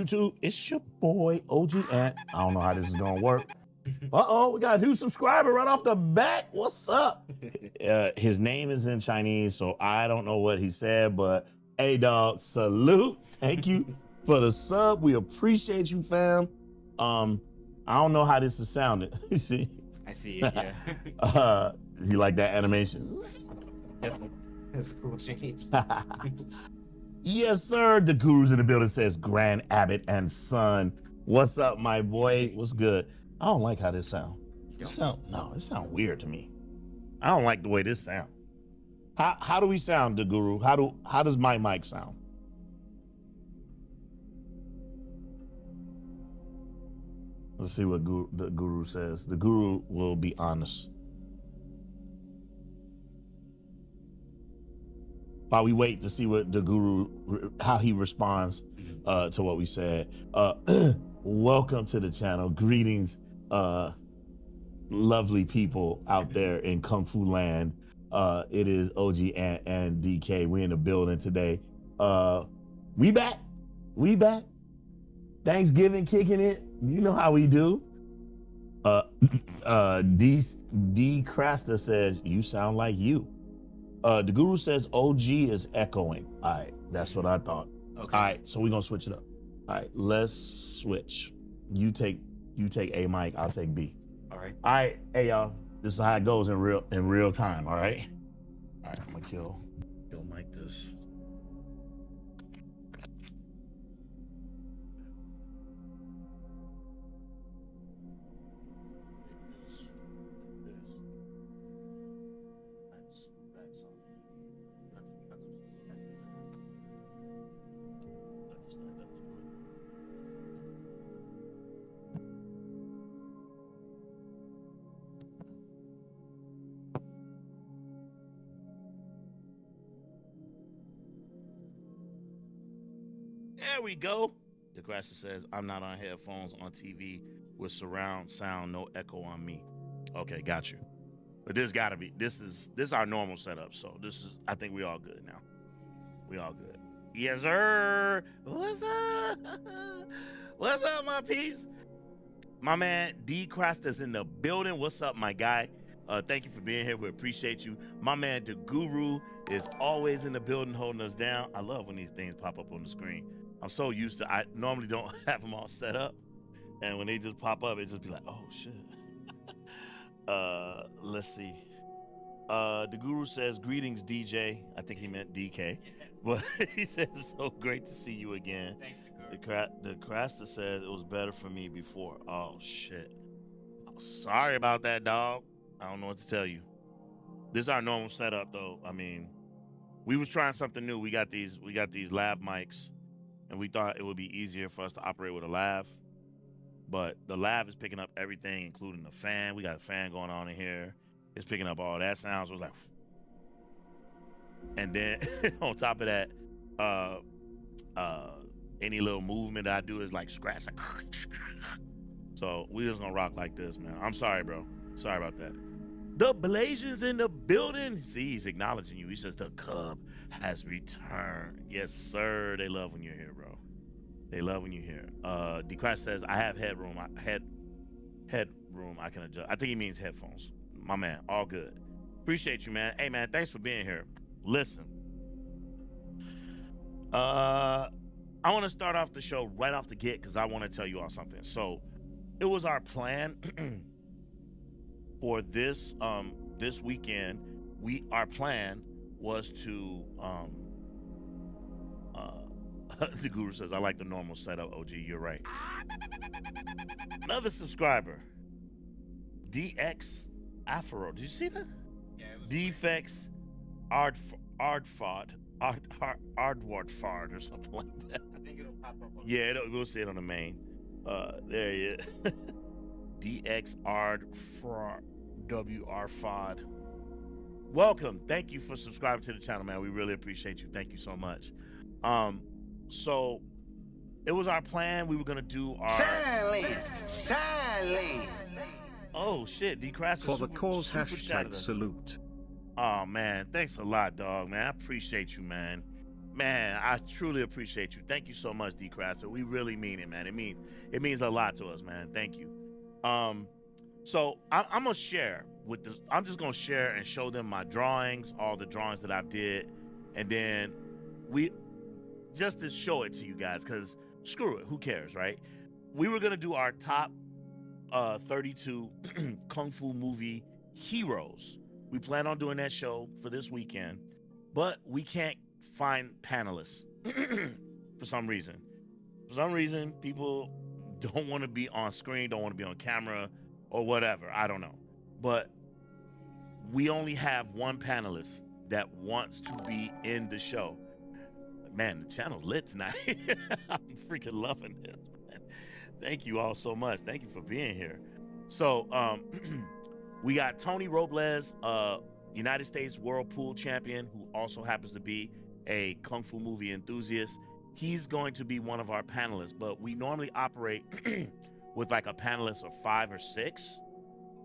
YouTube? It's your boy, OG Ant. I don't know how this is gonna work. Uh-oh, we got a new subscriber right off the bat. What's up? His name is in Chinese, so I don't know what he said, but hey, dog, salute. Thank you for the sub. We appreciate you, fam. I don't know how this is sounding. You see? I see it, yeah. You like that animation? That's a cool change. Yes, sir. The guru's in the building, says Grand Abbott and Son. What's up, my boy? What's good? I don't like how this sound. It sound weird to me. I don't like the way this sound. How do we sound, the guru? How does my mic sound? Let's see what the guru says. The guru will be honest. While we wait to see what the guru, how he responds to what we said. Welcome to the channel. Greetings, lovely people out there in Kung Fu land. It is OG and DK. We in the building today. We back. Thanksgiving kicking it. You know how we do. D Crasta says, you sound like you. The guru says OG is echoing. All right, that's what I thought. Okay. All right, so we're gonna switch it up. All right, let's switch. You take A mic, I'll take B. All right. All right, hey y'all. This is how it goes in real time, all right? All right, I'm gonna kill mic this. There we go. DeGrassa says, I'm not on headphones on TV with surround sound, no echo on me. Okay, got you. But this gotta be, this is our normal setup. So I think we all good now. We all good. Yes, sir. What's up? What's up, my peeps? My man, D Crasta's in the building. What's up, my guy? Thank you for being here. We appreciate you. My man, the guru, is always in the building holding us down. I love when these things pop up on the screen. I'm so used to, I normally don't have them all set up. And when they just pop up, it just be like, oh shit. Let's see. The guru says, greetings, DJ. I think he meant DK. But he says, it's so great to see you again. Thanks, the Crasta says it was better for me before. Oh shit. Sorry about that, dog. I don't know what to tell you. This is our normal setup though. I mean, we was trying something new. We got these lav mics. And we thought it would be easier for us to operate with a lav. But the lav is picking up everything, including the fan. We got a fan going on in here. It's picking up all that sound. So it was like, and then on top of that, any little movement that I do is like scratch. Like, so we just gonna rock like this, man. I'm sorry, bro. Sorry about that. The Blasian's in the building. See, he's acknowledging you. He says the Cub has returned. Yes, sir. They love when you're here, bro. They love when you're here. DeCrash says, I have headroom. Headroom I can adjust. I think he means headphones. My man, all good. Appreciate you, man. Hey, man, thanks for being here. Listen. I want to start off the show right off the get because I want to tell you all something. So it was our plan for this this weekend. Our plan was to the guru says, I like the normal setup, OG, you're right. Another subscriber, DX Afro. Did you see that? Yeah, it was Defects Ardward or something like that. I think it'll pop up on we'll see it on the main. There he is. DX WR Fod. Welcome. Thank you for subscribing to the channel, man. We really appreciate you. Thank you so much. So it was our plan. We were gonna do our silence. Oh shit, D Crash for the cause hashtag salute. Oh man, thanks a lot, dog, man. I appreciate you, man. Man, I truly appreciate you. Thank you so much, D Crasser. We really mean it, man. It means a lot to us, man. Thank you. So I'm gonna share with the. I'm just gonna share and show them my drawings, all the drawings that I did, and then we just to show it to you guys, because screw it, who cares, right? We were gonna do our top 32 kung fu movie heroes. We plan on doing that show for this weekend, but we can't find panelists for some reason. For some reason, people don't want to be on screen, don't want to be on camera, or whatever. I don't know. But we only have one panelist that wants to be in the show. Man, the channel's lit tonight. I'm freaking loving it. Man. Thank you all so much. Thank you for being here. So, we got Tony Robles, United States World Pool Champion, who also happens to be a Kung Fu movie enthusiast. He's going to be one of our panelists, but we normally operate with like a panelist of 5 or 6.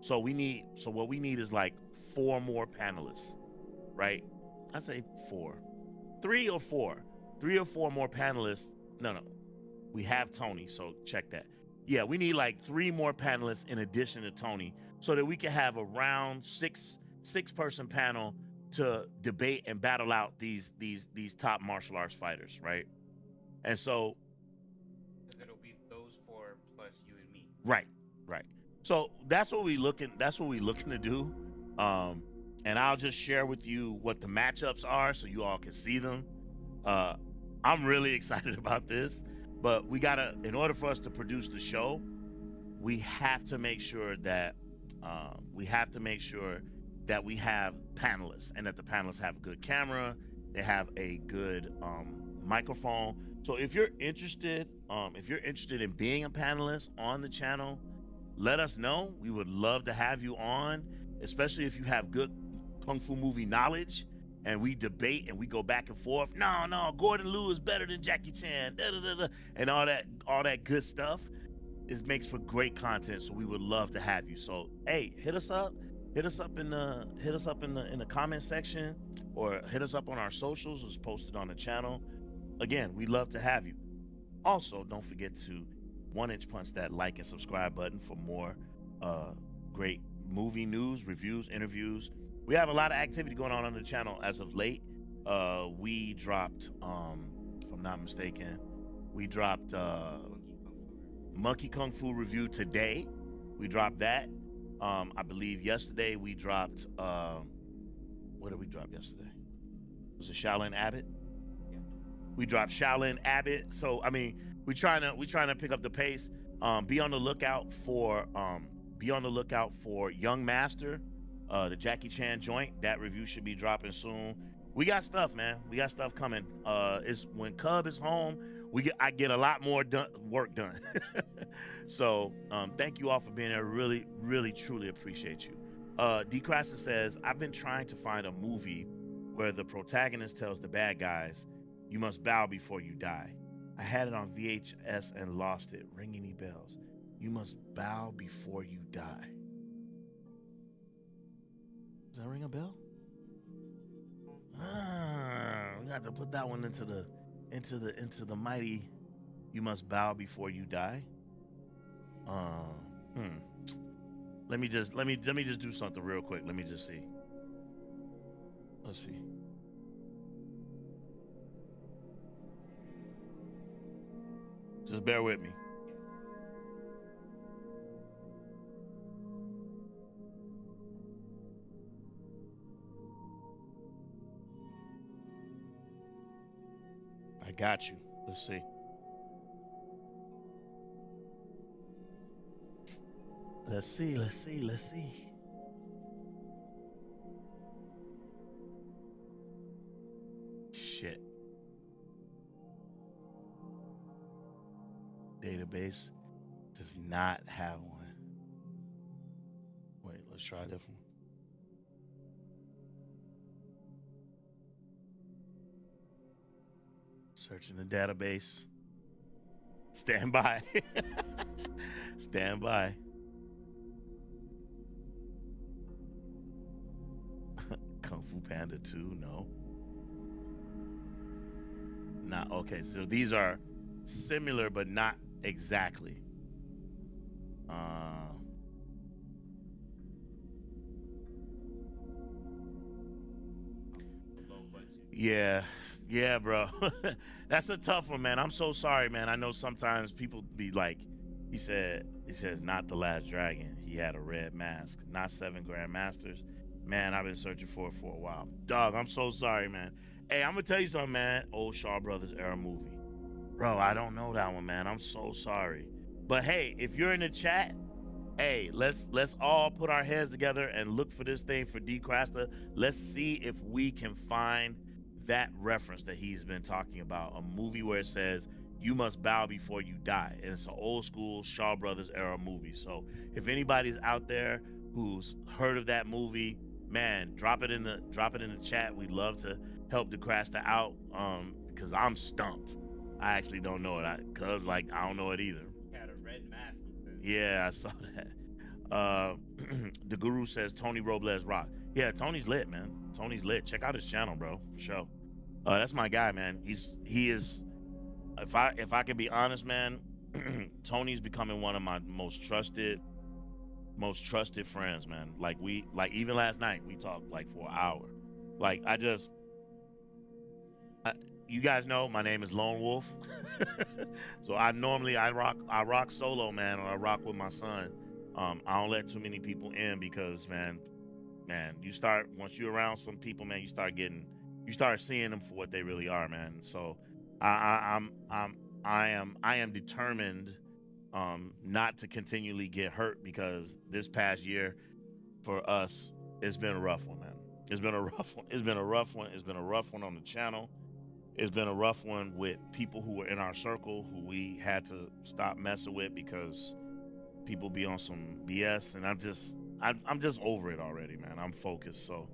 So what we need is like 4 more panelists, right? I say 4. 3 or 4. 3 or 4 more panelists. No. We have Tony, so check that. Yeah, we need like 3 more panelists in addition to Tony, so that we can have a round 6-person panel to debate and battle out these top martial arts fighters, right? And so it'll be those 4 plus you and me. Right. So that's what we looking to do. And I'll just share with you what the matchups are so you all can see them. I'm really excited about this, but in order for us to produce the show, we have to make sure that we have panelists, and that the panelists have a good camera, they have a good microphone. So if you're interested in being a panelist on the channel, let us know. We would love to have you on, especially if you have good Kung Fu movie knowledge, and we debate and we go back and forth. No, Gordon Liu is better than Jackie Chan, and all that good stuff. It makes for great content, so we would love to have you. So hey, hit us up in the comment section, or hit us up on our socials. It's posted on the channel. Again, we'd love to have you. Also, don't forget to 1-inch punch that like and subscribe button for more great movie news, reviews, interviews. We have a lot of activity going on the channel as of late. We dropped, if I'm not mistaken, Monkey Kung Fu review today. We dropped that. I believe yesterday we dropped, what did we drop yesterday? Was it Shaolin Abbott? Yeah. We dropped Shaolin Abbott. So, I mean, we're trying to pick up the pace. Be on the lookout for Young Master, the Jackie Chan joint. That review should be dropping soon. We got stuff, man. We got stuff coming. It's when Cub is home, I get a lot more work done. So thank you all for being there. Really, really, truly appreciate you. D. Crasser says, I've been trying to find a movie where the protagonist tells the bad guys, you must bow before you die. I had it on VHS and lost it. Ring any bells? You must bow before you die. Does that ring a bell? We got to put that one into the mighty. You must bow before you die. Let me just do something real quick. Let me just see. Let's see. Just bear with me. I got you. Let's see. Let's see. Shit. Database does not have one. Wait, let's try a different one. Searching the database. Stand by. Stand by. Kung Fu Panda 2, no. not. Okay, so these are similar, but not exactly. Low budget. Yeah, bro. That's a tough one, man. I'm so sorry, man. I know sometimes people be like, he says, not the last dragon. He had a red mask, not 7 Grandmasters. Man, I've been searching for it for a while. Dog, I'm so sorry, man. Hey, I'm gonna tell you something, man. Old Shaw Brothers era movie. Bro, I don't know that one, man. I'm so sorry. But hey, if you're in the chat, hey, let's all put our heads together and look for this thing for D Crasta. Let's see if we can find that reference that he's been talking about. A movie where it says you must bow before you die. And it's an old school Shaw Brothers era movie. So if anybody's out there who's heard of that movie, man, drop it in the chat. We'd love to help DeCrasta out. Because I'm stumped. I actually don't know it. I don't know it either. He had a red mask. Yeah, I saw that. The Guru says Tony Robles rock. Yeah, Tony's lit, man. Tony's lit. Check out his channel, bro, for sure. That's my guy, man. He is. If I can be honest, man, Tony's becoming one of my most trusted friends, man. Like even last night we talked like for an hour. Like you guys know my name is Lone Wolf. So I rock solo, man, or I rock with my son. I don't let too many people in because man, once you're around some people, man, you start seeing them for what they really are, man. So I am determined not to continually get hurt, because this past year for us, it's been a rough one, man. It's been a rough one. It's been a rough one on the channel. It's been a rough one with people who were in our circle who we had to stop messing with because people be on some BS, and I'm just over it already, man. I'm focused. So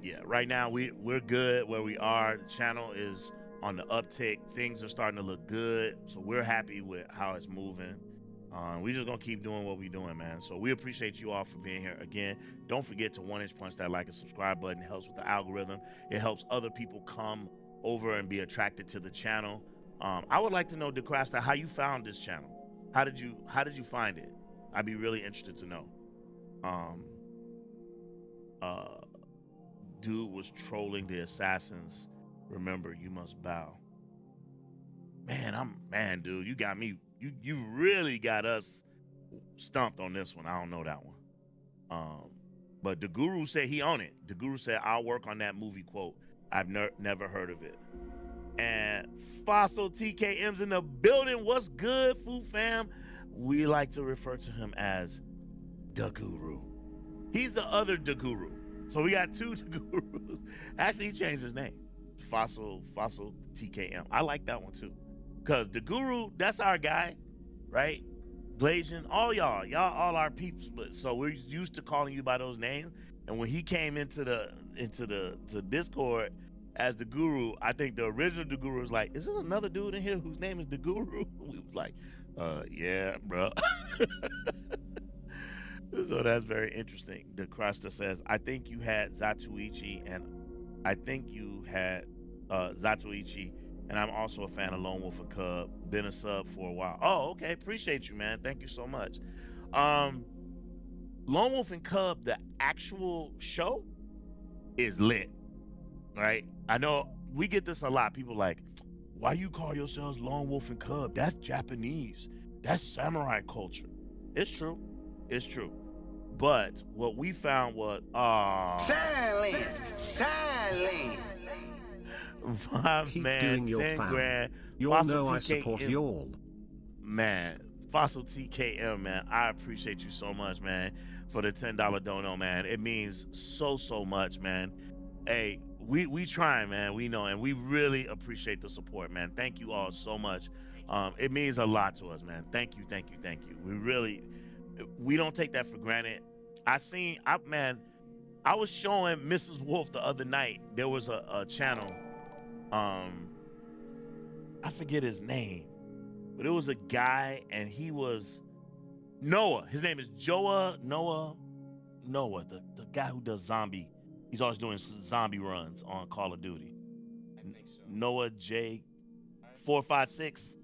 yeah, right now we're good where we are. The channel is on the uptick. Things are starting to look good. So we're happy with how it's moving. We're just gonna keep doing what we're doing, man. So we appreciate you all for being here. Again, don't forget to 1-inch punch that like and subscribe button. It helps with the algorithm. It helps other people come over and be attracted to the channel. I would like to know, DeCrasta, how you found this channel. How did you find it? I'd be really interested to know. Dude was trolling the assassins. Remember, you must bow. Man, dude, you got me. You really got us stumped on this one. I don't know that one. But the Guru said he on it. The Guru said, I'll work on that movie quote. I've never heard of it. And Fossil TKM's in the building. What's good, Foo Fam? We like to refer to him as the Guru. He's the other the Guru. So we got two the Gurus. Actually, he changed his name. Fossil TKM. I like that one too. Because the Guru, that's our guy, right? Glazian, all y'all all our peeps. But so we're used to calling you by those names. And when he came into the Discord as the Guru, I think the original the Guru was like, is this another dude in here whose name is the Guru? We was like, yeah, bro. So that's very interesting. The Crasta says, I think you had Zatoichi, and I'm also a fan of Lone Wolf and Cub. Been a sub for a while. Oh, okay. Appreciate you, man. Thank you so much. Lone Wolf and Cub, the actual show, is lit, right? I know we get this a lot. People like, why you call yourselves Lone Wolf and Cub? That's Japanese. That's samurai culture. It's true. It's true. But what we found was, silence. My Keep man, doing your 10 fam. grand. You all know I support you all. Man, Fossil TKM, man, I appreciate you so much, man, for the $10 dono, man. It means so much, man. Hey, we trying, man. We know, and we really appreciate the support, man. Thank you all so much. It means a lot to us, man. Thank you. We don't take that for granted. I was showing Mrs. Wolf the other night. There was a channel. I forget his name, but it was a guy, and he was Noah. His name is Noah, the guy who does zombie. He's always doing zombie runs on Call of Duty. I think so. Noah J 456.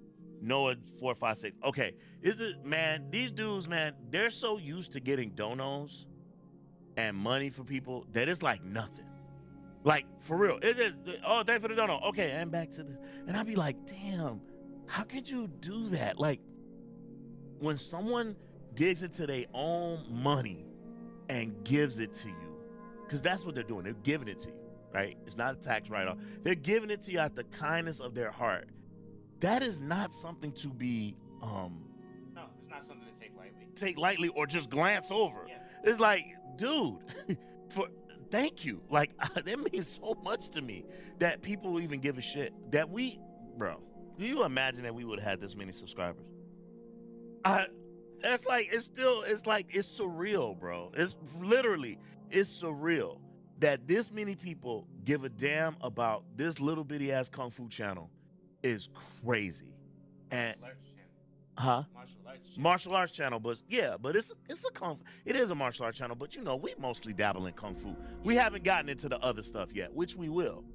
Noah 456. Okay, is it, man? These dudes, man, they're so used to getting donos and money for people that it's like nothing. Like, for real. It is, oh, thanks for the dono. Okay, and back to the, and I'd be like, damn, how could you do that? Like, when someone digs into their own money and gives it to you, because that's what they're doing. They're giving it to you, right? It's not a tax write-off. They're giving it to you out the kindness of their heart. That is not something to be No, it's not something to take lightly or just glance over. Yeah. It's like, dude, thank you. Like, that means so much to me that people even give a shit that bro, do you imagine that we would have had this many subscribers? It's surreal, bro. It's surreal that this many people give a damn about this little bitty ass kung fu channel is crazy. And martial arts channel, but yeah, but it is a martial arts channel, but you know, we mostly dabble in kung fu. We haven't gotten into the other stuff yet, which we will.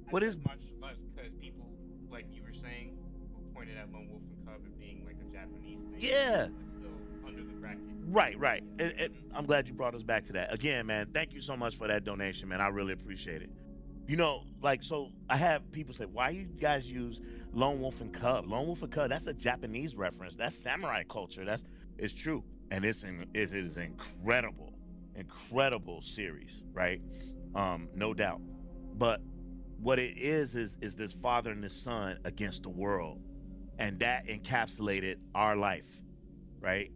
But it's martial arts because people, like you were saying, who pointed at Lone Wolf and Cub and being like a Japanese thing. Yeah. It's still under the bracket. Right. And I'm glad you brought us back to that. Again, man, thank you so much for that donation, man. I really appreciate it. You know, like, so I have people say, why you guys use Lone Wolf and Cub? Lone Wolf and Cub, that's a Japanese reference. That's samurai culture. It's true. And it is incredible series, right? No doubt. But what it is this father and this son against the world. And that encapsulated our life, right?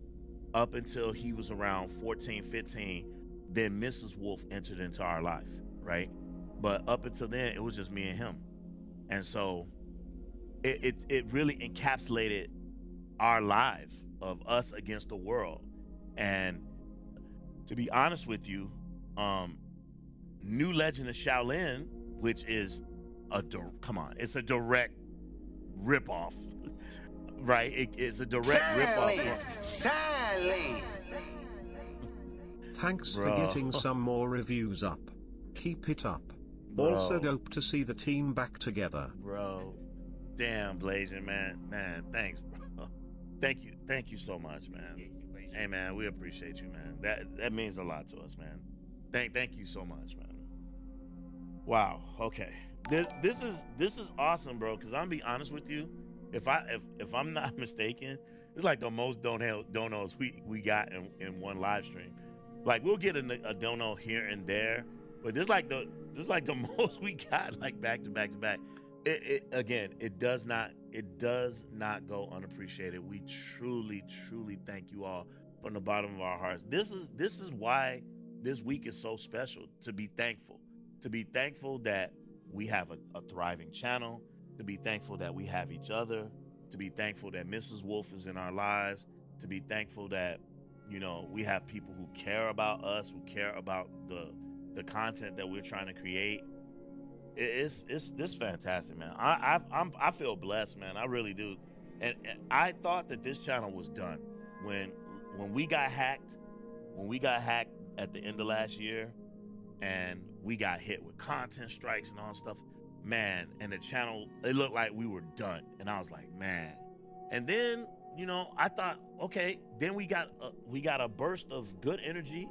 Up until he was around 14, 15, then Mrs. Wolf entered into our life, right? But up until then, it was just me and him. And so it really encapsulated our life of us against the world. And to be honest with you, New Legend of Shaolin, which is it's a direct ripoff, right? It's a direct ripoff. Sally. Thanks Bro. for getting some more reviews up. Keep it up. Bro. Also dope to see the team back together. Bro. Damn, Blazing, man. Man, thanks, bro. Thank you so much, man. Hey, man, we appreciate you, man. That means a lot to us, man. Thank you so much, man. Wow. Okay. This is awesome, bro. Cause I'm gonna be honest with you, if I'm not mistaken, it's like the most donos we got in one live stream. Like, we'll get a dono here and there, but this like the most we got, like, back to back to back. It does not go unappreciated. We truly thank you all from the bottom of our hearts. This is why this week is so special. To be thankful that we have a thriving channel, to be thankful that we have each other, to be thankful that Mrs. Wolf is in our lives, to be thankful that, you know, we have people who care about us, who care about the content that we're trying to create. It's fantastic, man. I feel blessed, man. I really do. And I thought that this channel was done when we got hacked. When we got hacked at the end of last year, and we got hit with content strikes and all stuff, man. And the channel, it looked like we were done. And I was like, man. And then, you know, I thought, okay. Then we got a burst of good energy.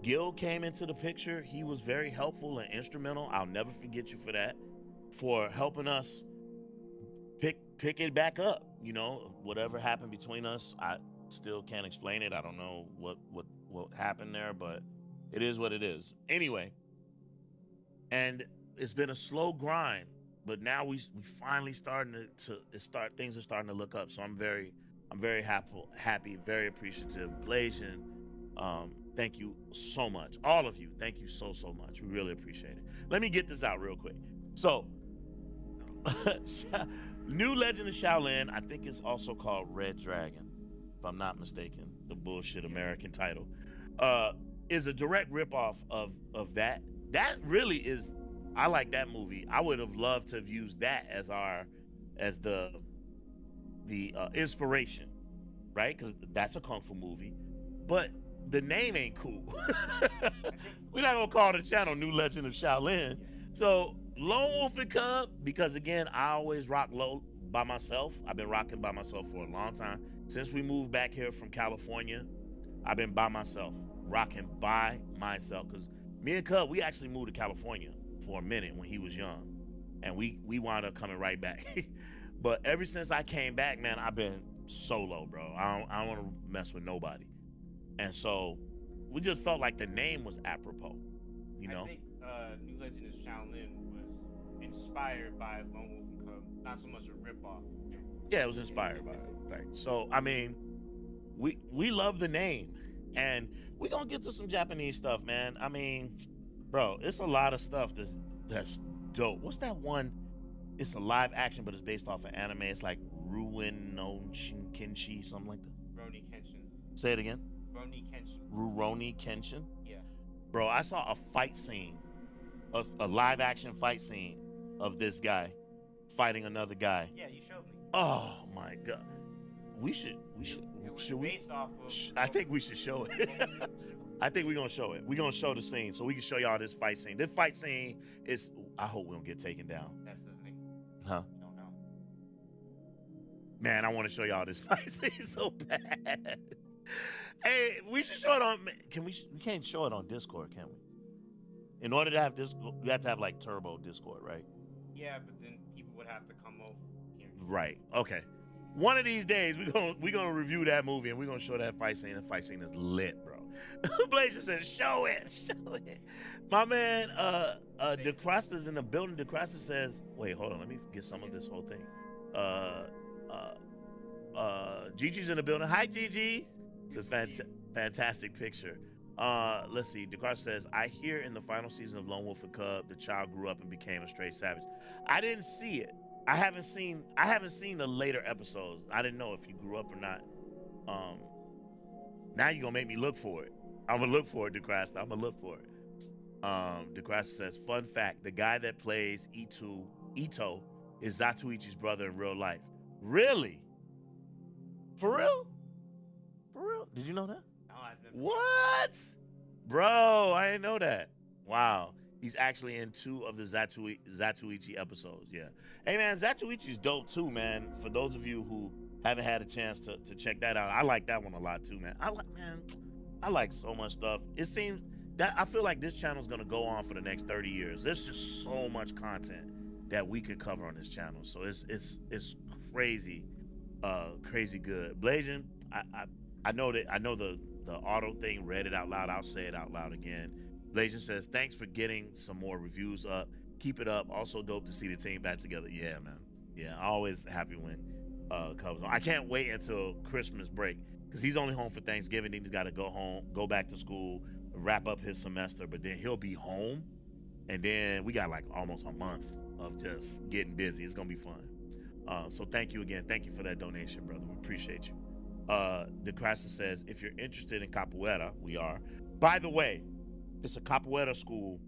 Gil came into the picture. He was very helpful and instrumental. I'll never forget you for that, for helping us pick it back up. You know, whatever happened between us, I still can't explain it. I don't know what happened there, but it is what it is. Anyway, and it's been a slow grind, but now we finally starting to things are starting to look up. So I'm very happy, very appreciative. Blasian, thank you so much. All of you, thank you so much. We really appreciate it. Let me get this out real quick. So, New Legend of Shaolin, I think it's also called Red Dragon, if I'm not mistaken, the bullshit American title, is a direct ripoff of that. That really is, I like that movie. I would have loved to have used that as the inspiration, right? Because that's a kung fu movie, but the name ain't cool. We're not gonna call the channel New Legend of Shaolin. So Lone Wolf and Cub, because again, I always rock low by myself. I've been rocking by myself for a long time. Since we moved back here from California, I've been by myself, rocking by myself. Because me and Cub, we actually moved to California for a minute when he was young. And we wound up coming right back. But ever since I came back, man, I've been solo, bro. I don't want to mess with nobody. And so we just felt like the name was apropos, you know? I think New Legend of Shaolin was inspired by Lone Wolf and Cub, not so much a ripoff. Yeah, it was inspired by it. Right. So, I mean, we love the name. And we're going to get to some Japanese stuff, man. I mean, bro, it's a lot of stuff that's dope. What's that one? It's a live action, but it's based off of anime. It's like Ruin no Shinkenshi, something like that. Rurouni Kenshin. Say it again. Rurouni Kenshin. Rurouni Kenshin? Yeah. Bro, I saw a fight scene, a live action fight scene of this guy fighting another guy. Yeah, you showed me. Oh my god. We should It was should we? based off of. I think we should show it. I think we're gonna show it. We're gonna show the scene so we can show y'all this fight scene. This fight scene is, I hope we don't get taken down. That's the thing. Huh? You don't know. Man, I want to show y'all this fight scene so bad. Hey, we should show it on. Can we? We can't show it on Discord, can we? In order to have this, you have to have like turbo Discord, right? Yeah, but then people would have to come over here. Right. Okay. One of these days, we're gonna review that movie and we're gonna show that fight scene. The fight scene is lit, bro. Blazer says, "Show it, show it." My man, DeCrosta's in the building. DeCrosta says, "Wait, hold on. Let me get some of this whole thing." Gigi's in the building. Hi, Gigi. It's a fantastic picture. Let's see. DeCrosta says, "I hear in the final season of Lone Wolf and Cub, the child grew up and became a straight savage." I didn't see it. I haven't seen the later episodes. I didn't know if you grew up or not. Now you're gonna make me look for it. I'm gonna look for it, DeCrosta. I'm gonna look for it. DeCrosta says, "Fun fact: the guy that plays Ito is Zatoichi's brother in real life." Really? For real? For real? Did you know that? No, I've never. What? Bro, I didn't know that. Wow. He's actually in 2 of the Zatoichi episodes. Yeah. Hey, man, Zatoichi's dope too, man. For those of you who haven't had a chance to check that out, I like that one a lot too, man. I like so much stuff. It seems that I feel like this channel is going to go on for the next 30 years. There's just so much content that we could cover on this channel. So it's crazy, crazy good. Blazing, I know the auto thing, read it out loud. I'll say it out loud again. Blazing says, "Thanks for getting some more reviews up. Keep it up. Also dope to see the team back together." Yeah, man. Yeah, always happy when Cubs on. I can't wait until Christmas break because he's only home for Thanksgiving. Then he's got to go home, go back to school, wrap up his semester. But then he'll be home, and then we got like almost a month of just getting busy. It's gonna be fun. So thank you again. Thank you for that donation, brother. We appreciate you. DeCrasta says, "If you're interested in capoeira, we are. By the way, it's a capoeira school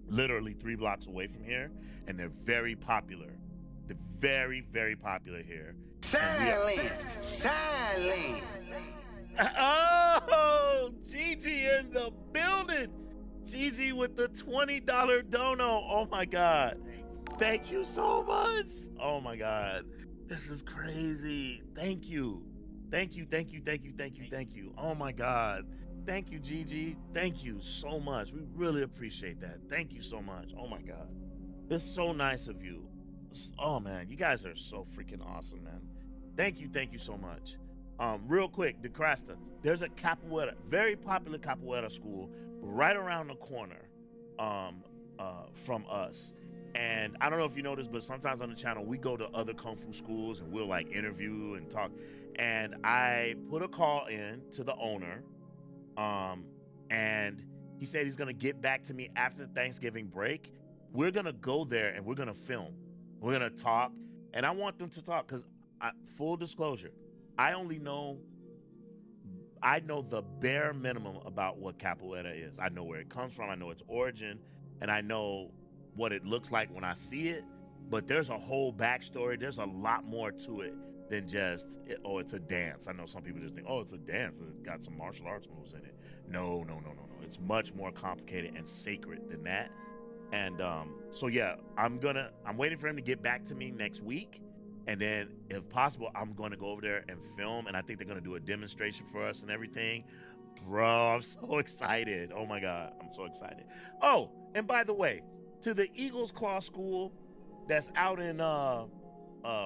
literally 3 blocks away from here, and they're very popular. They're very, very popular here." Silence! Silence! Oh, Gigi in the building. Gigi with the $20 dono. Oh my God. Thank you so much. Oh my God. This is crazy. Thank you. Thank you, thank you, thank you, thank you, thank you. Oh my God. Thank you, Gigi. Thank you so much. We really appreciate that. Thank you so much. Oh my God. It's so nice of you. Oh man, you guys are so freaking awesome, man. Thank you so much. Real quick, DeCrasta, there's a capoeira, very popular capoeira school right around the corner from us. And I don't know if you know this, but sometimes on the channel, we go to other Kung Fu schools and we'll like interview and talk. And I put a call in to the owner, and he said he's gonna get back to me after Thanksgiving break. We're gonna go there and we're gonna film. We're gonna talk, and I want them to talk because, full disclosure, I know the bare minimum about what capoeira is. I know where it comes from. I know its origin, and I know what it looks like when I see it. But there's a whole backstory. There's a lot more to it than just, oh, it's a dance. I know some people just think, oh, it's a dance. It's got some martial arts moves in it. No. It's much more complicated and sacred than that. And so yeah, I'm waiting for him to get back to me next week. And then if possible, I'm going to go over there and film. And I think they're going to do a demonstration for us and everything. Bro, I'm so excited. Oh my God, I'm so excited. Oh, and by the way, to the Eagles Claw School that's out in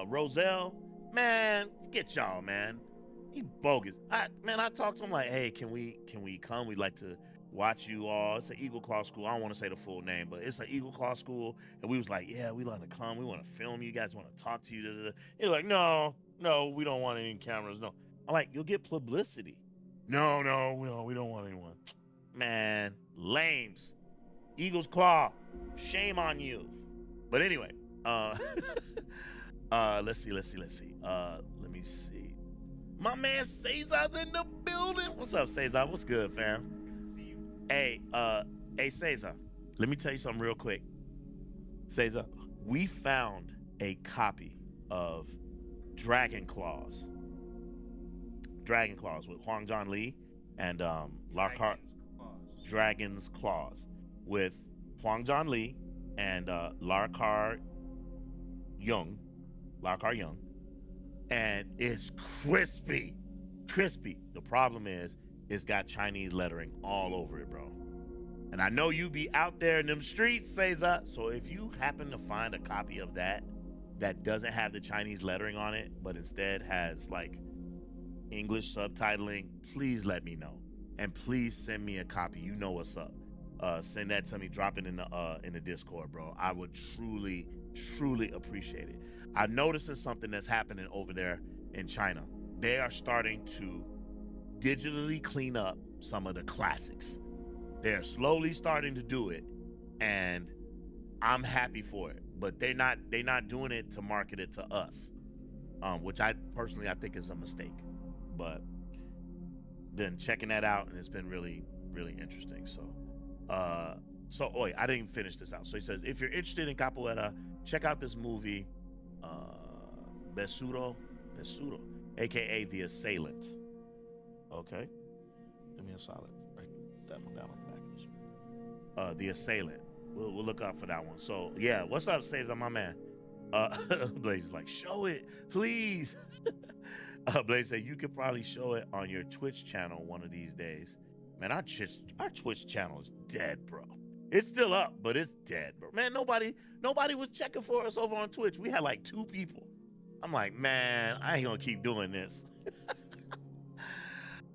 Roselle, man, get y'all, man. He bogus. I talked to him like, hey, can we come? We'd like to watch you all. It's an Eagle Claw School. I don't want to say the full name, but it's an Eagle Claw School. And we was like, yeah, we want to come. We want to film you guys. Want to talk to you. He's like, no, we don't want any cameras. No. I'm like, you'll get publicity. No, we don't want anyone. Man, lames. Eagles Claw. Shame on you. But anyway, let's see. Let me see. My man Cesar's in the building. What's up, Cesar? What's good, fam? Hey, Cesar, let me tell you something real quick. Cesar, we found a copy of Dragon Claws with Hwang John Lee and Dragon's Claws with Hwang John Lee and Larkar Young, and it's crispy. The problem is it's got Chinese lettering all over it, bro. And I know you be out there in them streets, Cesar. So if you happen to find a copy of that doesn't have the Chinese lettering on it, but instead has like English subtitling, please let me know. And please send me a copy. You know what's up. Send that to me. Drop it in the Discord, bro. I would truly appreciate it. I'm noticing something that's happening over there in China. They are starting to digitally clean up some of the classics. They're slowly starting to do it, and I'm happy for it. But they're not doing it to market it to us, which I personally think is a mistake. But then checking that out, and it's been really interesting. So I didn't finish this out. So he says, if you're interested in capoeira, check out this movie, Besuro, aka The Assailant. Okay, give me a solid. Write that one down on the back of this one. The Assailant. We'll look out for that one. So yeah, what's up, Cesar, my man? Blaze is like, show it, please. Blaze said you could probably show it on your Twitch channel one of these days. Man, our Twitch channel is dead, bro. It's still up, but it's dead, bro. Man, nobody was checking for us over on Twitch. We had like 2 people. I'm like, man, I ain't gonna keep doing this.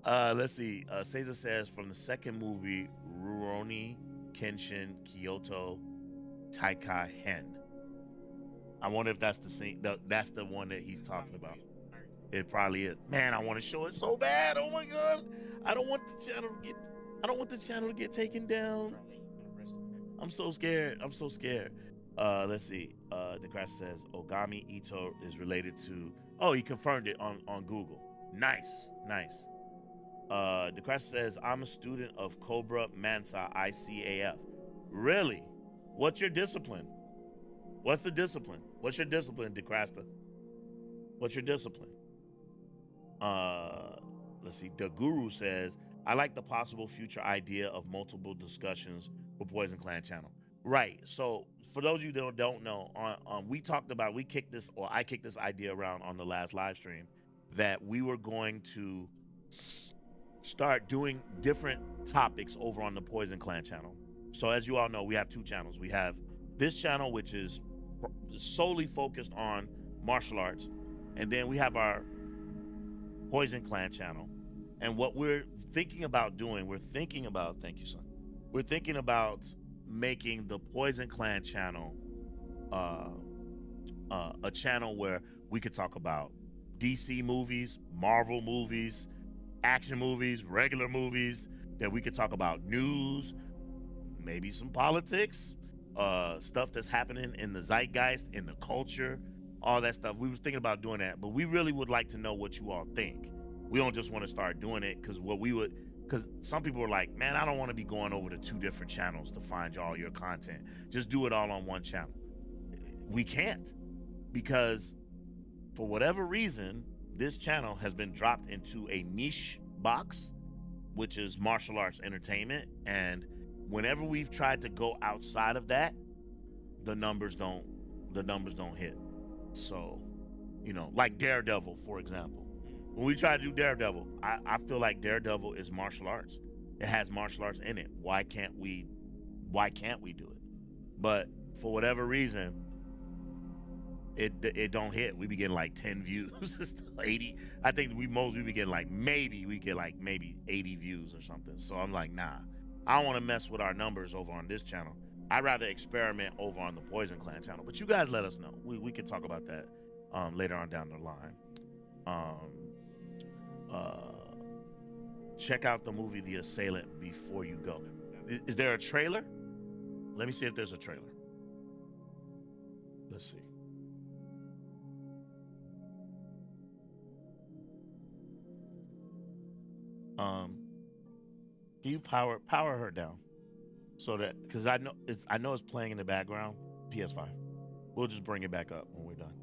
Let's see. Cesar says from the second movie, Rurouni Kenshin Kyoto Taika Hen. I wonder if that's the scene. That's the one that he's talking about. It probably is. Man, I want to show it so bad. Oh my God. I don't want the channel to get taken down. I'm so scared. Let's see. DeGrasse says Ogami Ito is related to. Oh, he confirmed it on Google. Nice. DeGrasse says I'm a student of Cobra Mansa ICAF. Really? What's your discipline? What's the discipline? What's your discipline, DeGrasse? What's your discipline? Let's see. The Guru says, I like the possible future idea of multiple discussions for Poison Clan channel. Right. So for those of you that don't know, I kicked this idea around on the last live stream that we were going to start doing different topics over on the Poison Clan channel. So as you all know, we have 2 channels. We have this channel, which is solely focused on martial arts. And then we have our Poison Clan channel. And what we're thinking about doing, thank you, son. We're thinking about making the Poison Clan channel a channel where we could talk about DC movies, Marvel movies, action movies, regular movies, that we could talk about news, maybe some politics, stuff that's happening in the zeitgeist, in the culture, all that stuff. We was thinking about doing that, but we really would like to know what you all think. We don't just want to start doing it because some people are like, man, I don't want to be going over to 2 different channels to find all your content. Just do it all on one channel. We can't, because for whatever reason, this channel has been dropped into a niche box, which is martial arts entertainment, and whenever we've tried to go outside of that, the numbers don't hit. So, you know, like Daredevil, for example. When we try to do Daredevil, I feel like Daredevil is martial arts. It has martial arts in it. Why can't we do it? But for whatever reason, it don't hit. We be getting like 10 views, 80. I think we be getting like maybe 80 views or something. So I'm like, nah, I don't want to mess with our numbers over on this channel. I'd rather experiment over on the Poison Clan channel. But you guys let us know. We can talk about that later on down the line. Check out the movie The Assailant before you go. Is there a trailer? Let me see if there's a trailer. Let's see. Can you power her down so that, because I know it's playing in the background. PS5. We'll just bring it back up when we're done.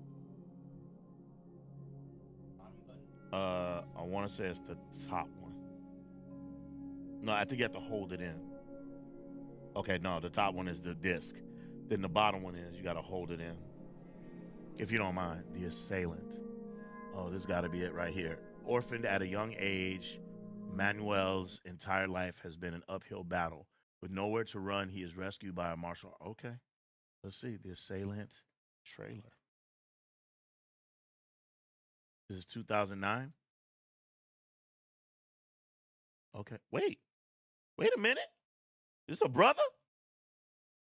I want to say it's the top one. No, I think you have to hold it in. Okay, no, the top one is the disc. Then the bottom one is you got to hold it in. If you don't mind, The Assailant. Oh, this got to be it right here. Orphaned at a young age, Manuel's entire life has been an uphill battle. With nowhere to run, he is rescued by a martial. Okay, let's see. The Assailant trailer. This is 2009. Okay, wait a minute. This a brother?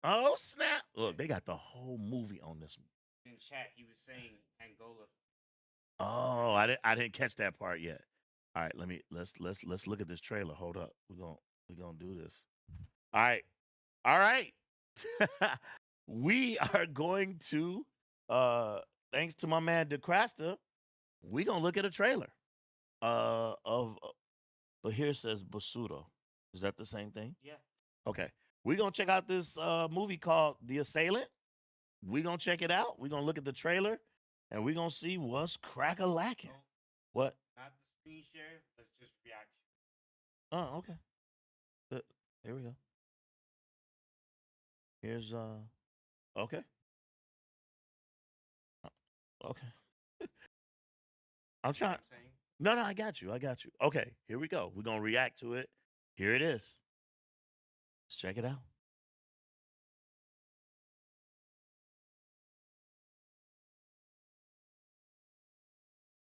Oh snap! Look, they got the whole movie on this one. In chat, he was saying Angola. Oh, I didn't catch that part yet. All right, let's look at this trailer. Hold up, we're gonna do this. All right. We are going to thanks to my man DeCrasta, we gonna look at a trailer but here it says Basura. Is that the same thing? Yeah. Okay. We're going to check out this movie called The Assailant. We're going to check it out. We're going to look at the trailer, and we're going to see what's crack-a-lacking. No, What? not the screen share. Let's just react. Oh, okay. Here we go. Here's, okay. Okay. I'm trying. Saying. No, I got you. Okay, here we go. We're going to react to it. Here it is. Let's check it out.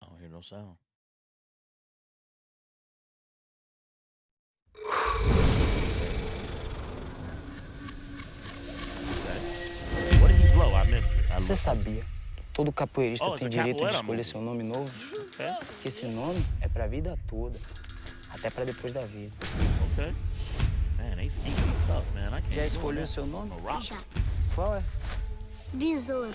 I don't hear no sound. Okay. What did you blow? I missed it. Você sabia que todo capoeirista Oh, tem it's a direito de capoeira escolher movie. seu nome novo? Okay. Porque esse nome é pra vida toda, até pra depois da vida. Okay. Man, they feet me tough, man. I can't Já do escolheu that. seu nome? A rock. Já. Qual é? Besouro.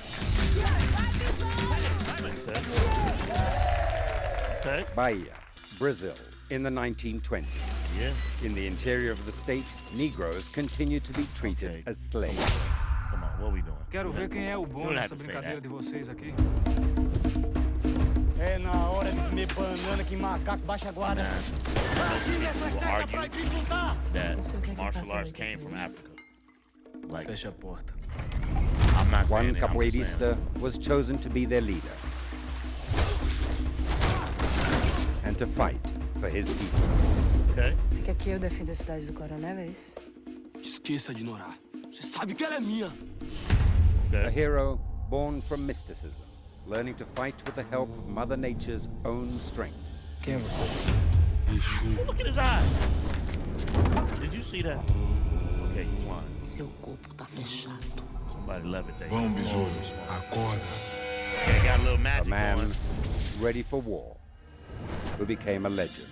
Okay. Bahia, Brazil, in the 1920s. Yeah. In the interior of the state, Negroes continued to be treated Okay. as slaves. Come on, what we doing? Quero ver quem é o You bom don't have nessa to say brincadeira that. de vocês aqui. É na hora de comer banana que macaco baixa a guarda. People argue that Não sei o que é que martial passa arts muito came aqui from hoje. Africa. Like, Fecha a porta. I'm not saying One it, I'm just capoeirista was chosen to be their leader and to fight for his people. saying. Okay. Você quer que eu defenda a cidade do coronel, é isso? Esqueça de ignorar. Você sabe que ela é minha. A Okay. hero born from mysticism, learning to fight with the help of Mother Nature's own strength. Quem é você? Oh, look at his eyes. Did you see that? Okay, he's flying. Seu corpo tá fechado. Somebody levitate. Vamos, besouro, acorda. Okay, got a little A magic man going. ready for war, who became a legend.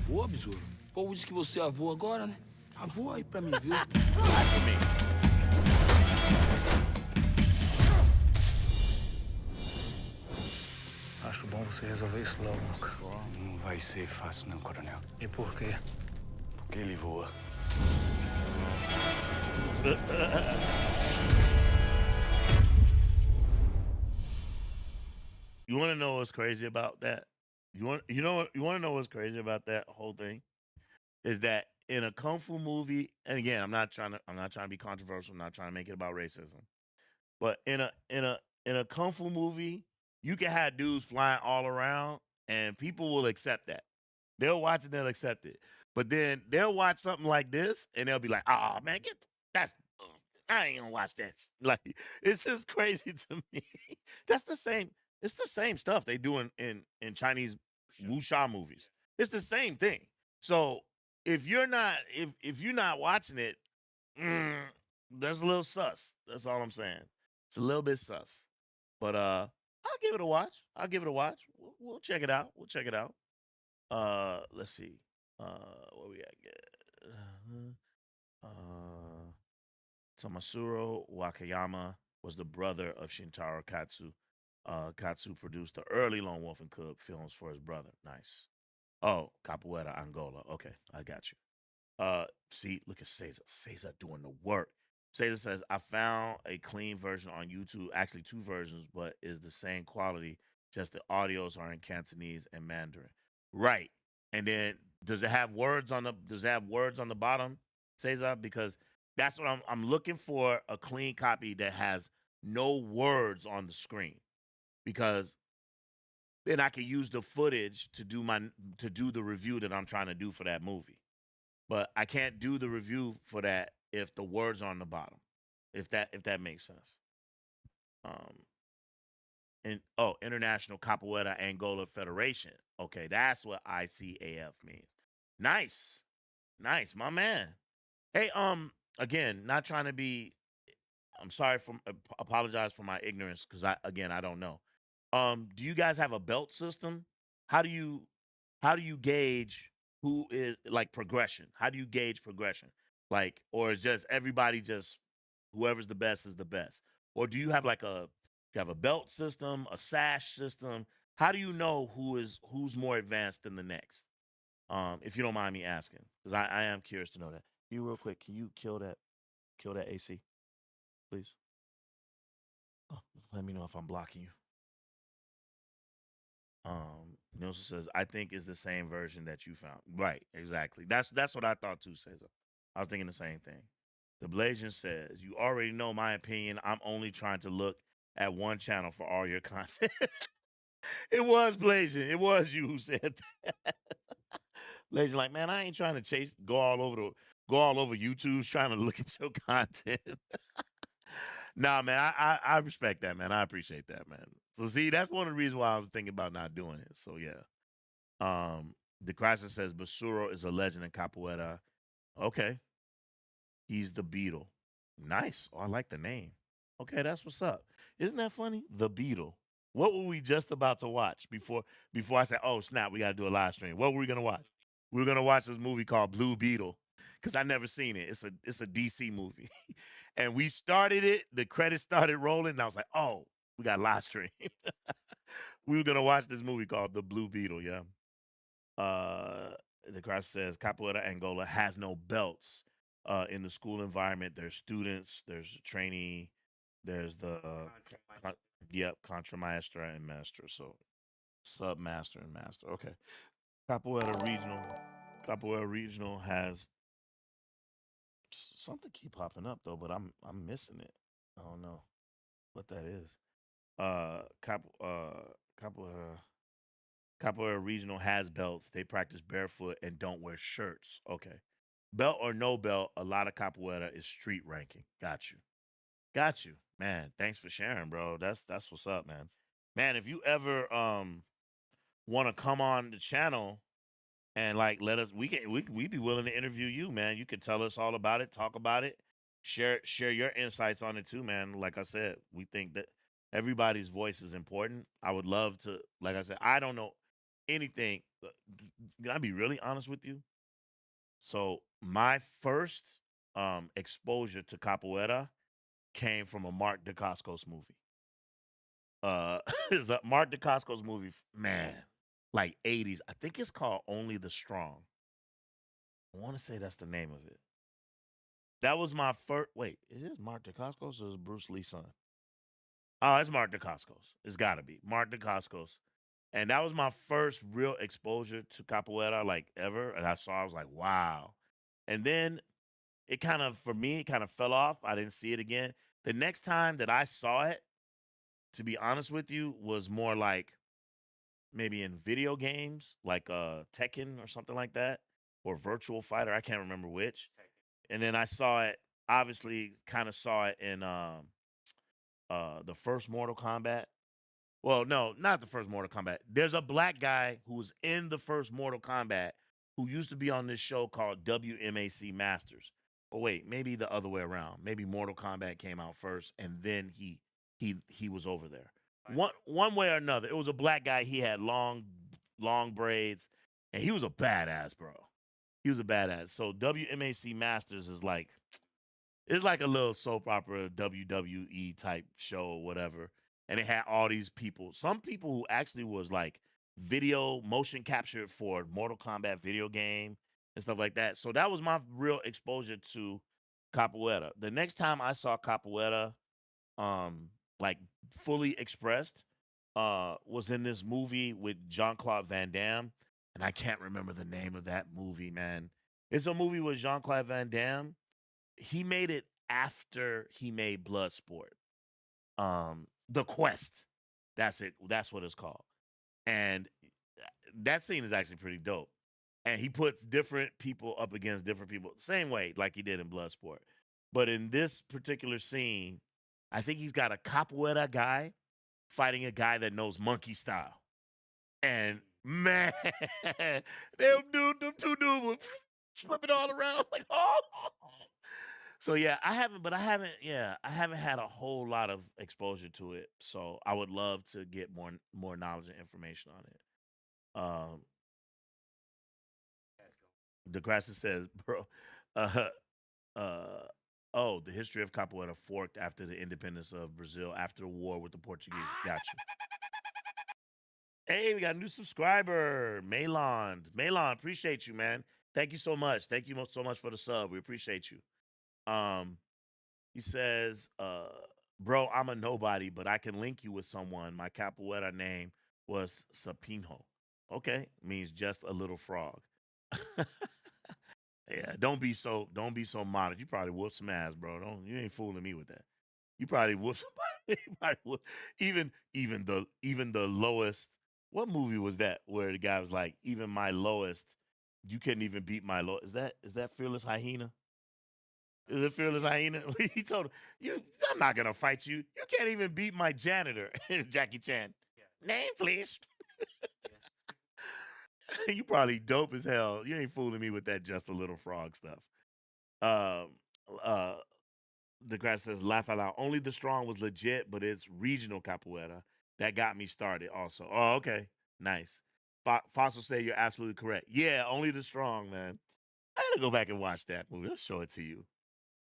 Boa, besouro. O povo diz que você é avô agora, né? Avô aí pra mim, viu? Not for me. Acho bom você resolver isso logo, Luca. Não vai ser fácil não, coronel. E por quê? Porque ele voa. You want to know what's crazy about that? You want to know what's crazy about that whole thing is that in a kung fu movie, and again, I'm not trying to be controversial. I'm not trying to make it about racism, but in a kung fu movie, you can have dudes flying all around, and people will accept that. They'll watch it, they'll accept it. But then they'll watch something like this, and they'll be like, "Oh man, that's I ain't gonna watch that." Like it's just crazy to me. That's the same. It's the same stuff they do in Chinese wuxia movies. It's the same thing. So if you're not watching it, that's a little sus. That's all I'm saying. It's a little bit sus. But I'll give it a watch. I'll give it a watch. We'll check it out. We'll check it out. Let's see. What we at? Tomasuro Wakayama was the brother of Shintaro Katsu. Katsu produced the early Lone Wolf and Cub films for his brother. Nice. Oh, Capoeira Angola. Okay, I got you. See, look at Cesar. Cesar doing the work. Cesar says, I found a clean version on YouTube, actually 2 versions, but is the same quality, just the audios are in Cantonese and Mandarin. Right. And then does it have words on the bottom, Cesar? Because that's what I'm looking for, a clean copy that has no words on the screen. Because then I can use the footage to do the review that I'm trying to do for that movie. But I can't do the review for that if the words are on the bottom. If that makes sense. International Capoeira Angola Federation. Okay, that's what ICAF means. Nice. Nice, my man. Hey, again, not trying to be I'm sorry for apologize for my ignorance because I don't know. Do you guys have a belt system? How do you gauge who is like progression? How do you gauge progression? Like, or is just everybody just whoever's the best is the best? Or do you have like you have a belt system, a sash system? How do you know who's more advanced than the next? If you don't mind me asking, because I am curious to know that. You real quick, can you kill that AC, please? Oh, let me know if I'm blocking you. Nielsen says, I think it's the same version that you found. Right, exactly. That's what I thought too, Cesar. I was thinking the same thing. The Blasian says, you already know my opinion. I'm only trying to look at one channel for all your content. It was Blasian. It was you who said that. Blasian, like, man, I ain't trying to go all over YouTube trying to look at your content. Nah, man, I respect that, man. I appreciate that, man. So see, that's one of the reasons why I was thinking about not doing it. So yeah. The Crisis says Basuro is a legend in capoeira. Okay. He's the Beetle. Nice. Oh, I like the name. Okay, that's what's up. Isn't that funny? The Beetle. What were we just about to watch before I said, oh snap, we gotta do a live stream? What were we gonna watch? We were gonna watch this movie called Blue Beetle. Because I never seen it. It's a DC movie. And we started it, the credits started rolling, and I was like, oh, we got live stream. We were gonna watch this movie called The Blue Beetle, yeah. The Crisis says Capoeira Angola has no belts. In the school environment, there's students, there's a trainee, there's the Contra Maestra and Master. So sub master and master. Okay. Capoeira Regional has something keep popping up though, but I'm missing it. I don't know what that is. Capoeira Regional has belts. They practice barefoot and don't wear shirts. Okay. Belt or no belt, a lot of capoeira is street ranking. Got you. Man, thanks for sharing, bro. That's what's up, man. Man, if you ever want to come on the channel and like let us, we'd be willing to interview you, man. You can tell us all about it, talk about it, share your insights on it too, man. Like I said, we think that everybody's voice is important. I would love to, like I said, I don't know anything. Can I be really honest with you? So my first exposure to capoeira came from a Mark Dacascos movie. It's a Mark Dacascos movie, man, like 80s. I think it's called Only the Strong. I want to say that's the name of it. That was my first. Wait, it is Mark Dacascos or is Bruce Lee's son? Oh, it's Mark Dacascos. It's got to be Mark Dacascos. And that was my first real exposure to capoeira, like ever. And I was like, wow. And then it kind of, for me, it kind of fell off. I didn't see it again. The next time that I saw it, to be honest with you, was more like maybe in video games, like Tekken or something like that, or Virtual Fighter. I can't remember which. And then I saw it, obviously, kind of saw it in the first Mortal Kombat. Well, no, not the first Mortal Kombat. There's a black guy who was in the first Mortal Kombat who used to be on this show called WMAC Masters. But wait, maybe the other way around. Maybe Mortal Kombat came out first, and then he was over there. One way or another, it was a black guy. He had long braids, and he was a badass, bro. He was a badass. So WMAC Masters is like, it's like a little soap opera WWE type show or whatever. And it had all these people. Some people who actually was like video motion captured for Mortal Kombat video game and stuff like that. So that was my real exposure to capoeira. The next time I saw capoeira, like fully expressed, was in this movie with Jean-Claude Van Damme. And I can't remember the name of that movie, man. It's a movie with Jean-Claude Van Damme. He made it after he made Bloodsport. The Quest. That's it. That's what it's called. And that scene is actually pretty dope. And he puts different people up against different people, same way like he did in Bloodsport. But in this particular scene, I think he's got a capoeira guy fighting a guy that knows monkey style. And man, them two dudes were flipping all around like, oh. So yeah, I haven't had a whole lot of exposure to it. So I would love to get more knowledge and information on it. DeGrasse says, bro, oh, the history of capoeira forked after the independence of Brazil after the war with the Portuguese. Gotcha. Hey, we got a new subscriber, Malon. Malon, appreciate you, man. Thank you so much. Thank you so much for the sub. We appreciate you. He says, bro, I'm a nobody, but I can link you with someone. My capoeira name was Sapinho. Okay, means just a little frog. Yeah, don't be so modest. You probably whoop some ass, bro. You ain't fooling me with that. You probably whoop somebody. Even the lowest. What movie was that where the guy was like, even my lowest, you couldn't even beat my low? Is that Fearless Hyena? Is it Fearless Hyena? He told him, I'm not gonna fight you. You can't even beat my janitor. Jackie Chan. Yeah. Name, please. You probably dope as hell. You ain't fooling me with that just a little frog stuff. The grass says, laugh out loud. Only the Strong was legit, but it's regional capoeira. That got me started also. Oh, okay. Nice. Fossil say you're absolutely correct. Yeah, Only the Strong, man. I gotta go back and watch that movie. I'll show it to you.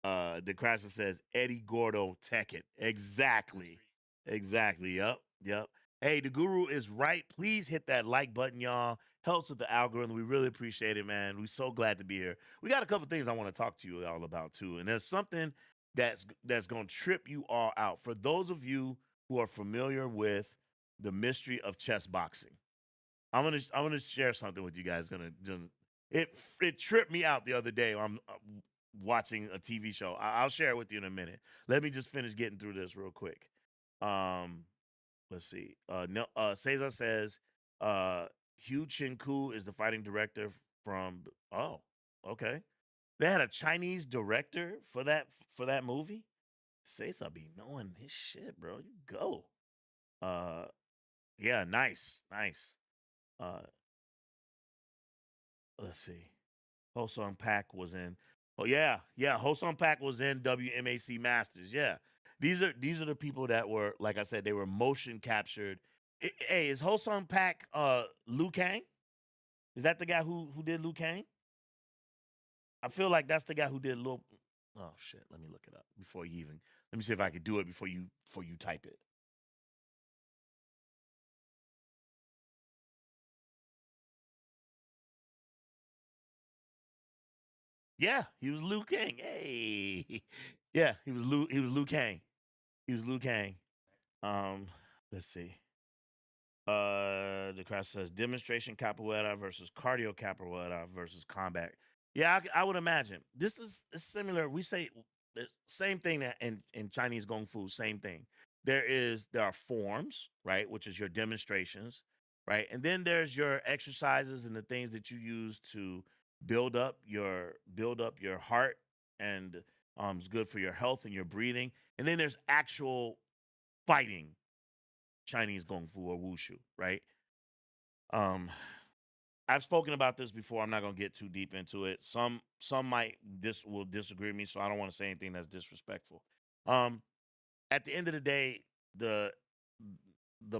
The Crasher says Eddie Gordo Tekken. Exactly. Yep. Hey, the guru is right. Please hit that like button, y'all. Helps with the algorithm. We really appreciate it, man. We're so glad to be here. We got a couple things I want to talk to you all about too. And there's something that's gonna trip you all out. For those of you who are familiar with the mystery of chess boxing, I'm gonna share something with you guys. It tripped me out the other day. I'm watching a TV show. I'll share it with you in a minute. Let me just finish getting through this real quick. Let's see. Cesar says, Hugh Chin-Koo is the fighting director from. Oh, okay. They had a Chinese director for that movie. Cesar be knowing his shit, bro. You go. Yeah, nice. Let's see. Hosung Pak was in. Oh yeah. Hosung Pak was in WMAC Masters. Yeah. These are the people that were, like I said, they were motion captured. Hey, is Hosung Pak Liu Kang? Is that the guy who did Liu Kang? I feel like that's the guy who did Lil. Oh shit! Let me look it up before you even. Let me see if I can do it before you type it. Yeah, he was Liu Kang. Hey, yeah, he was Liu Kang. He was Liu Kang. Let's see. The crowd says demonstration capoeira versus cardio capoeira versus combat. Yeah, I would imagine this is similar. We say the same thing that in Chinese kung fu, same thing. There are forms, right, which is your demonstrations, right, and then there's your exercises and the things that you use to build up your heart and it's good for your health and your breathing. And then there's actual fighting Chinese kung fu or wushu, right? Um, I've spoken about this before. I'm not gonna get too deep into it. Some might will disagree with me, so I don't want to say anything that's disrespectful. Um, at the end of the day, the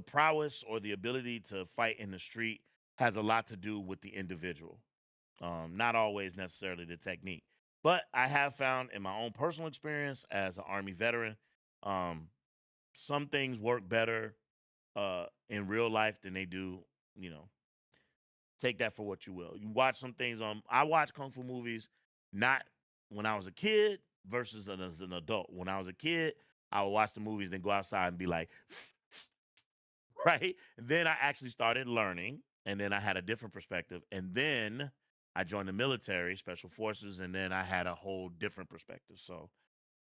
prowess or the ability to fight in the street has a lot to do with the individual. Not always necessarily the technique. But I have found in my own personal experience as an Army veteran, um, some things work better in real life than they do, you know, take that for what you will. You watch some things I watch kung fu movies not when I was a kid versus as an adult. When I was a kid, I would watch the movies, then go outside and be like, right? And then I actually started learning, and then I had a different perspective. And then I joined the military, special forces, and then I had a whole different perspective. So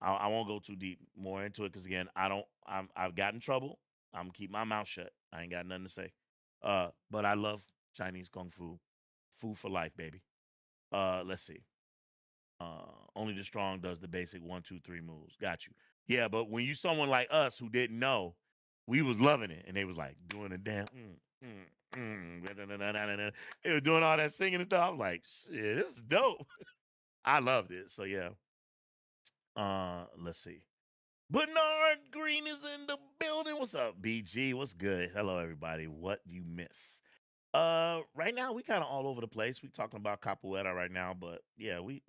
I won't go too deep more into it because again, I've got in trouble. I'm keep my mouth shut. I ain't got nothing to say. But I love Chinese kung fu, food for life, baby. Let's see. Only the strong does the basic 1, 2, 3 moves. Got you. Yeah, but when you someone like us who didn't know, we was loving it, and they was like doing a damn. They were doing all that singing and stuff. I'm like, shit, this is dope. I loved it. So yeah. Let's see. Bernard Green is in the building. What's up, BG? What's good? Hello, everybody. What you miss? Right now we kind of all over the place. We talking about capoeira right now, but yeah, we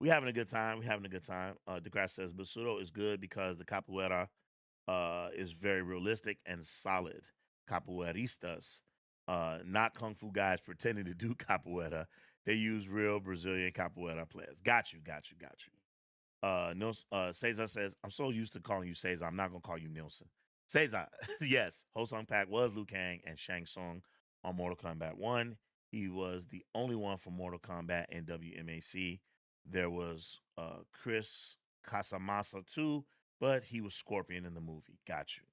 having a good time. We having a good time. DeGrasse says Basudo is good because the capoeira is very realistic and solid. Capoeiristas, not kung fu guys pretending to do capoeira. They use real Brazilian capoeira players. Got you. Cesar says, I'm so used to calling you Cesar, I'm not going to call you Nielsen. Cesar, yes, Ho Sung Pak was Liu Kang and Shang Tsung on Mortal Kombat 1. He was the only one for Mortal Kombat in WMAC. There was Chris Casamassa too, but he was Scorpion in the movie. Got you.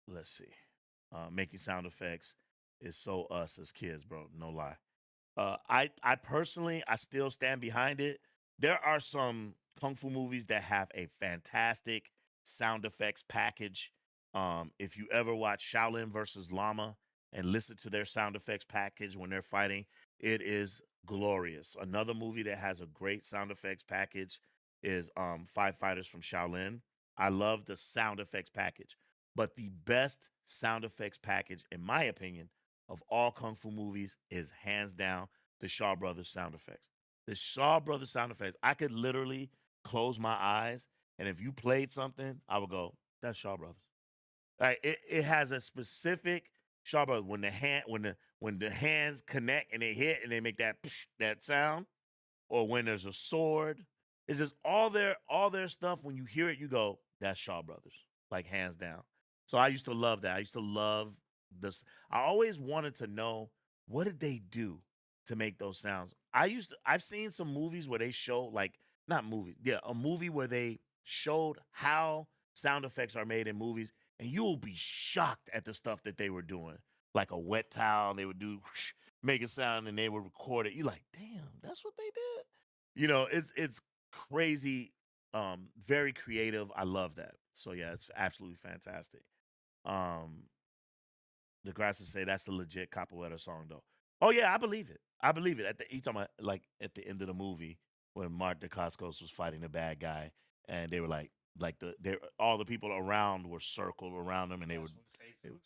Let's see. Making sound effects is so us as kids, bro. No lie. I personally, I still stand behind it. There are some kung fu movies that have a fantastic sound effects package. If you ever watch Shaolin versus Lama and listen to their sound effects package when they're fighting, it is glorious. Another movie that has a great sound effects package is Five Fighters from Shaolin. I love the sound effects package, but the best sound effects package, in my opinion, of all kung fu movies is hands down the Shaw Brothers sound effects. The Shaw Brothers sound effects. I could literally close my eyes, and if you played something, I would go, "That's Shaw Brothers." Like it has a specific Shaw Brothers when the hands connect and they hit and they make that that sound, or when there's a sword. It's just all their stuff. When you hear it, you go, "That's Shaw Brothers," like hands down. So I used to love that. I used to love this. I always wanted to know what did they do to make those sounds. I've seen some movies where they show a movie where they showed how sound effects are made in movies, and you will be shocked at the stuff that they were doing. Like a wet towel, they would do make a sound and they would record it. You're like, damn, that's what they did. You know, it's crazy, very creative. I love that. So yeah, it's absolutely fantastic. The grasses say that's a legit capoeira song though. Oh yeah, I believe it. You talking about like at the end of the movie when Mark Dacascos was fighting the bad guy, and they were all the people around were circled around him, and they would singing.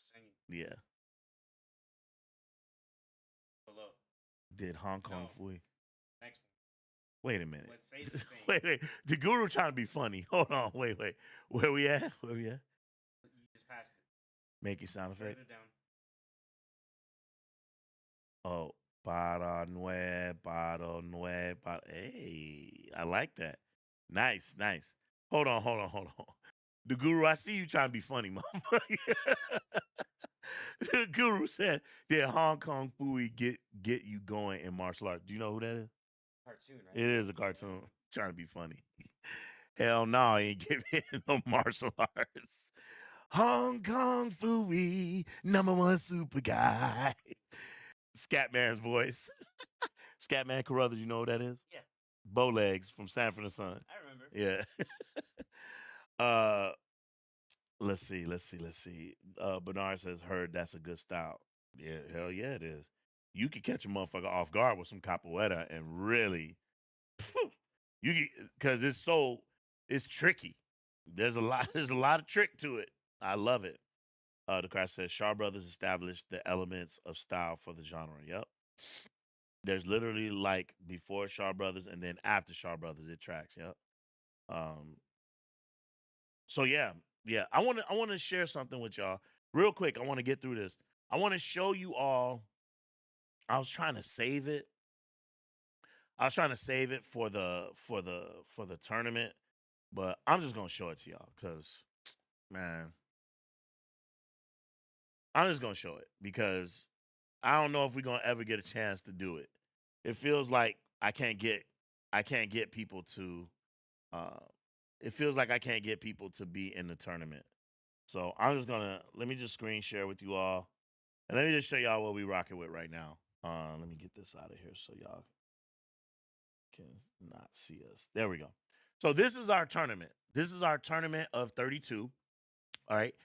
yeah. Below. Did Hong Kong No. Fui? Next Wait a minute. What Cesar's saying. wait. The guru trying to be funny. Hold on. Wait. Where we at? You just passed it. Make your sound effect. Further down. Oh, para nue. Hey, I like that. Nice. Hold on. The guru, I see you trying to be funny, motherfucker. The guru said, "Did Hong Kong Fooey get you going in martial arts?" Do you know who that is? Cartoon, right? It is a cartoon. Trying to be funny. Hell no, he ain't get me in no martial arts. Hong Kong Fooey, #1 super guy. Scatman's voice. Scatman Carruthers, you know who that is? Yeah, Bowlegs from Sanford and Son. I remember. Yeah. Let's see. Bernard says, "Heard that's a good style." Yeah, hell yeah, it is. You could catch a motherfucker off guard with some capoeira and really, because it's tricky. There's a lot of trick to it. I love it. The crash says Shaw Brothers established the elements of style for the genre. Yep. There's literally like before Shaw Brothers and then after Shaw Brothers, it tracks. Yep. So yeah. I want to share something with y'all real quick. I want to get through this. I want to show you all. I was trying to save it. For the tournament, but I'm just gonna show it to y'all because, man, I'm just gonna show it because I don't know if we're gonna ever get a chance to do it. It feels like I can't get people to. It feels like I can't get people to be in the tournament. So I'm just gonna let me just screen share with you all, and let me just show y'all what we rocking with right now. Let me get this out of here so y'all can not see us. There we go. So this is our tournament. This is our tournament of 32. All right.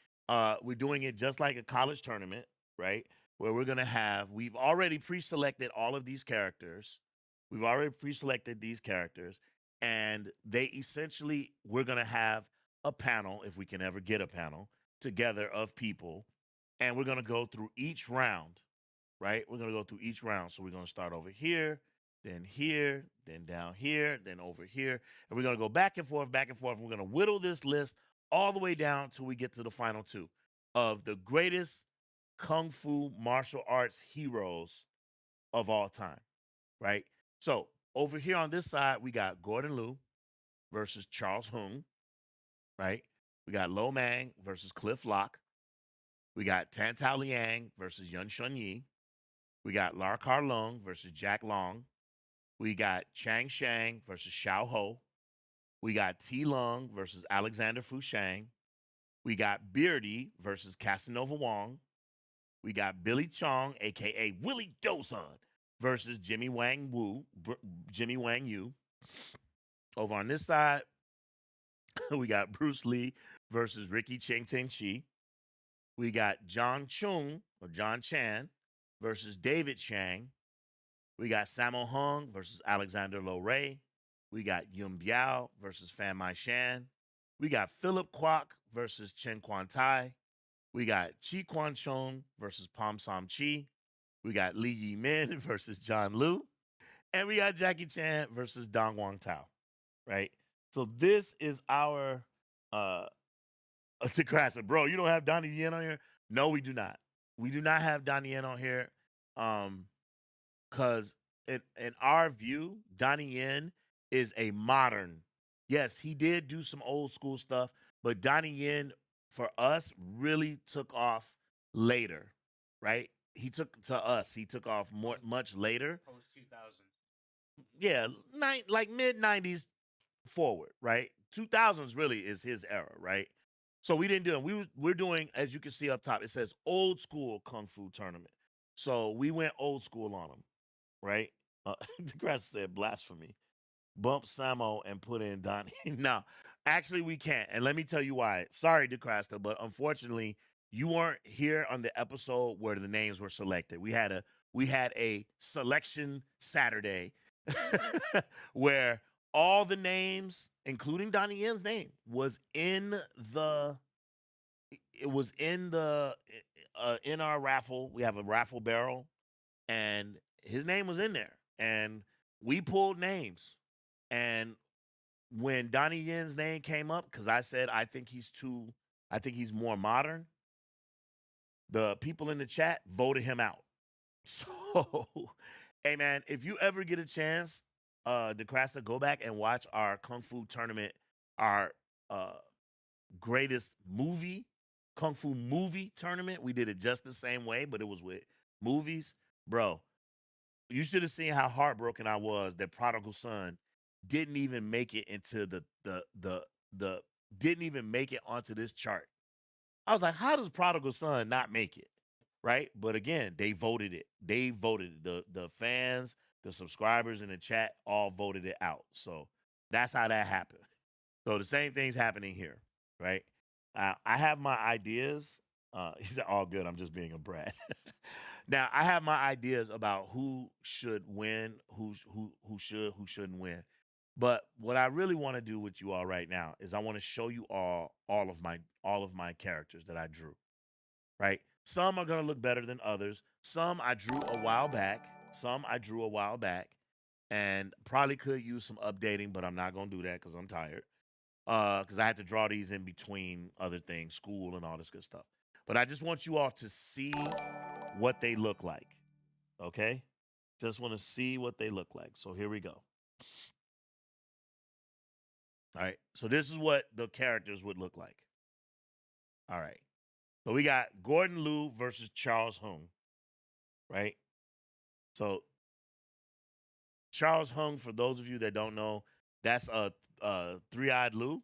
We're doing it just like a college tournament, right? Where we've already pre-selected all of these characters. And they essentially, we're going to have a panel, if we can ever get a panel together of people. And we're going to go through each round, right? We're going to go through each round. So we're going to start over here, then down here, then over here. And we're going to go back and forth. We're going to whittle this list all the way down till we get to the final two of the greatest Kung Fu martial arts heroes of all time, right? So over here on this side, we got Gordon Liu versus Charles Hung, right? We got Lo Mang versus Cliff Locke. We got Tan Tao Liang versus Yun Shun Yi. We got Lar Kar Lung versus Jack Long. We got Chang Shang versus Xiao Ho. We got T Lung versus Alexander Fu Shang. We got Beardy versus Casanova Wong. We got Billy Chong, a.k.a. Willie Dozon, versus Jimmy Wang Yu. Over on this side, we got Bruce Lee versus Ricky Ching Ting Chi. We got John Chan versus David Chang. We got Sammo Hung versus Alexander Lo Ray. We got Yun Biao versus Fan Mai Shan. We got Philip Kwok versus Chen Quan Tai. We got Chi Quan Chon versus Pom Sam Chi. We got Li Yi Min versus John Liu. And we got Jackie Chan versus Dong Wang Tao, right? So this is our Decrassa. Bro, you don't have Donnie Yen on here? No, we do not. We do not have Donnie Yen on here. Because in our view, Donnie Yen is a modern. Yes, he did do some old school stuff, but Donnie Yen for us really took off later, right? He took off much later. Post 2000. Yeah, like mid 90s forward, right? 2000s really is his era, right? So we didn't do it. We're doing, as you can see up top, it says old school Kung Fu tournament. So we went old school on him, right? DeGrasse said blasphemy. Bump Samo and put in Donnie. No, actually we can't. And let me tell you why. Sorry, DeCrasta, but unfortunately, you weren't here on the episode where the names were selected. We had a selection Saturday where all the names, including Donnie Yen's name, was in our raffle. We have a raffle barrel, and his name was in there. And we pulled names. And when Donnie Yen's name came up, because I said I think he's more modern, the people in the chat voted him out. So, hey man, if you ever get a chance, DeCrasta, go back and watch our Kung Fu tournament, our greatest movie, kung fu movie tournament. We did it just the same way, but it was with movies. Bro, you should have seen how heartbroken I was that Prodigal Son didn't even make it into the didn't even make it onto this chart. I was like, how does Prodigal Son not make it? Right? But again, they voted it. They voted it. The fans, the subscribers in the chat all voted it out. So that's how that happened. So the same thing's happening here, right? I have my ideas. He said, all good. I'm just being a brat. Now, I have my ideas about who should win, who should, who shouldn't win. But what I really want to do with you all right now is I want to show you all of my characters that I drew, right? Some are going to look better than others. Some I drew a while back. And probably could use some updating, but I'm not going to do that because I'm tired. Because I had to draw these in between other things, school and all this good stuff. But I just want you all to see what they look like, okay? Just want to see what they look like. So here we go. All right, so this is what the characters would look like. All right, so we got Gordon Liu versus Charles Hung, right? So Charles Hung, for those of you that don't know, that's a three-eyed Liu.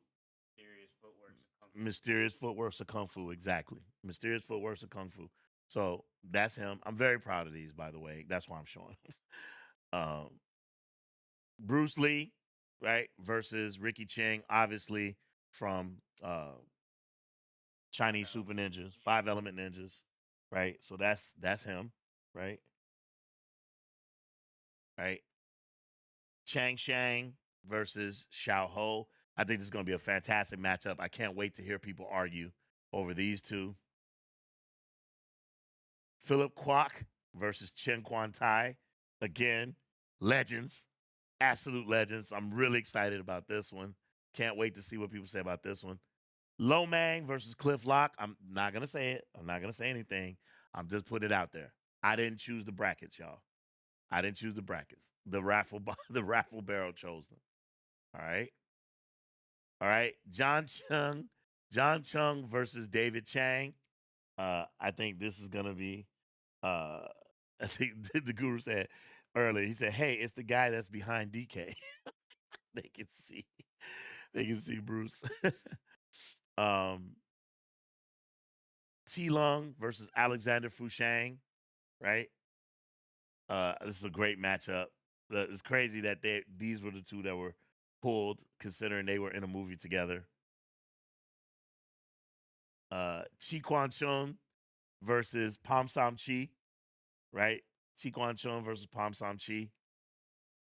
Mysterious footworks of kung fu, exactly. Mysterious footworks of kung fu. So that's him. I'm very proud of these, by the way. That's why I'm showing them. Bruce Lee, right, versus Ricky Cheng, obviously from Chinese Super Ninjas, 5 Element Ninjas, right? So that's him, right? Right. Chang Shang versus Xiao Ho. I think this is going to be a fantastic matchup. I can't wait to hear people argue over these two. Philip Kwok versus Chen Quan Tai. Again, legends. Absolute legends. I'm really excited about this one. Can't wait to see what people say about this one. Lo Mang versus Cliff Lock. I'm not going to say it. I'm not going to say anything. I'm just putting it out there. I didn't choose the brackets, y'all. I didn't choose the brackets. The raffle barrel chose them. All right. All right. John Chung versus David Chang. I think this is going to be, I think the guru said earlier, he said, hey, it's the guy that's behind DK. They can see Bruce. T Lung versus Alexander Fushang, right? This is a great matchup. It's crazy that these were the two that were pulled, considering they were in a movie together. Chi Quan Chun versus Pom Sam Chi, right? Chi Quan Chun versus Pom Sam Chi,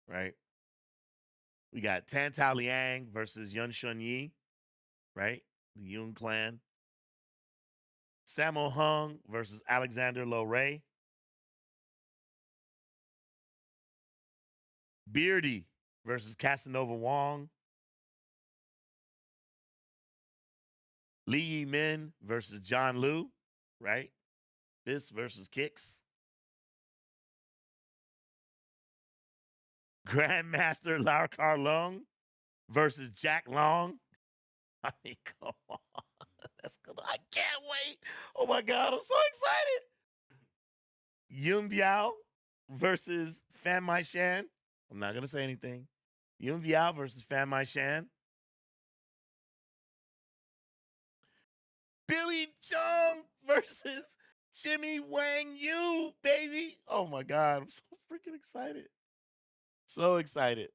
right? We got Tan Tao Liang versus Yun Shun Yi, right? The Yun clan. Sammo Hung versus Alexander Lo Ray. Beardy versus Casanova Wong. Lee Yi Min versus John Liu, right? This versus Kicks. Grandmaster Lau Kar Lung versus Jack Long. I mean, come on. That's good. I can't wait. Oh my God, I'm so excited. Yun Biao versus Fan Mai Shan. I'm not going to say anything. Yun Biao versus Fan Mai Shan. Billy Chung versus Jimmy Wang Yu, baby. Oh my God, I'm so freaking excited. So excited.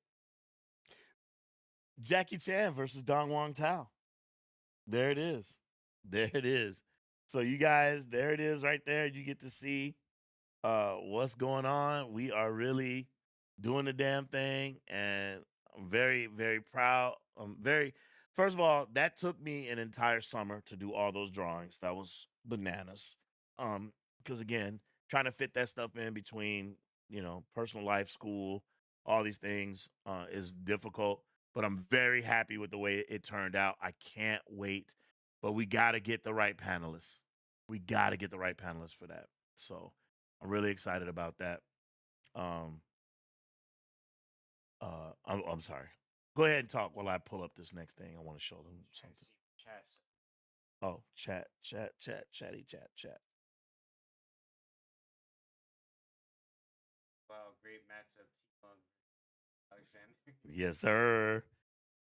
Jackie Chan versus Dong Wong Tao. There it is. There it is. So you guys, there it is right there. You get to see what's going on. We are really doing the damn thing, and I'm very, very proud. First of all, that took me an entire summer to do all those drawings. That was bananas. Because again, trying to fit that stuff in between, personal life, school, all these things is difficult. But I'm very happy with the way it turned out. I can't wait. But we got to get the right panelists. We got to get the right panelists for that. So I'm really excited about that. I'm sorry. Go ahead and talk while I pull up this next thing. I want to show them something. Chats. Oh, chatty chat. Wow, great matchup. T-Funk, Alexander. Yes, sir.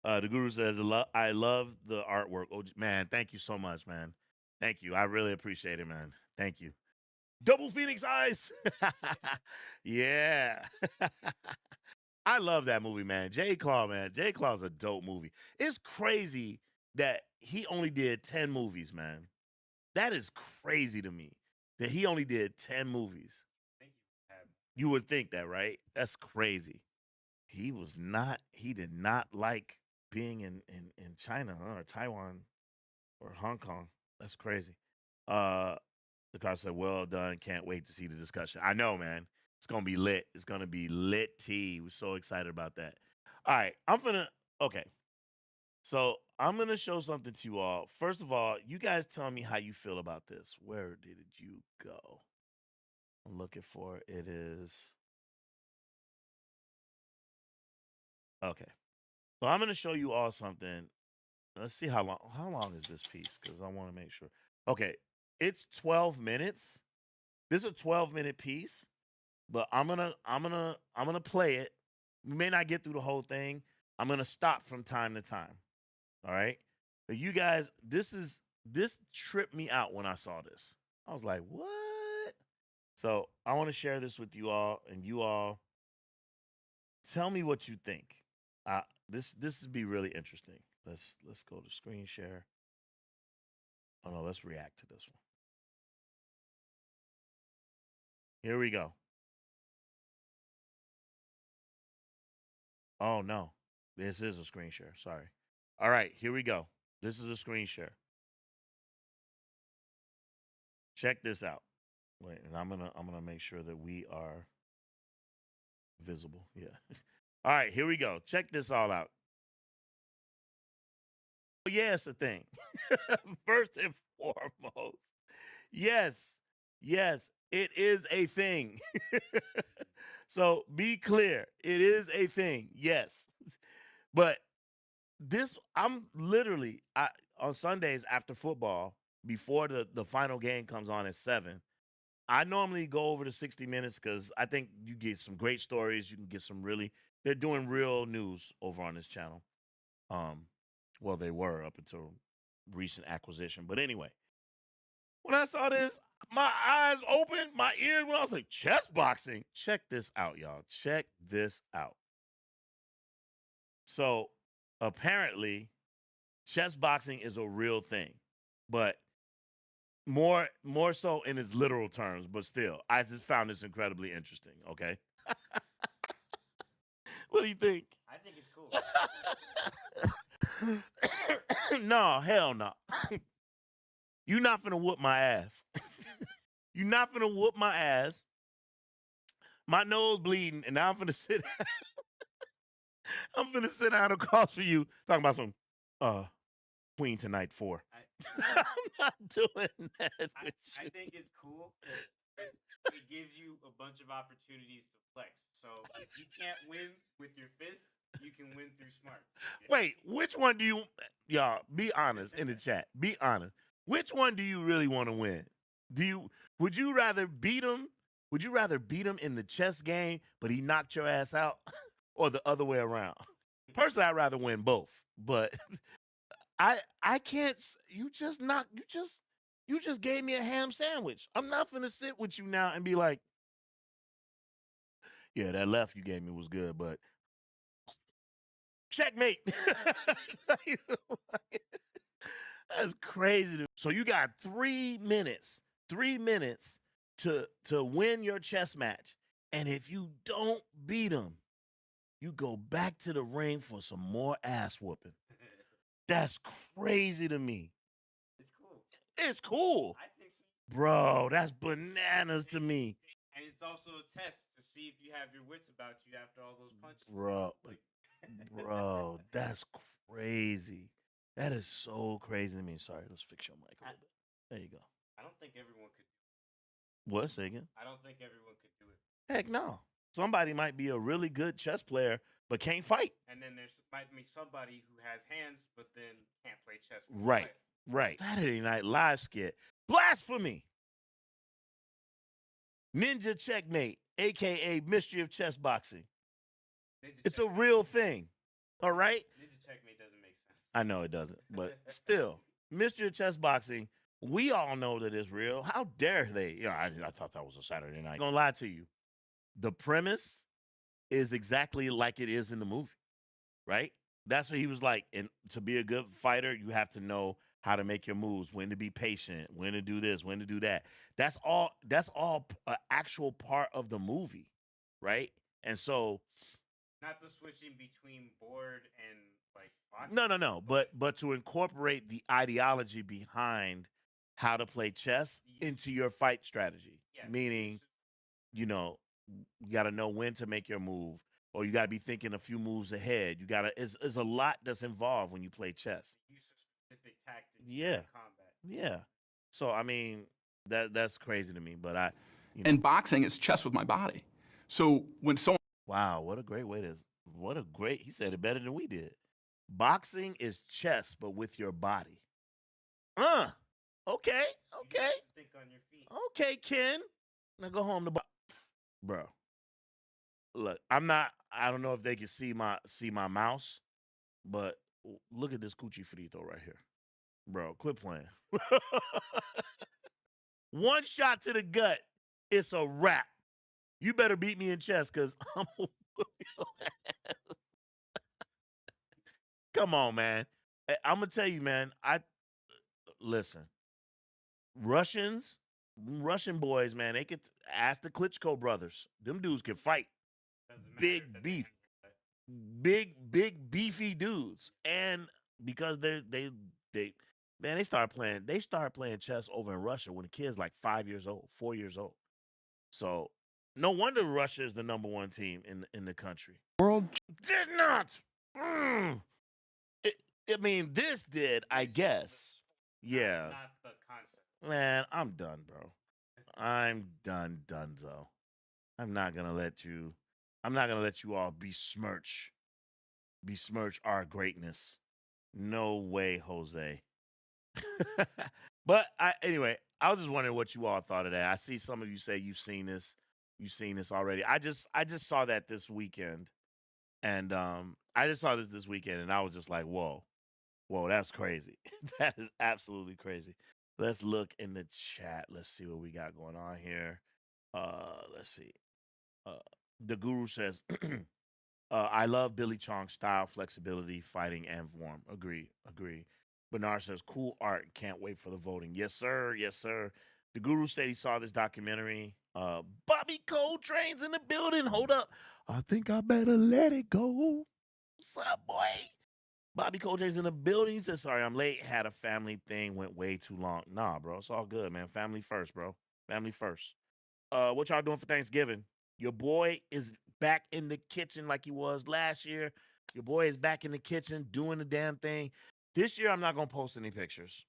The guru says, I love the artwork. Oh, man, thank you so much, man. Thank you. I really appreciate it, man. Thank you. Double Phoenix Eyes. Yeah. I love that movie, man. J. Claw, man. J. Claw's a dope movie. It's crazy that he only did 10 movies, man. That is crazy to me that he only did 10 movies. You would think that, right? That's crazy. He did not like being in China or Taiwan or Hong Kong. That's crazy. The car said, well done. Can't wait to see the discussion. I know, man. It's going to be lit. It's going to be lit tea. We're so excited about that. All right. Okay. So I'm going to show something to you all. First of all, you guys tell me how you feel about this. Where did you go? I'm looking for it. It is. Okay. So I'm going to show you all something. Let's see how long is this piece, because I want to make sure. Okay. It's 12 minutes. This is a 12-minute piece. But I'm gonna play it. We may not get through the whole thing. I'm gonna stop from time to time. All right. But you guys, this tripped me out when I saw this. I was like, what? So I want to share this with you all, and you all tell me what you think. This would be really interesting. Let's go to screen share. Oh no, let's react to this one. Here we go. Oh, no. This is a screen share. Sorry. All right, here we go. This is a screen share. Check this out. Wait, and I'm gonna make sure that we are visible. Yeah. All right, here we go. Check this all out. Oh, yeah, it's a thing. First and foremost. Yes, it is a thing. So be clear, it is a thing, yes. But I'm literally, on Sundays after football, before the final game comes on at 7, I normally go over to 60 Minutes because I think you get some great stories. You can get they're doing real news over on this channel. Well, they were up until recent acquisition. But anyway, when I saw this, my eyes opened, my ears went. I was like, chess boxing. Check this out, y'all. Check this out. So apparently, chess boxing is a real thing, but more so in its literal terms. But still, I just found this incredibly interesting. Okay, what do you think? I think it's cool. No, hell no. You're not finna whoop my ass. You're not finna whoop my ass. My nose bleeding, and now I'm finna sit. I'm finna sit down across from you talking about some Queen Tonight 4. I'm not doing that with you. I think it's cool. It gives you a bunch of opportunities to flex. So if you can't win with your fist, you can win through smart. Wait, which one do you, y'all, be honest in the chat. Be honest. Which one do you really want to win? Would you rather beat him? Would you rather beat him in the chess game, but he knocked your ass out, or the other way around? Personally, I'd rather win both. But I can't. You just gave me a ham sandwich. I'm not gonna sit with you now and be like, yeah, that left you gave me was good, but checkmate. That's crazy. So you got 3 minutes. 3 minutes to win your chess match. And if you don't beat him, you go back to the ring for some more ass whooping. That's crazy to me. It's cool. It's cool. I think so. Bro, that's bananas to me. And it's also a test to see if you have your wits about you after all those punches. Bro, that's crazy. That is so crazy to me. Sorry, let's fix your mic a little bit. There you go. I don't think everyone could. What? Say again? I don't think everyone could do it. Heck no. Somebody might be a really good chess player, but can't fight. And then there's might be somebody who has hands, but then can't play chess. For Right. life. Right. Saturday Night Live skit. Blasphemy. Ninja Checkmate, a.k.a. Mystery of Chess Boxing. It's a real thing. All right? Ninja Checkmate doesn't make sense. I know it doesn't, but still, Mystery of Chess Boxing, we all know that it's real. How dare they? You know, I thought that was a Saturday night. I'm gonna lie to you. The premise is exactly like it is in the movie, right? That's what he was like. And to be a good fighter, you have to know how to make your moves, when to be patient, when to do this, when to do that. That's all an actual part of the movie, right? And so, Not the switching between board and like boxing. no. But to incorporate the ideology behind how to play chess into your fight strategy, meaning, you know, you got to know when to make your move, or you got to be thinking a few moves ahead. You got to. It's a lot that's involved when you play chess. Use of specific tactics. Yeah. In combat. Yeah. So I mean, that's crazy to me. But And boxing is chess with my body. So when someone wow, what a great way to he said it better than we did. Boxing is chess, but with your body. Okay. Think on your feet. Okay, Ken. Now go home to bro. Look, I don't know if they can see my mouse, but look at this coochie frito right here. Bro, quit playing. One shot to the gut, it's a wrap. You better beat me in chess, because I'm gonna whoop your ass. Come on, man. I'm gonna tell you, man. Listen. Russian boys, man, they could ask the Klitschko brothers. Them dudes can fight. Big beef. Big beefy dudes. And because they start playing chess over in Russia when the kid's like 5 years old, 4 years old. So no wonder Russia is the number one team in the country. World Did not. This did, I guess. Yeah. Not the concept. Man, I'm done, bro. I'm donezo. I'm not gonna let you all besmirch our greatness. No way, Jose. But anyway, I was just wondering what you all thought of that. I see some of you say you've seen this already. I just saw that this weekend. And I just saw this weekend, and I was just like, whoa, that's crazy. That is absolutely crazy. Let's look in the chat. Let's see what we got going on here. Let's see. The Guru says, I love Billy Chong's style, flexibility, fighting, and form. Agree. Bernard says, cool art. Can't wait for the voting. Yes, sir. The Guru said he saw this documentary. Bobby Coltrane's in the building. Hold up. I think I better let it go. What's up, boy? Bobby Coltrane's in the building. He said, sorry, I'm late. Had a family thing. Went way too long. Nah, bro. It's all good, man. Family first, bro. Family first. What y'all doing for Thanksgiving? Your boy is back in the kitchen like he was last year. Your boy is back in the kitchen doing the damn thing. This year, I'm not going to post any pictures.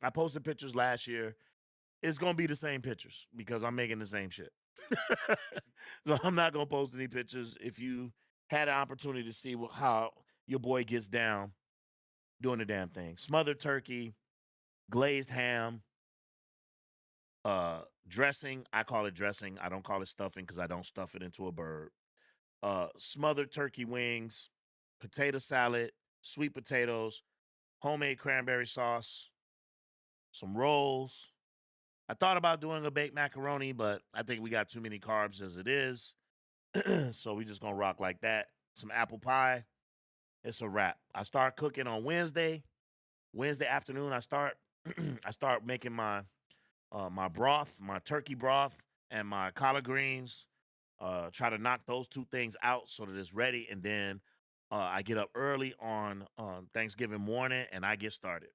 I posted pictures last year. It's going to be the same pictures because I'm making the same shit. So I'm not going to post any pictures. If you had an opportunity to see how your boy gets down doing the damn thing. Smothered turkey, glazed ham, dressing. I call it dressing. I don't call it stuffing because I don't stuff it into a bird. Smothered turkey wings, potato salad, sweet potatoes, homemade cranberry sauce, some rolls. I thought about doing a baked macaroni, but I think we got too many carbs as it is. So we just going to rock like that. Some apple pie. It's a wrap. I start cooking on Wednesday. Wednesday afternoon, I start making my broth, my turkey broth, and my collard greens. Try to knock those two things out so that it's ready. And then I get up early on Thanksgiving morning, and I get started.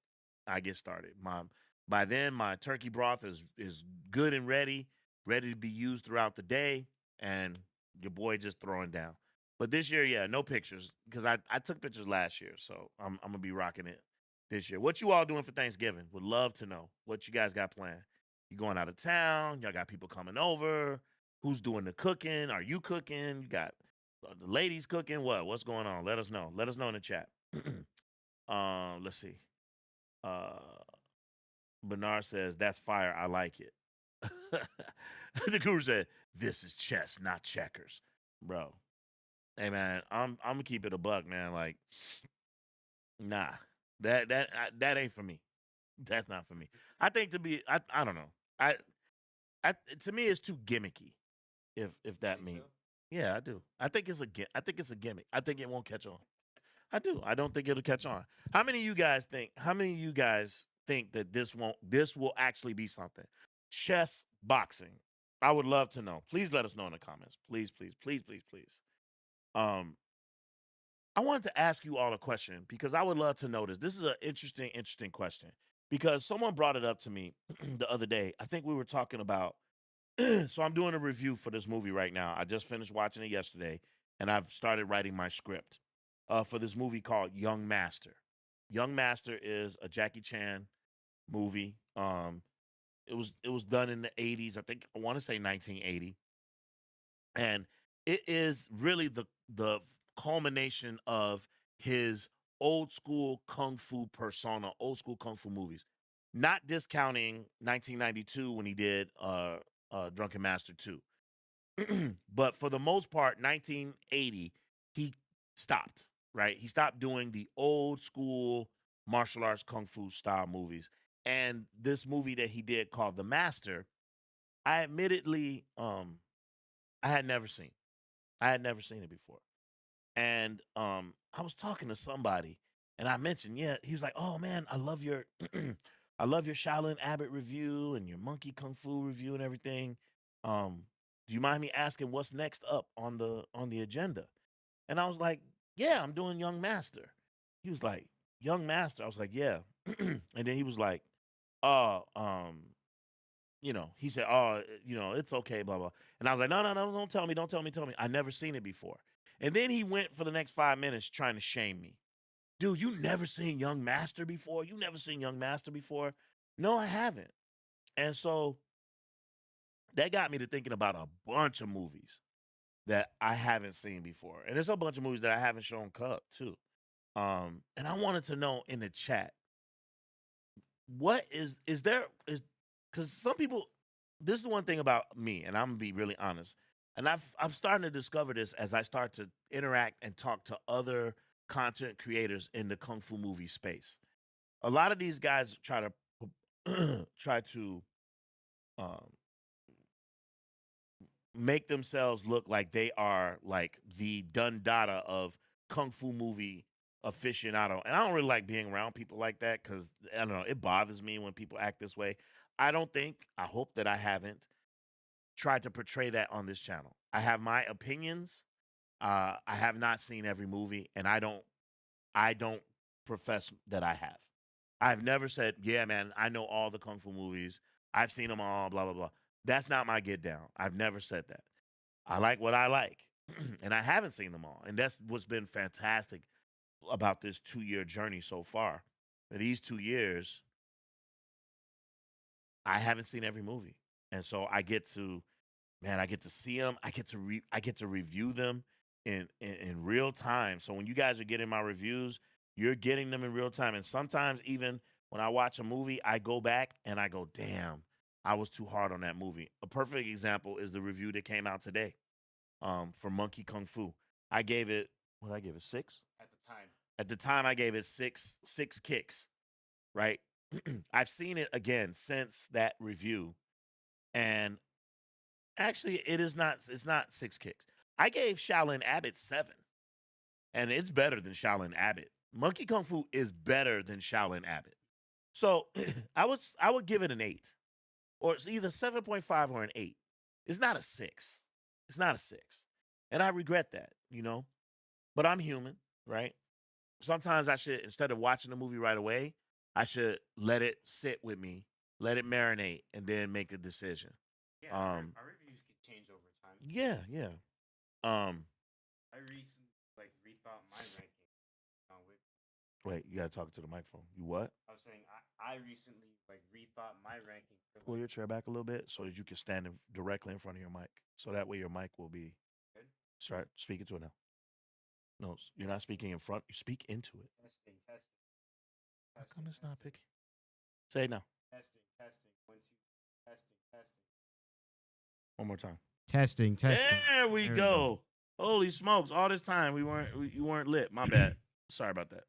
By then, my turkey broth is good and ready to be used throughout the day, and your boy just throwing down. But this year, yeah, no pictures because I took pictures last year, so I'm going to be rocking it this year. What you all doing for Thanksgiving? Would love to know what you guys got planned. You going out of town? Y'all got people coming over? Who's doing the cooking? Are you cooking? You got the ladies cooking? What's going on? Let us know. Let us know in the chat. Let's see. Bernard says, that's fire. I like it. The guru said, this is chess, not checkers. Bro. Hey man, I'm gonna keep it a buck, man. Like, nah. That ain't for me. That's not for me. I think I don't know. I to me it's too gimmicky. If that means. So? Yeah, I do. I think it's a gimmick. I think it won't catch on. I do. I don't think it'll catch on. How many of you guys think that this will actually be something? Chess boxing. I would love to know. Please let us know in the comments. Please, please, please, please, please. I wanted to ask you all a question because I would love to know this. This is an interesting question because someone brought it up to me the other day. I think we were talking about, so I'm doing a review for this movie right now. I just finished watching it yesterday and I've started writing my script for this movie called Young Master. Young Master is a Jackie Chan movie. It was done in the 80s. I want to say 1980. And it is really the culmination of his old school kung fu persona, old school kung fu movies. Not discounting 1992 when he did Drunken Master 2. But for the most part, 1980, he stopped, right? He stopped doing the old school martial arts kung fu style movies. And this movie that he did called The Master, I admittedly I had never seen. I had never seen it before. And I was talking to somebody and I mentioned, yeah, he was like, "Oh man, I love your I love your Shaolin Abbott review and your Monkey Kung Fu review and everything. Do you mind me asking what's next up on the agenda?" And I was like, "Yeah, I'm doing Young Master." He was like, "Young Master?" I was like, "Yeah." And then he was like, he said, "Oh, it's okay, blah, blah." And I was like, no, don't tell me. I never seen it before. And then he went for the next 5 minutes trying to shame me. "Dude, you never seen Young Master before? You never seen Young Master before?" No, I haven't. And so that got me to thinking about a bunch of movies that I haven't seen before. And there's a bunch of movies that I haven't shown Cub too. And I wanted to know in the chat, what is because some people, this is the one thing about me, and I'm gonna be really honest, and I'm starting to discover this as I start to interact and talk to other content creators in the kung fu movie space. A lot of these guys try to make themselves look like they are like the Dun Dada of kung fu movie aficionado. And I don't really like being around people like that because I don't know, it bothers me when people act this way. I hope that I haven't tried to portray that on this channel. I have my opinions. I have not seen every movie, and I don't profess that I have. I've never said, "Yeah, man, I know all the kung fu movies. I've seen them all, blah, blah, blah." That's not my get down. I've never said that. I like what I like, and I haven't seen them all. And that's what's been fantastic about this 2-year journey so far. For these 2 years, I haven't seen every movie. And so I get to see them. I get to review them in real time. So when you guys are getting my reviews, you're getting them in real time. And sometimes even when I watch a movie, I go back and I go, "Damn, I was too hard on that movie." A perfect example is the review that came out today for Monkey Kung Fu. I gave it, what did I give it, 6? At the time. At the time, I gave it six kicks, right? I've seen it again since that review. And actually, it's not 6 kicks. I gave Shaolin Abbott 7. And it's better than Shaolin Abbott. Monkey Kung Fu is better than Shaolin Abbott. So I would give it an 8. Or it's either 7.5 or an 8. It's not a 6. It's not a 6. And I regret that, But I'm human, right? Sometimes I should, instead of watching the movie right away, I should let it sit with me, let it marinate, and then make a decision. Yeah, our reviews could change over time. Yeah. I recently rethought my ranking. Wait, you gotta talk to the microphone. You what? I was saying I recently like rethought my ranking. For, Pull your chair back a little bit so that you can stand directly in front of your mic. So that way your mic will be. Good. Start speaking to it now. No, you're not speaking in front. You speak into it. Testing. How come it's not picking? Say it now. Testing. 1, 2. Testing. One more time. Testing. There we go. Holy smokes! All this time you weren't lit. My bad. Sorry about that.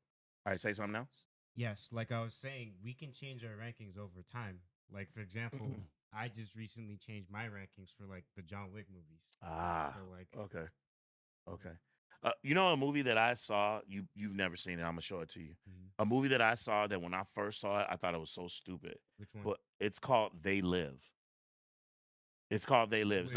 All right, say something now. Yes, like I was saying, we can change our rankings over time. Like for example, I just recently changed my rankings for like the John Wick movies. So, like, Okay. You know a movie that I saw, you've never seen it. I'm gonna show it to you. Mhm. A movie that I saw that when I first saw it, I thought it was so stupid. Which one? But it's called They Live. It's called They Live. It's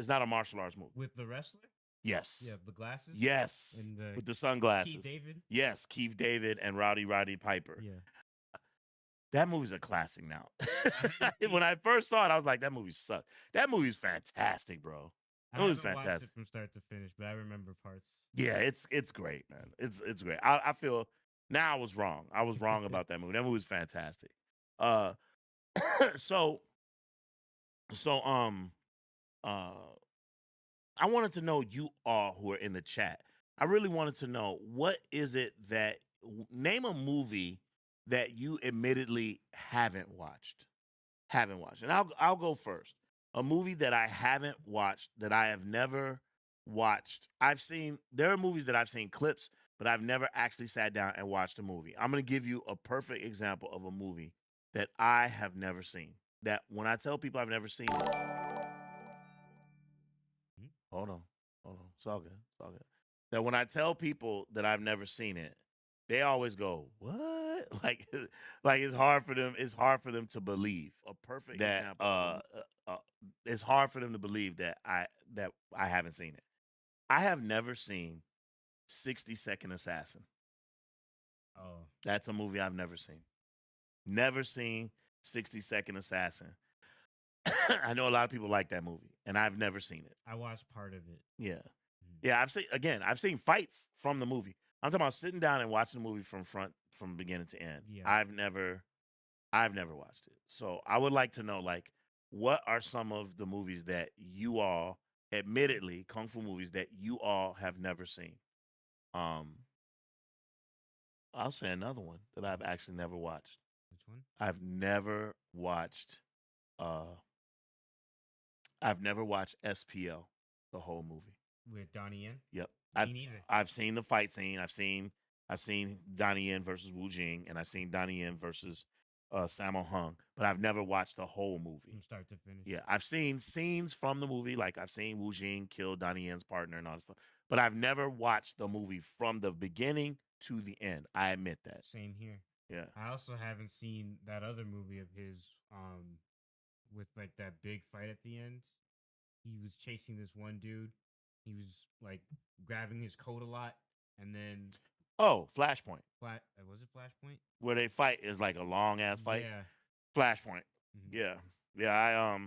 not a martial arts movie. With the wrestler? Yes. Yeah, the glasses. Yes. And With the sunglasses. Keith David. Yes, Keith David and Roddy Piper. Yeah. That movie's a classic now. When I first saw it, I was like, that movie sucked. That movie's fantastic, bro. I It was haven't watched fantastic. it from start to finish, but I remember parts. Yeah, it's great, man. It's great. I feel now I was wrong. I was wrong about that movie. That movie was fantastic. I wanted to know, you all who are in the chat, I really wanted to know, what is it that, name a movie that you admittedly haven't watched. And I'll go first. A movie that I haven't watched, that I have never watched. There are movies that I've seen clips, but I've never actually sat down and watched a movie. I'm going to give you a perfect example of a movie that I have never seen. That when I tell people I've never seen it, hold on. It's all good. That when I tell people that I've never seen it, they always go, "What?" Like it's hard for them. It's hard for them to believe. A perfect example. It's hard for them to believe that I haven't seen it. I have never seen 60-Second Assassin. Oh. That's a movie I've never seen. Never seen 60-Second Assassin. I know a lot of people like that movie, and I've never seen it. I watched part of it. Yeah. I've seen fights from the movie. I'm talking about sitting down and watching the movie from beginning to end. Yeah. I've never watched it. So I would like to know, like, what are some of the movies that you all, admittedly, kung fu movies that you all have never seen? I'll say another one that I've actually never watched. Which one? I've never watched SPL, the whole movie. With Donnie Yen? Yep. Me neither. I've seen the fight scene. I've seen Donnie Yen versus Wu Jing, and I've seen Donnie Yen versus Sammo Hung, but I've never watched the whole movie. From start to finish. Yeah, I've seen scenes from the movie, like I've seen Wu Jing kill Donnie Yen's partner and all that stuff, but I've never watched the movie from the beginning to the end. I admit that. Same here. Yeah. I also haven't seen that other movie of his with like that big fight at the end. He was chasing this one dude. He was like grabbing his coat a lot, and then Flashpoint. Was it Flashpoint? Where they fight is like a long ass fight. Yeah. Flashpoint. Mhm. Yeah.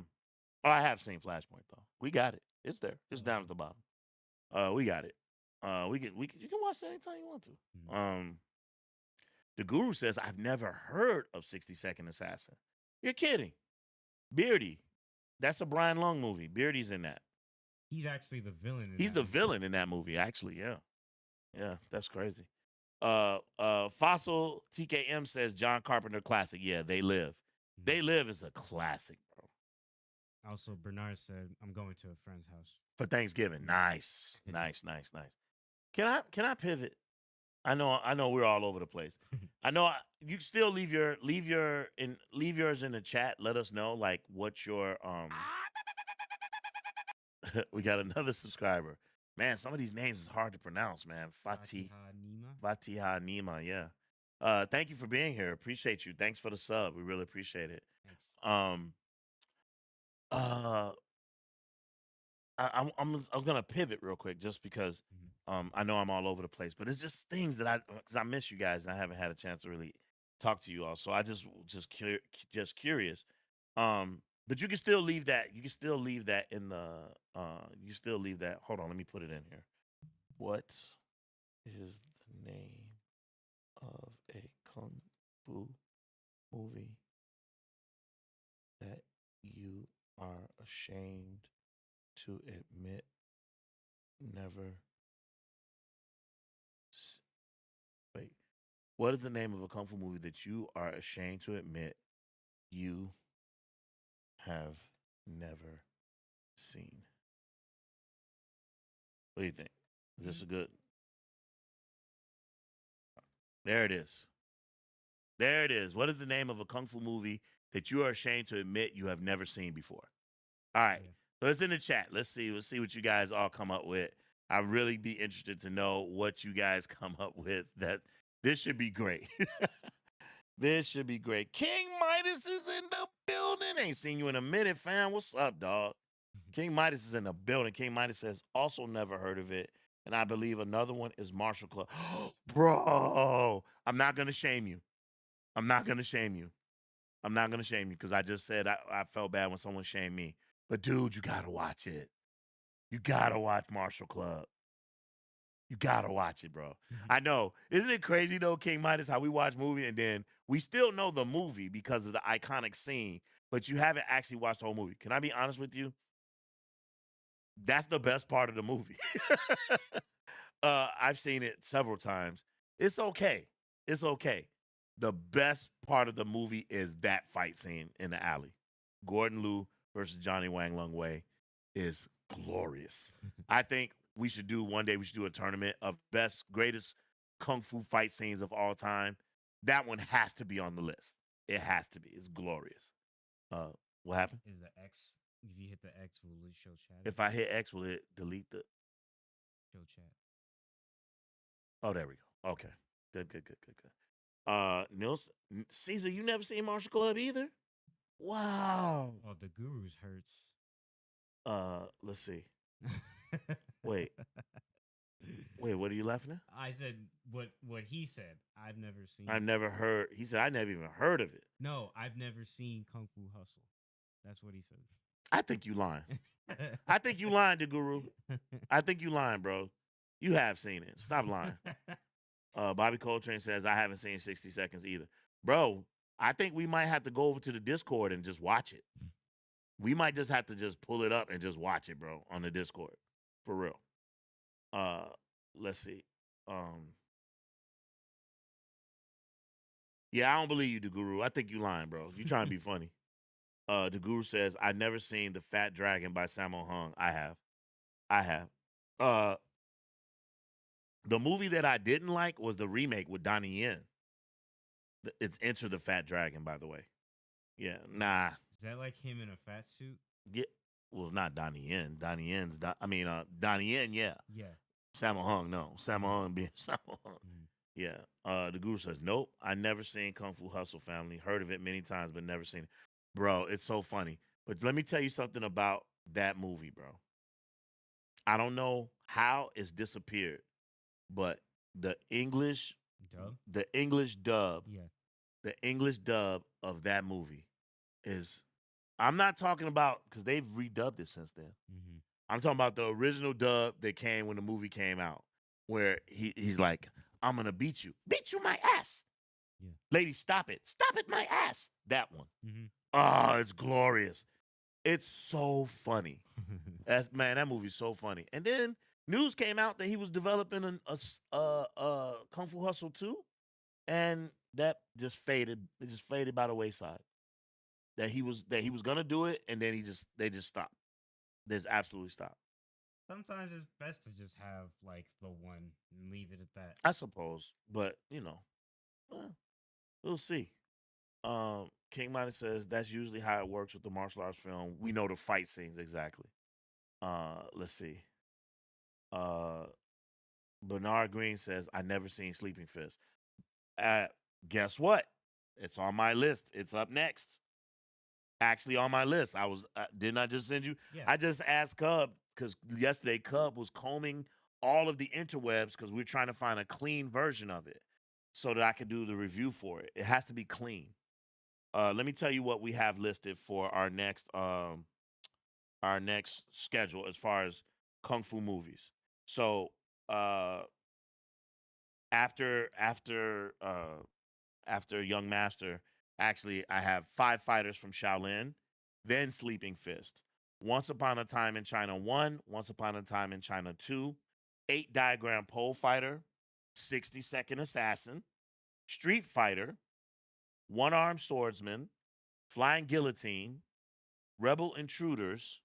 I have seen Flashpoint though. We got it. It's there. It's down at the bottom. We got it. You can watch that anytime you want to. Mhm. The Guru says, I've never heard of 60-Second Assassin. You're kidding. Beardy. That's a Brian Long movie. Beardy's in that. He's actually the villain. He's the villain in that movie, actually. Yeah. Yeah, that's crazy. Fossil TKM says John Carpenter classic. Yeah, They Live. They Live is a classic, bro. Also, Bernard said, I'm going to a friend's house For Thanksgiving. Nice. Can I pivot? I know we're all over the place. I know you can still leave yours in the chat. Let us know like what your we got another subscriber. Man, some of these names is hard to pronounce, man. Fatiha Nima, yeah. Thank you for being here. Appreciate you. Thanks for the sub. We really appreciate it. Thanks. I was gonna pivot real quick just because I know I'm all over the place, but it's just things that because I miss you guys and I haven't had a chance to really talk to you all. So I just curious. But you can still leave that. You can still leave that in the. You can still leave that. Hold on, let me put it in here. What is the name of a kung fu movie that you are ashamed to admit never. Wait, what is the name of a kung fu movie that you are ashamed to admit you have never seen? What do you think? Is this a good? There it is. There it is. What is the name of a kung fu movie that you are ashamed to admit you have never seen before? All right. So it's in the chat. Let's see. Let's see what you guys all come up with. I'd really be interested to know what you guys come up with. That this should be great. This should be great. King Midas is in the building. Ain't seen you in a minute, fam. What's up, dog? King Midas is in the building. King Midas says, also never heard of it. And I believe another one is Marshall Club. Bro, I'm not going to shame you. I'm not going to shame you. I'm not going to shame you because I just said I felt bad when someone shamed me. But, dude, you got to watch it. You got to watch Marshall Club. You got to watch it, bro. I know. Isn't it crazy, though, King Midas, how we watch movie and then we still know the movie because of the iconic scene, but you haven't actually watched the whole movie. Can I be honest with you? That's the best part of the movie. I've seen it several times. It's okay. It's okay. The best part of the movie is that fight scene in the alley. Gordon Liu versus Johnny Wang Lung Wei is glorious. I think we should do a tournament of best, greatest kung fu fight scenes of all time. That one has to be on the list. It has to be. It's glorious. What happened? Is the X? If you hit the X, will it show chat? If I hit X, will it delete the show chat? Oh, there we go. Okay. Good. Nils, Caesar, you never seen Marshall Club either? Wow. Oh, the Guru's hurts. Let's see. Wait, what are you laughing at? I said what he said. I've never seen. I've never heard. He said I never even heard of it. No, I've never seen Kung Fu Hustle. That's what he said. I think you lying. I think you lying, the Guru. I think you lying, bro. You have seen it. Stop lying. Bobby Coltrane says I haven't seen 60 Seconds either, bro. I think we might have to go over to the Discord and just watch it. We might just have to just pull it up and just watch it, bro, on the Discord. For real. Let's see. Yeah, I don't believe you, the Guru. I think you lying, bro. You trying to be funny. The Guru says, I've never seen The Fat Dragon by Sammo Hung. I have. The movie that I didn't like was the remake with Donnie Yen. It's Enter the Fat Dragon, by the way. Yeah, nah. Is that like him in a fat suit? Yeah. Well, it's not Donnie Yen. Donnie Yen, yeah. Yeah. Sammo Hung, no. Sammo Hung being Sammo Hung. Yeah. The Guru says, nope, I never seen Kung Fu Hustle, family. Heard of it many times, but never seen it. Bro, it's so funny. But let me tell you something about that movie, bro. I don't know how it's disappeared, but the English dub, the English dub of that movie is, I'm not talking about, because they've redubbed it since then. Mm-hmm. I'm talking about the original dub that came when the movie came out, where he's like, I'm going to beat you my ass. Yeah. Lady, stop it my ass. That one. Mm-hmm. Oh, it's glorious. It's so funny. That movie's so funny. And then news came out that he was developing a Kung Fu Hustle 2, and that just faded. It just faded by the wayside. That he was gonna do it, and then they just stopped. They just absolutely stopped. Sometimes it's best to just have like the one and leave it at that. I suppose, but we'll see. King Midas says that's usually how it works with the martial arts film. We know the fight scenes exactly. Let's see. Bernard Green says I never seen Sleeping Fist. Guess what? It's on my list. It's up next. Actually on my list. Didn't I just send you? Yeah. I just asked Cub because yesterday Cub was combing all of the interwebs because we're trying to find a clean version of it so that I could do the review for it. It has to be clean. Let me tell you what we have listed for our next schedule as far as Kung Fu movies. So after Young Master, actually, I have 5 fighters from Shaolin, then Sleeping Fist. Once Upon a Time in China 1, Once Upon a Time in China 2, 8 Diagram Pole Fighter, 60-Second Assassin, Street Fighter, One Armed Swordsman, Flying Guillotine, Rebel Intruders,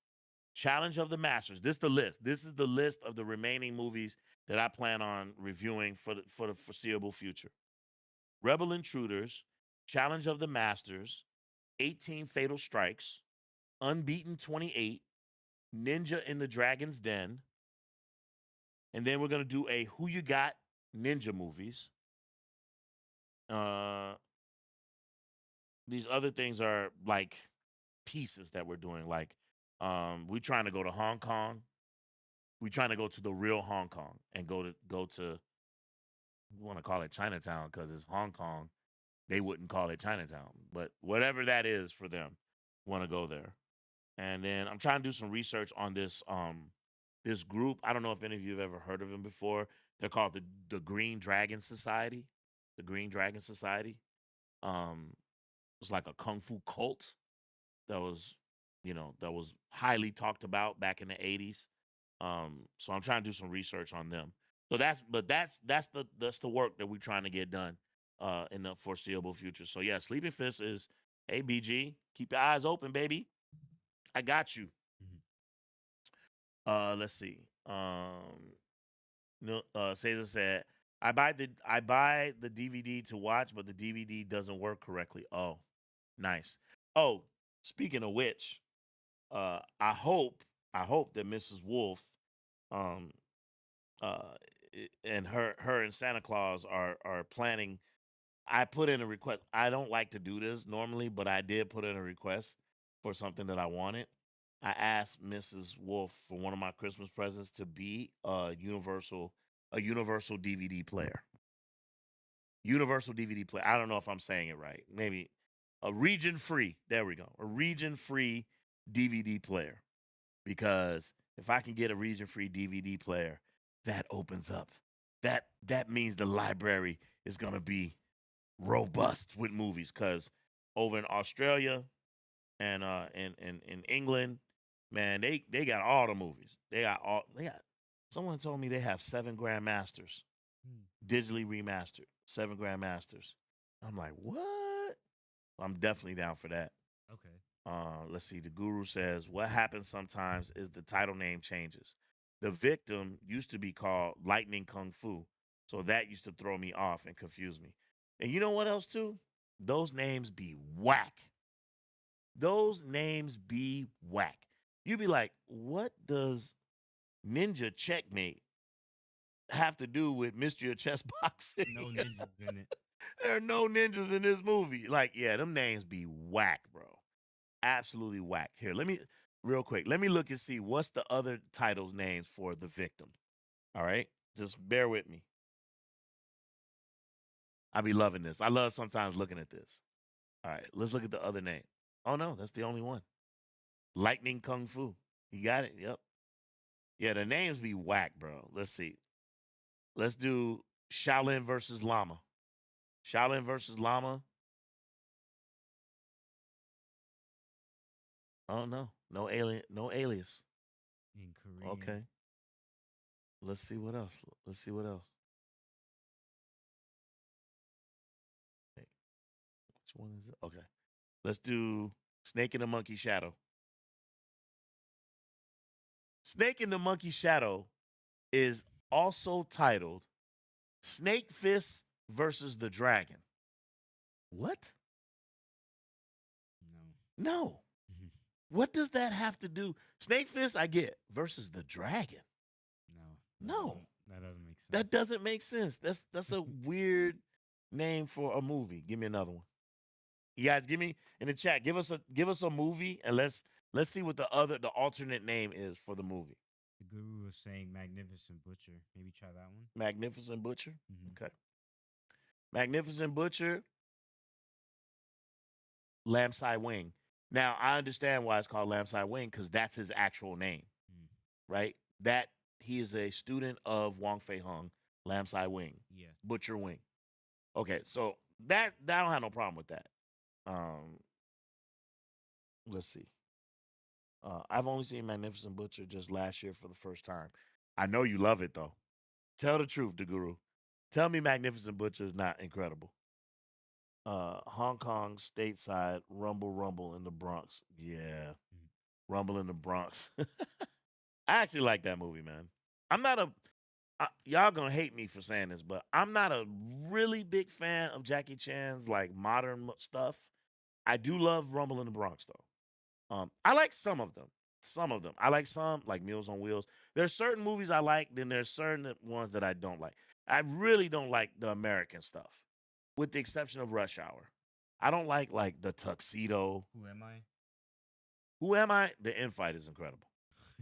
Challenge of the Masters. This is the list. This is the list of the remaining movies that I plan on reviewing for the foreseeable future. Rebel Intruders, Challenge of the Masters, 18 Fatal Strikes, Unbeaten 28, Ninja in the Dragon's Den, and then we're going to do a Who You Got Ninja movies. These other things are like pieces that we're doing. Like, we're trying to go to Hong Kong. We're trying to go to the real Hong Kong and go to we want to call it Chinatown because it's Hong Kong. They wouldn't call it Chinatown, but whatever that is for them, want to go there. And then I'm trying to do some research on this this group. I don't know if any of you have ever heard of them before. They're called the Green Dragon Society. The Green Dragon Society. It's like a kung fu cult that was highly talked about back in the 80s. So I'm trying to do some research on them. So that's the work that we're trying to get done in the foreseeable future. So yeah, Sleeping Fist is, hey BG, keep your eyes open, baby. I got you. Let's see. Cesar said, I buy the DVD to watch, but the DVD doesn't work correctly. Oh, nice. Oh, speaking of which, I hope that Mrs. Wolf, and her and Santa Claus are planning. I put in a request. I don't like to do this normally, but I did put in a request for something that I wanted. I asked Mrs. Wolf for one of my Christmas presents to be a universal DVD player. Universal DVD player. I don't know if I'm saying it right. Maybe a region free. There we go. A region free DVD player. Because if I can get a region free DVD player, that opens up. That means the library is going to be robust with movies. Because over in Australia and in England, man, they got all the movies. They got someone told me they have 7 Grandmasters digitally remastered. 7 Grandmasters. I'm like, what? I'm definitely down for that. Okay. Let's see. The Guru says, what happens sometimes is the title name changes. The Victim used to be called Lightning Kung Fu. So that used to throw me off and confuse me. And you know what else too? Those names be whack. Those names be whack. You be like, what does Ninja Checkmate have to do with Mystery of Chess Boxing? No ninjas in it. There are no ninjas in this movie. Like, yeah, them names be whack, bro. Absolutely whack. Here, real quick, let me look and see what's the other titles names for The Victim. All right? Just bear with me. I be loving this. I love sometimes looking at this. All right, let's look at the other name. Oh, no, that's the only one. Lightning Kung Fu. You got it? Yep. Yeah, the names be whack, bro. Let's see. Let's do Shaolin versus Llama. Shaolin versus Llama. Oh, no. No alias. In Korean. Okay. Let's see what else. Okay. Which one is it? Okay. Let's do Snake in the Monkey Shadow. Snake in the Monkey Shadow is also titled Snake Fist versus the Dragon. What? No. What does that have to do? Snake Fist, I get. Versus the Dragon. No. That doesn't make sense. That doesn't make sense. That's a weird name for a movie. Give me another one. You guys, give me in the chat. Give us a movie, and let's see what the alternate name is for the movie. The Guru was saying Magnificent Butcher. Maybe try that one. Magnificent Butcher. Mm-hmm. Okay. Magnificent Butcher. Lam Sai Wing. Now I understand why it's called Lam Sai Wing because that's his actual name, right? That he is a student of Wong Fei Hung, Lamb's eye wing, Yeah. butcher wing. Okay, so that I don't have no problem with that. Let's see. I've only seen Magnificent Butcher just last year for the first time. I know you love it though. Tell the truth, the guru. Tell me Magnificent Butcher is not incredible. Hong Kong stateside, rumble in the Bronx. Yeah. Rumble in the Bronx. I actually like that movie, man. I'm not a y'all gonna hate me for saying this, but I'm not a really big fan of Jackie Chan's like modern stuff. I do love Rumble in the Bronx though. I like some of them. Some of them. I like some, like Meals on Wheels. There's certain movies I like, then there's certain ones that I don't like. I really don't like the American stuff, with the exception of Rush Hour. I don't like the Tuxedo. Who am I? Who am I? The infight is incredible.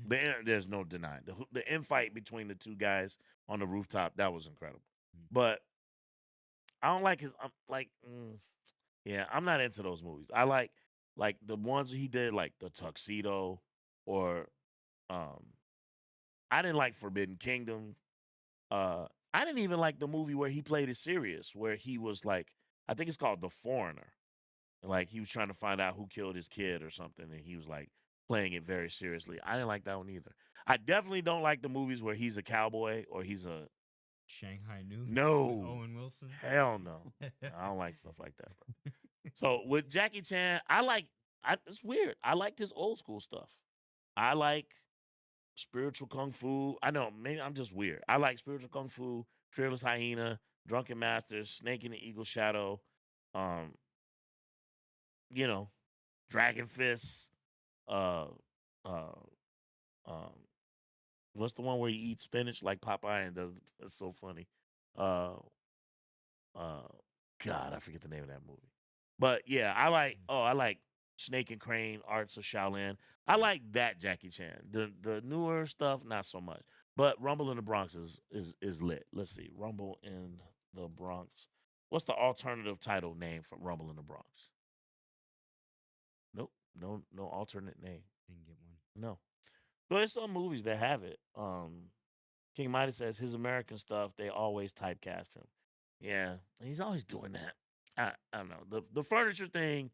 There's no denying the infight between the two guys on the rooftop. That was incredible. But I don't like his. Yeah, I'm not into those movies. I like the ones he did, like the Tuxedo, or I didn't like Forbidden Kingdom. I didn't even like the movie where he played it serious, where he was like, I think it's called The Foreigner. Like he was trying to find out who killed his kid or something, and he was like playing it very seriously. I didn't like that one either. I definitely don't like the movies where he's a cowboy or he's a Shanghai Noon. no With Owen Wilson. Hell no. I don't like stuff like that, bro. So with Jackie Chan, it's weird. I liked his old school stuff. I like Spiritual Kung Fu. I know, maybe I'm just weird. I like Spiritual Kung Fu, Fearless Hyena, Drunken Masters, Snake in the Eagle Shadow, Dragon Fist, what's the one where you eat spinach like Popeye and does? It's so funny. God, I forget the name of that movie. But yeah, I like Snake and Crane, Arts of Shaolin. I like that Jackie Chan. The newer stuff, not so much. But Rumble in the Bronx is lit. Let's see, Rumble in the Bronx. What's the alternative title name for Rumble in the Bronx? Nope, no alternate name. Didn't get one. No. But there's some movies that have it. King Midas says his American stuff, they always typecast him. Yeah, he's always doing that. I don't know. The furniture thing,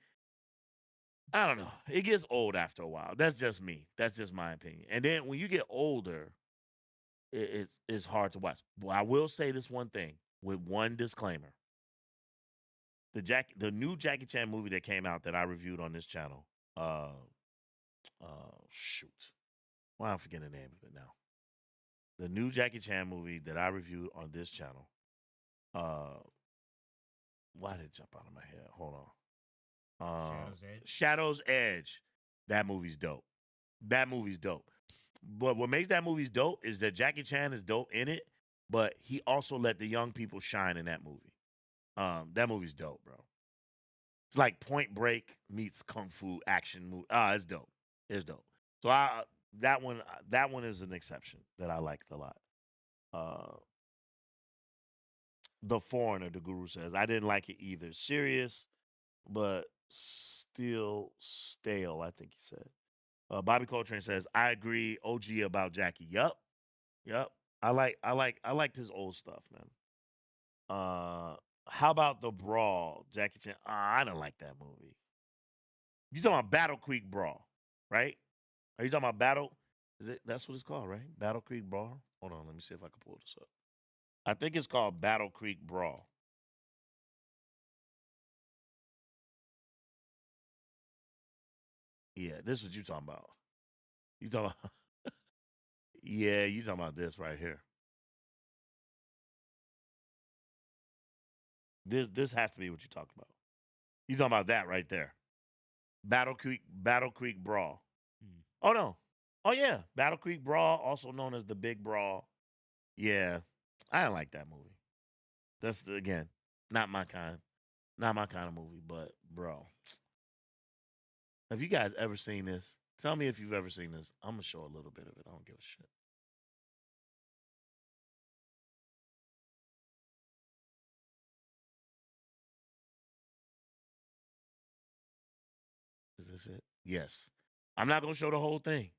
I don't know. It gets old after a while. That's just me. That's just my opinion. And then when you get older, it's hard to watch. Well, I will say this one thing with one disclaimer. The new Jackie Chan movie that came out that I reviewed on this channel. Shoot. Why I'm forgetting the name of it now. The new Jackie Chan movie that I reviewed on this channel. Why did it jump out of my head? Hold on. Shadow's Edge. That movie's dope. But what makes that movie dope is that Jackie Chan is dope in it, but he also let the young people shine in that movie. That movie's dope, bro. It's like Point Break meets Kung Fu action movie. It's dope. It's dope. So that one is an exception that I liked a lot. The Foreigner, the guru says. I didn't like it either. Serious, but still stale, I think he said. Bobby Coltrane says, I agree, OG about Jackie. Yup. I liked his old stuff, man. How about The Brawl, Jackie Chan? I don't like that movie. You talking about Battle Creek Brawl, right? Are you talking about Battle? That's what it's called, right? Battle Creek Brawl? Hold on, let me see if I can pull this up. I think it's called Battle Creek Brawl. Yeah, this is what you talking about. You talking about yeah, you talking about this right here. This has to be what you're talking about. You talking about that right there. Battle Creek Brawl. Oh no. Oh yeah. Battle Creek Brawl, also known as the Big Brawl. Yeah. I didn't like that movie. That's again, not my kind of movie, but bro. Have you guys ever seen this? Tell me if you've ever seen this. I'm gonna show a little bit of it. I don't give a shit. Is this it? Yes. I'm not gonna show the whole thing.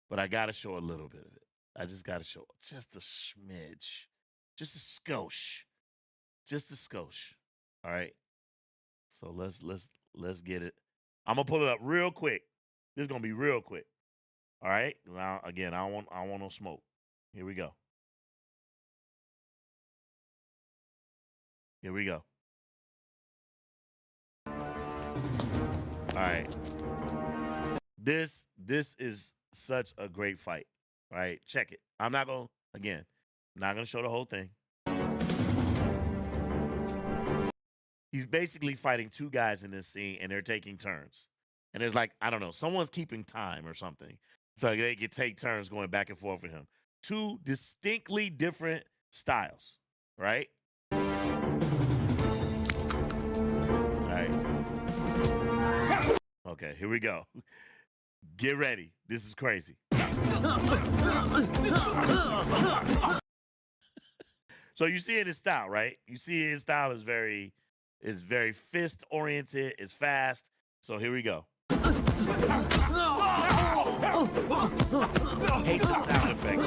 But I gotta show a little bit of it. I just gotta show just a smidge, just a skosh, just a skosh. All right. So let's get it. I'm gonna pull it up real quick. This is gonna be real quick. All right. Now again, I don't want no smoke. Here we go. Here we go. All right. This is such a great fight. All right, check it. I'm not gonna show the whole thing. He's basically fighting two guys in this scene, and they're taking turns. And there's like, I don't know, someone's keeping time or something. So they can take turns going back and forth with him. Two distinctly different styles, right? All right. Okay, here we go. Get ready. This is crazy. So you see his style, right? You see his style is very fist oriented. It's fast. So here we go. Hate the sound effects.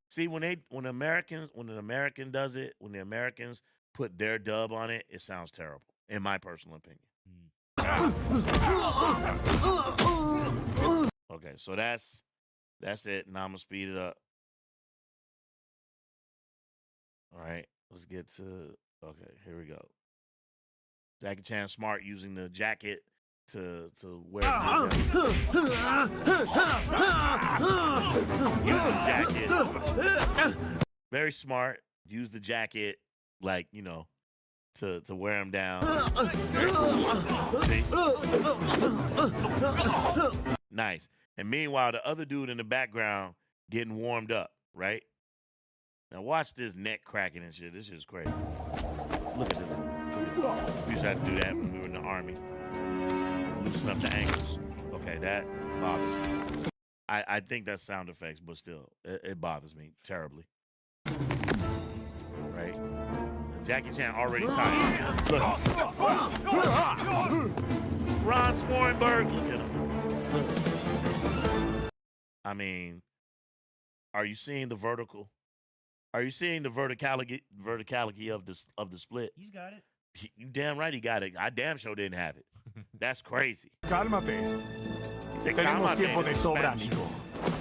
See, when an American does it, when the Americans put their dub on it, it sounds terrible, in my personal opinion. Okay, so that's it. Now I'm gonna speed it up. All right, let's get to. Okay, here we go. Jackie Chan smart using the jacket to wear. Use his jacket. Very smart. Use the jacket, like to wear him down. Very cool. See? Nice. And meanwhile, the other dude in the background getting warmed up, right? Now watch this neck cracking and shit. This shit is crazy. Look at this. We used to have to do that when we were in the army. Loosen up the ankles. Okay, that bothers me. I think that's sound effects, but still, it bothers me terribly. Right? Jackie Chan already tired. Look. Ron Sporenberg, look at him. I mean, are you seeing the vertical? Are you seeing the verticality of the split? He's got it. You damn right he got it. I damn sure didn't have it. That's crazy. Cálmate. He said, Tenemos tiempo de sobra, amigo.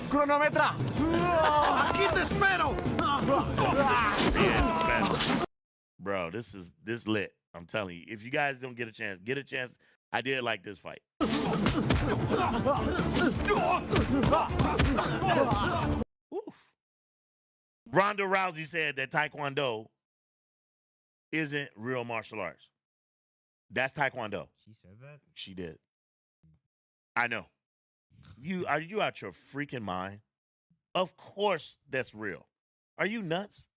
Cronometra. Aquí te espero. Yes, bro, this lit. I'm telling you. If you guys don't get a chance. I did like this fight. Oof. Ronda Rousey said that Taekwondo isn't real martial arts. That's Taekwondo. She said that? She did. I know. Are you out your freaking mind? Of course that's real. Are you nuts?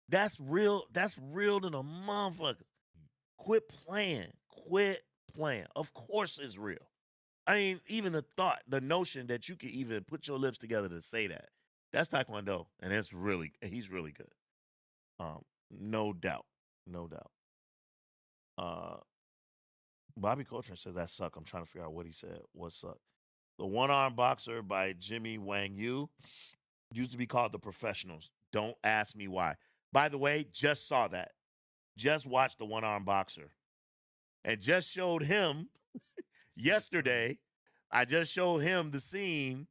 That's real. That's real to the motherfucker. Quit playing. Of course it's real. I mean, even the notion that you could even put your lips together to say that. That's Taekwondo. And he's really good. No doubt. Bobby Coltrane says that suck. I'm trying to figure out what he said. What suck? The One-Arm Boxer by Jimmy Wang Yu used to be called The Professionals. Don't ask me why. By the way, just saw that. Just watched The One-Arm Boxer. And just showed him yesterday. I just showed him the scene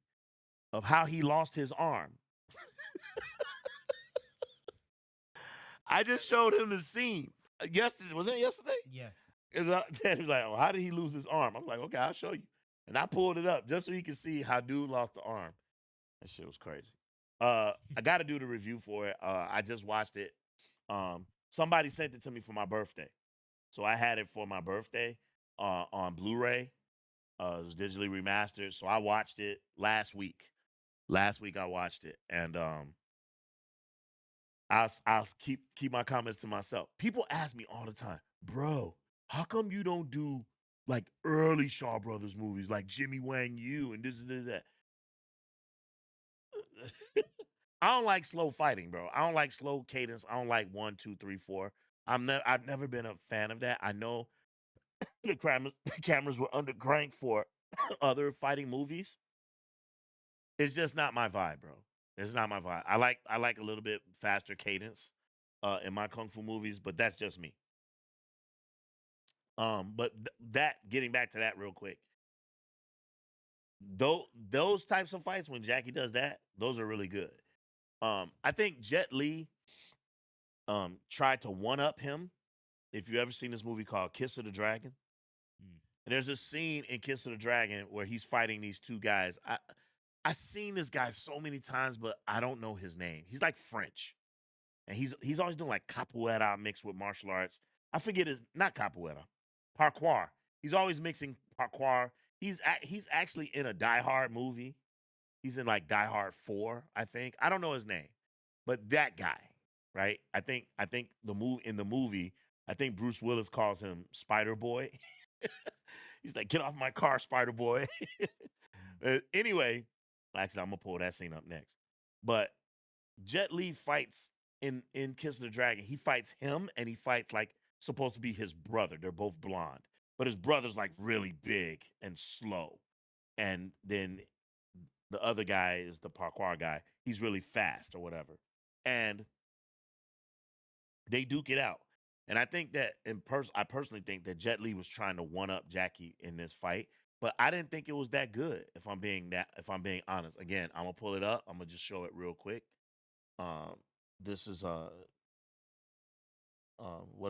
of how he lost his arm. I just showed him the scene yesterday. Was that yesterday? Yeah. He was like, "Oh, how did he lose his arm?" I'm like, "Okay, I'll show you." And I pulled it up just so he could see how dude lost the arm. That shit was crazy. I got to do the review for it. I just watched it. Somebody sent it to me for my birthday, so I had it for my birthday on Blu-ray. It was digitally remastered, so I watched it last week. Last week I watched it, and I'll keep my comments to myself. People ask me all the time, bro, how come you don't do like early Shaw Brothers movies like Jimmy Wang Yu and this and that? I don't like slow fighting, bro. I don't like slow cadence. I don't like 1, 2, 3, 4. I've never been a fan of that. I know the cameras were under crank for other fighting movies, It's just not my vibe, bro. It's not my vibe. I like a little bit faster cadence in my kung fu movies, but that's just me. But that getting back to that real quick. Those types of fights when Jackie does that, those are really good. I think Jet Li tried to one-up him. If you ever seen this movie called Kiss of the Dragon, and there's a scene in Kiss of the Dragon where he's fighting these two guys. I've seen this guy so many times, but I don't know his name. He's like French, and he's always doing like capoeira mixed with martial arts. I forget not capoeira, parkour. He's always mixing parkour. He's actually in a Die Hard movie. He's in like Die Hard 4, I think. I don't know his name, but that guy, right? I think in the movie, I think Bruce Willis calls him Spider Boy. He's like, "Get off my car, Spider Boy." Anyway, actually, I'm gonna pull that scene up next. But Jet Li fights in Kiss of the Dragon. He fights him, and he fights like supposed to be his brother. They're both blonde, but his brother's like really big and slow, and then the other guy is the parkour guy. He's really fast or whatever, and they duke it out. And I think that I personally think that Jet Li was trying to one up Jackie in this fight, but I didn't think it was that good. If I'm being honest, again, I'm gonna pull it up. I'm gonna just show it real quick. This is what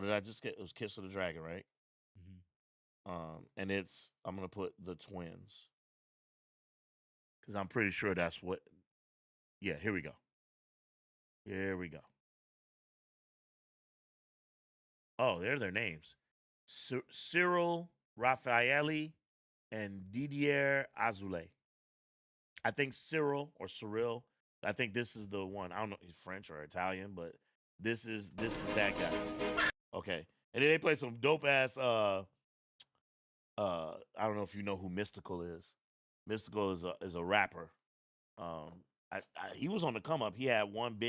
did I just get? It was Kiss of the Dragon, right? And I'm gonna put the twins because I'm pretty sure that's what. Yeah, here we go. Here we go. Oh, they're their names. Cyril Raffaelli and Didier Azoulay. I think Cyril. I think this is the one. I don't know if he's French or Italian, but this is that guy. Okay. And then they play some dope ass I don't know if you know who Mystical is. Mystical is a rapper. He was on the come up. He had one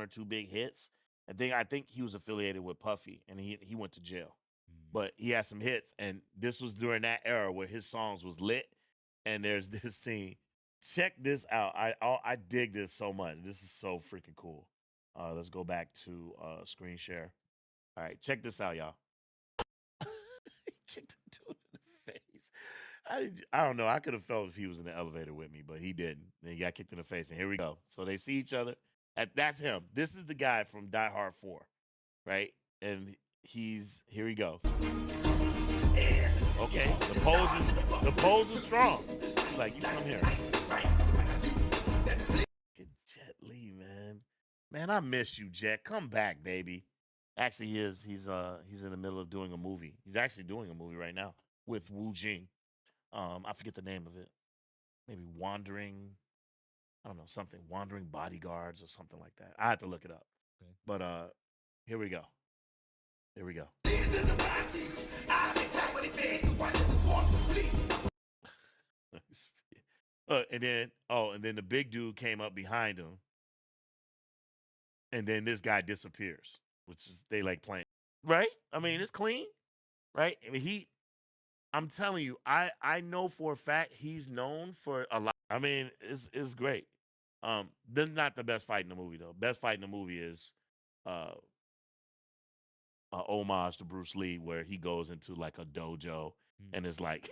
or two big hits. I think he was affiliated with Puffy, and he went to jail. But he had some hits, and this was during that era where his songs was lit. And there's this scene. Check this out. I dig this so much. This is so freaking cool. Let's go back to screen share. All right, check this out, y'all. He kicked the dude in the face. I don't know. I could have felt if he was in the elevator with me, but he didn't. Then he got kicked in the face, and here we go. So they see each other. That's him. This is the guy from Die Hard 4, right? And here he goes. Okay, the pose is strong. He's like, "You come here." Get Jet Li, man. Man, I miss you, Jet. Come back, baby. Actually, he is. He's in the middle of doing a movie. He's actually doing a movie right now with Wu Jing. I forget the name of it. Maybe Wandering Bodyguards or something like that. I have to look it up. Okay. But here we go. Here we go. And then the big dude came up behind him. And then this guy disappears, which is they like playing. Right? I mean, it's clean. Right? I mean, I'm telling you, I know for a fact he's known for a lot. I mean, it's great. This is not the best fight in the movie though. Best fight in the movie is homage to Bruce Lee, where he goes into like a dojo and it's like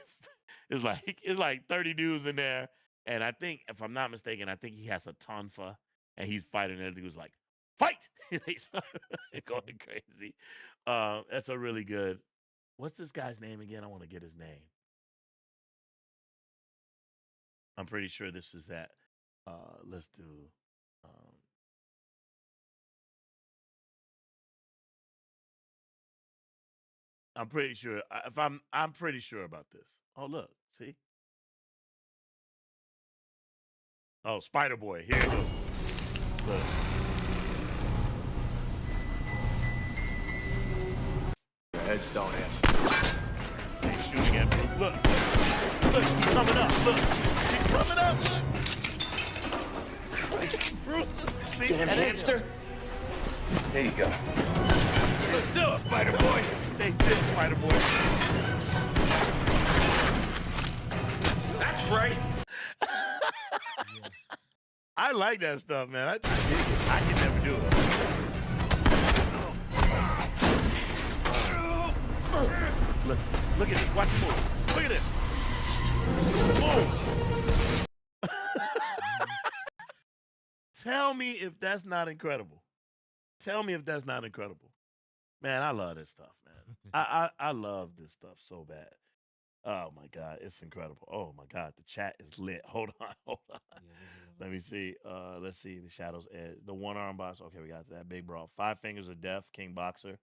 30 dudes in there. And I think, if I'm not mistaken, I think he has a tonfa and he's fighting and he was like, "Fight!" He's going crazy. That's a really good. What's this guy's name again? I want to get his name. I'm pretty sure this is that. Let's do. I'm pretty sure. I'm pretty sure about this. Oh, look, see. Oh, Spider Boy. Here it goes. Look. Your heads don't answer. He's shooting at me. Look, he's coming up. Look, he's coming up. Look. Bruce, see? Get him, hipster. There you go. Let's do it, Spider Boy. Stay still, Spider Boy. That's right. I like that stuff, man. I dig it. I can never do it. Look at this. Watch the move. Look at this. Boom. Tell me if that's not incredible. Tell me if that's not incredible. Man, I love this stuff, man. I love this stuff so bad. Oh my God, it's incredible. Oh my God, the chat is lit. Hold on. Let me see. Let's see the Shadows Edge. The one arm box. Okay, we got that big brawl. 5 Fingers of Death, King Boxer.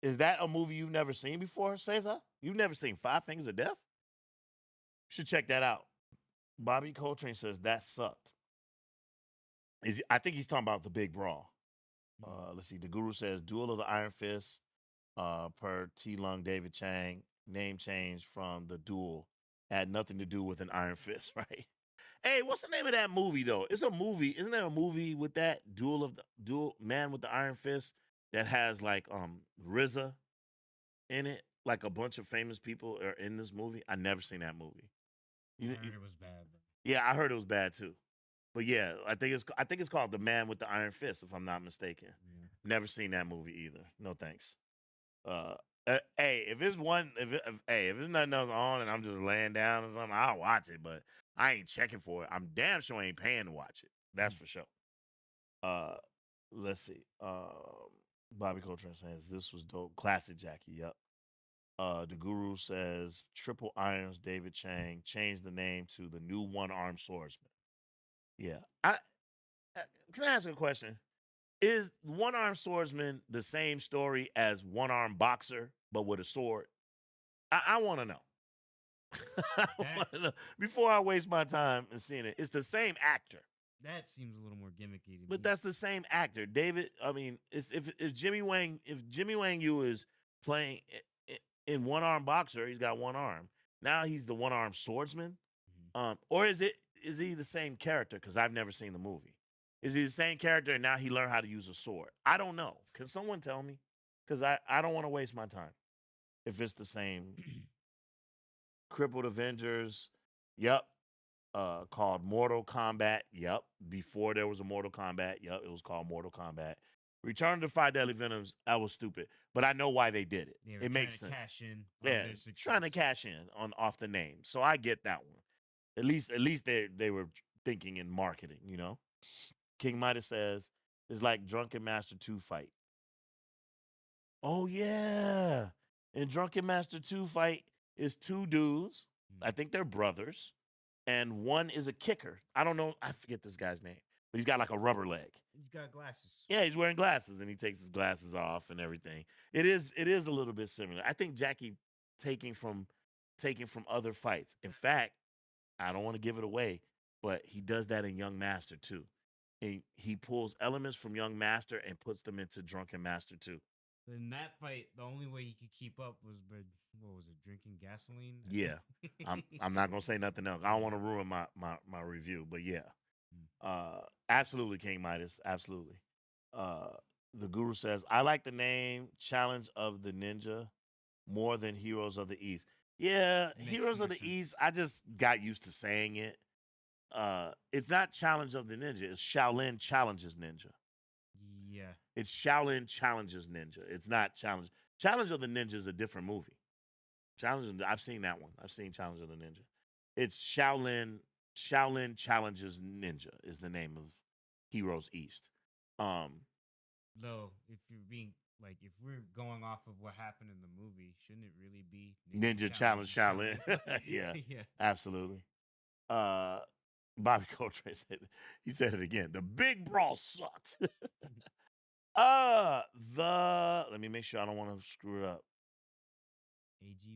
Is that a movie you've never seen before, Cesar? You've never seen 5 Fingers of Death? You should check that out. Bobby Coltrane says that sucked. I think he's talking about the big brawl. Let's see. The Guru says Duel of the Iron Fist, per T. Lung David Chang. Name change from the duel. Had nothing to do with an Iron Fist, right? Hey, what's the name of that movie though? It's a movie. Isn't there a movie with that duel Man with the Iron Fist that has like RZA in it? Like a bunch of famous people are in this movie. I never seen that movie. I heard it was bad. Yeah, I heard it was bad too. But yeah, I think it's called The Man with the Iron Fist, if I'm not mistaken. Yeah. Never seen that movie either. No thanks. Hey, if it's nothing else on and I'm just laying down or something, I'll watch it. But I ain't checking for it. I'm damn sure ain't paying to watch it. That's for sure. Let's see. Bobby Coltrane says this was dope. Classic Jackie. Yep. The Guru says Triple Irons. David Chang changed the name to the new One-Armed Swordsman. Yeah. Can I ask a question? Is One-Armed Swordsman the same story as One-Armed Boxer, but with a sword? I want to know. Before I waste my time in seeing it, it's the same actor. That seems a little more gimmicky to But me. that's the same actor. David, I mean, if Jimmy Wang Yu is playing in One-Armed Boxer, he's got one arm. Now he's the One-Armed Swordsman. Or is he the same character? Because I've never seen the movie. Is he the same character and now he learned how to use a sword? I don't know. Can someone tell me? Because I don't want to waste my time if it's the same. Crippled Avengers. Yep. Called Mortal Kombat. Yep. Before there was a Mortal Kombat. Yep. It was called Mortal Kombat. Return to 5 Deadly Venoms. That was stupid. But I know why they did it. Yeah, It makes sense. Cash in Yeah. Trying to cash in off the name. So I get that one. At least they were thinking in marketing, you know? King Midas says, it's like Drunken Master 2 fight. Oh, yeah. In Drunken Master 2 fight is 2 dudes. I think they're brothers. And one is a kicker. I don't know. I forget this guy's name. But he's got like a rubber leg. He's got glasses. Yeah, he's wearing glasses. And he takes his glasses off and everything. It is a little bit similar. I think Jackie taking from other fights. In fact, I don't want to give it away, but he does that in Young Master too. He pulls elements from Young Master and puts them into Drunken Master 2. In that fight, the only way he could keep up was by, what was it, drinking gasoline? Yeah. I'm not gonna say nothing else. I don't want to ruin my review, but yeah. Absolutely, King Midas. Absolutely. The Guru says, I like the name Challenge of the Ninja more than Heroes of the East. Yeah, Heroes of the East, I just got used to saying it. It's not Challenge of the Ninja. It's Shaolin Challenges Ninja. Yeah. It's Shaolin Challenges Ninja. It's not Challenge. Challenge of the Ninja is a different movie. I've seen that one. I've seen Challenge of the Ninja. It's Shaolin Challenges Ninja is the name of Heroes East. Though, if you're being if we're going off of what happened in the movie, shouldn't it really be Ninja Challenge Shaolin? Yeah, yeah, absolutely. Bobby Coltrane said it again. The big brawl sucked. Let me make sure I don't want to screw it up.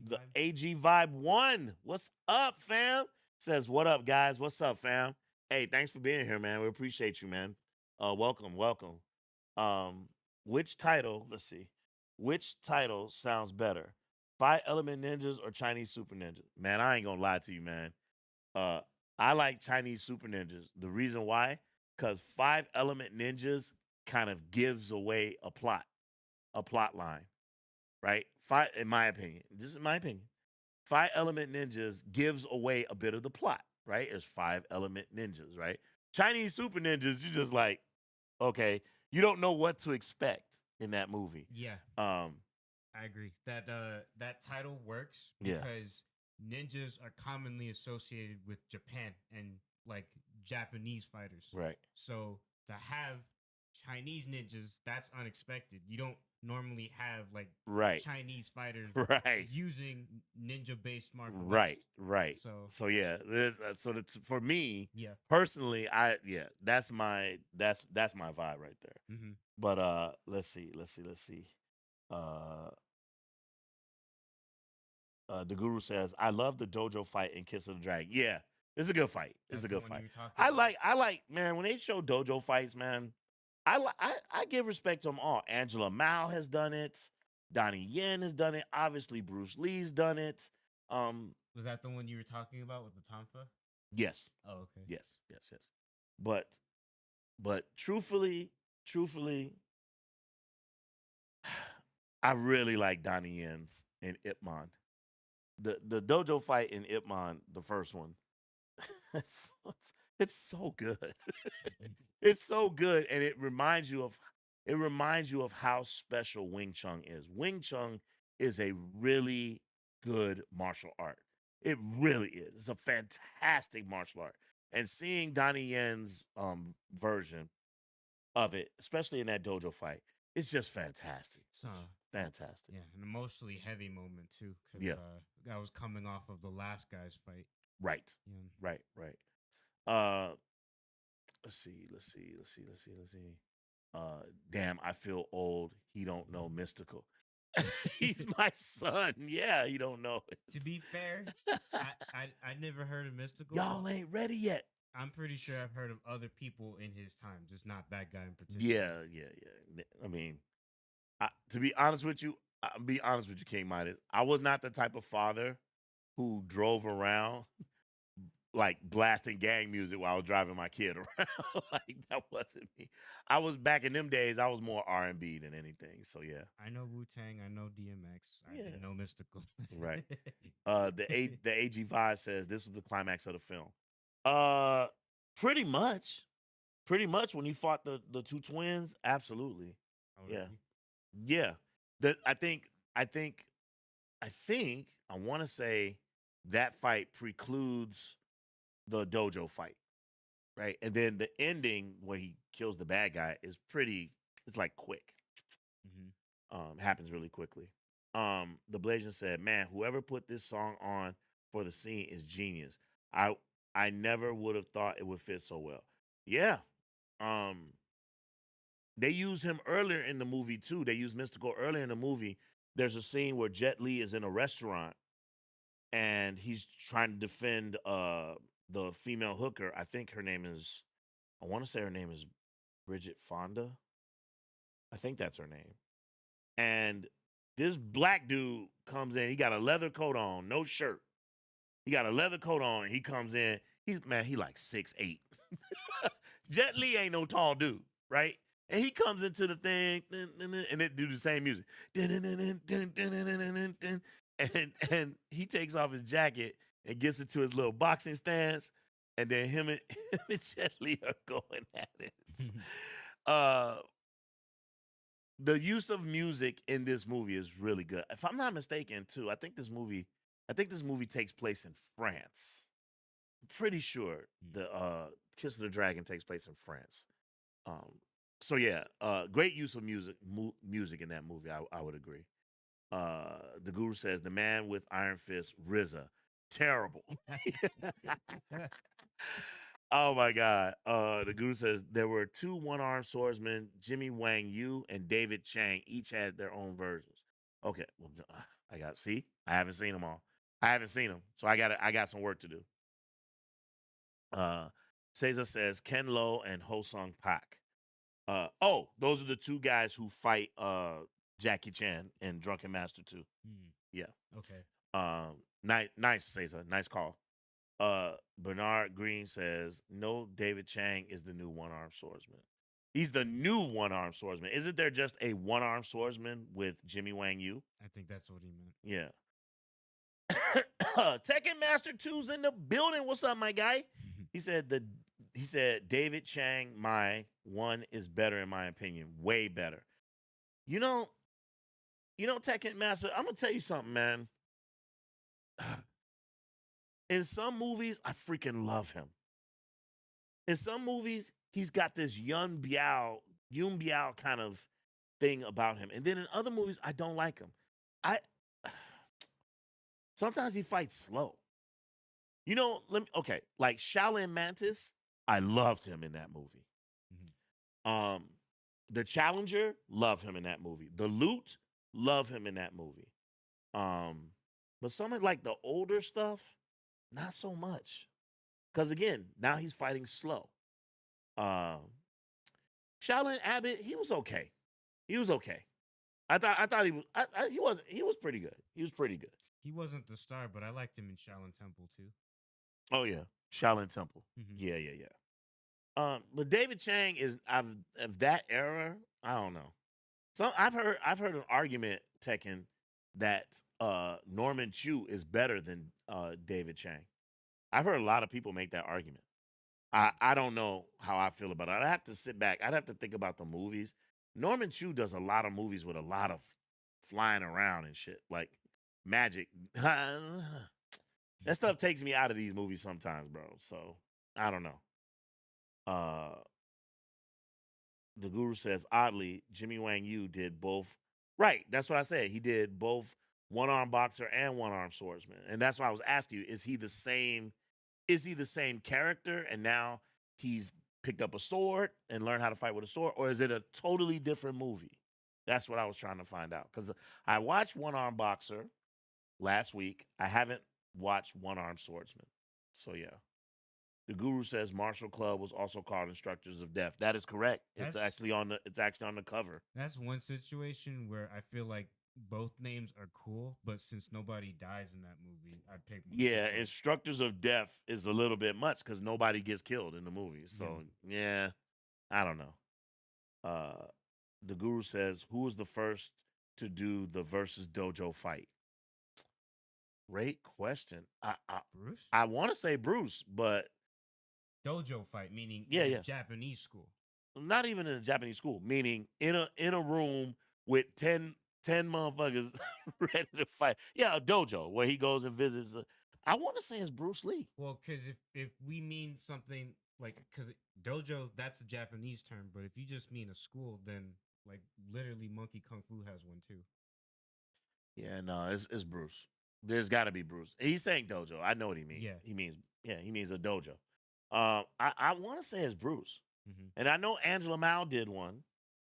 The AG Vibe 1. What's up, fam? Says, what up, guys? What's up, fam? Hey, thanks for being here, man. We appreciate you, man. Welcome. Which title, let's see. Which title sounds better? 5 Element Ninjas or Chinese Super Ninjas? Man, I ain't gonna lie to you, man. I like Chinese Super Ninjas. The reason why? Because 5 Element Ninjas kind of gives away a plot line, right? In my opinion, this is my opinion. 5 Element Ninjas gives away a bit of the plot. right? There's 5-element ninjas, right? Chinese super ninjas, you just like, okay, you don't know what to expect in that movie. Yeah, I agree. That that title works Yeah. because ninjas are commonly associated with Japan and like Japanese fighters. Right. So to have Chinese ninjas, that's unexpected. You don't normally have like Right. Chinese fighters Right. using ninja-based martial arts. Right, right. So So yeah, for me yeah. personally, that's my vibe right there. Mm-hmm. But let's see. The Guru says, "I love the dojo fight in Kiss of the Dragon." Yeah, it's a good fight. It's That's a the good one fight. you were talking I about. like man when they show dojo fights, man. I give respect to them all. Angela Mao has done it. Donnie Yen has done it. Obviously, Bruce Lee's done it. Was that the one you were talking about with the Tonfa? Yes. Oh, okay. Yes. But truthfully, I really like Donnie Yen's in Ip Man. The dojo fight in Ip Man, the first one, it's so good. It's so good, and it reminds you of how special Wing Chun is. Wing Chun is a really good martial art. It really is. It's a fantastic martial art. And seeing Donnie Yen's version of it, especially in that dojo fight, it's just fantastic. It's fantastic. Yeah, an emotionally heavy moment too. 'Cause, Yeah. That was coming off of the last guy's fight. Right. Yeah. Right. Let's see. Damn, I feel old. He don't know Mystical. He's my son. Yeah, he don't know it. To be fair, I never heard of Mystical. Y'all ain't ready yet. I'm pretty sure I've heard of other people in his time, just not that guy in particular. Yeah. I mean, to be honest with you, King Midas. I was not the type of father who drove around like blasting gang music while I was driving my kid around. Like that wasn't me. I was back in them days. I was more R&B than anything. So yeah. I know Wu-Tang. I know DMX. I didn't know Mystical. Right. The AG5 says this was the climax of the film. Pretty much when you fought the two twins, absolutely. Oh, Yeah. really? Yeah. I want to say that fight precludes the dojo fight, right? And then the ending where he kills the bad guy is it's like quick. Happens really quickly. The Blasian said, "Man, whoever put this song on for the scene is genius. I never would have thought it would fit so well." Yeah. They use him earlier in the movie too. They use Mystical earlier in the movie. There's a scene where Jet Li is in a restaurant and he's trying to defend the female hooker. I want to say her name is Bridget Fonda. I think that's her name. And this black dude comes in. He got a leather coat on, no shirt. He got a leather coat on. He comes in. He like 6'8". Jet Li ain't no tall dude, right? And he comes into the thing and it do the same music. And he takes off his jacket and gets into his little boxing stance. And then him and Jet Li are going at it. The use of music in this movie is really good. If I'm not mistaken, too, I think this movie takes place in France. I'm pretty sure the Kiss of the Dragon takes place in France. So yeah, great use of music in that movie. I would agree. The Guru says the man with Iron Fist, RZA, terrible. Oh my God. The Guru says there were two one-armed swordsmen, Jimmy Wang Yu and David Chang. Each had their own versions. Okay, well, I haven't seen them all. I haven't seen them, so I got some work to do. Cesar says Ken Lo and Ho Sung Pak. Those are the two guys who fight Jackie Chan in Drunken Master 2. Yeah. Okay. Nice, Cesar. Nice call. Bernard Green says, no, David Chang is the new one-armed swordsman. He's the new one-armed swordsman. Isn't there just a one-armed swordsman with Jimmy Wang Yu? I think that's what he meant. Yeah. Tekken Master 2's in the building. What's up, my guy? He said David Chang my 1 is better in my opinion. Way better. You know, Tekken Master, I'm gonna tell you something, man. In some movies, I freaking love him. In some movies, he's got this Yun Biao kind of thing about him. And then in other movies, I don't like him. Sometimes he fights slow. Like Shaolin Mantis, I loved him in that movie. The Challenger, love him in that movie. The Loot, love him in that movie. But some of like the older stuff, not so much. Because again, now he's fighting slow. Shaolin Abbott, he was okay. He was okay. I thought he was pretty good. He was pretty good. He wasn't the star, but I liked him in Shaolin Temple too. Oh yeah, Shaolin Temple. Yeah. But David Chang is of that era. I don't know. So I've heard an argument, Tekken, that Norman Chu is better than David Chang. I've heard a lot of people make that argument. I don't know how I feel about it. I'd have to sit back. I'd have to think about the movies. Norman Chu does a lot of movies with a lot of flying around and shit, like magic. That stuff takes me out of these movies sometimes, bro. So I don't know. The Guru says, oddly, Jimmy Wang Yu did both. Right, that's what I said. He did both one-arm boxer and one-arm swordsman. And that's why I was asking you, is he the same character and now he's picked up a sword and learned how to fight with a sword, or is it a totally different movie? That's what I was trying to find out. Because I watched One-Arm Boxer last week. I haven't watched One-Arm Swordsman. So yeah. The Guru says Martial Club was also called Instructors of Death. That is correct. It's actually on the cover. That's one situation where I feel like both names are cool, but since nobody dies in that movie, I'd pick Martial Yeah, Club. Instructors of Death is a little bit much because nobody gets killed in the movie. So yeah, I don't know. The Guru says, who was the first to do the versus dojo fight? Great question. Bruce? I want to say Bruce, but Dojo fight, meaning Japanese school. Not even in a Japanese school, meaning in a room with 10 motherfuckers ready to fight. Yeah, a dojo where he goes and visits. I want to say it's Bruce Lee. Well, because if we mean something like, because dojo, that's a Japanese term, but if you just mean a school, then like literally Monkey Kung Fu has one too. Yeah, no, it's Bruce. There's got to be Bruce. He's saying dojo. I know what he means. Yeah. He means a dojo. I want to say it's Bruce. And I know Angela Mao did one.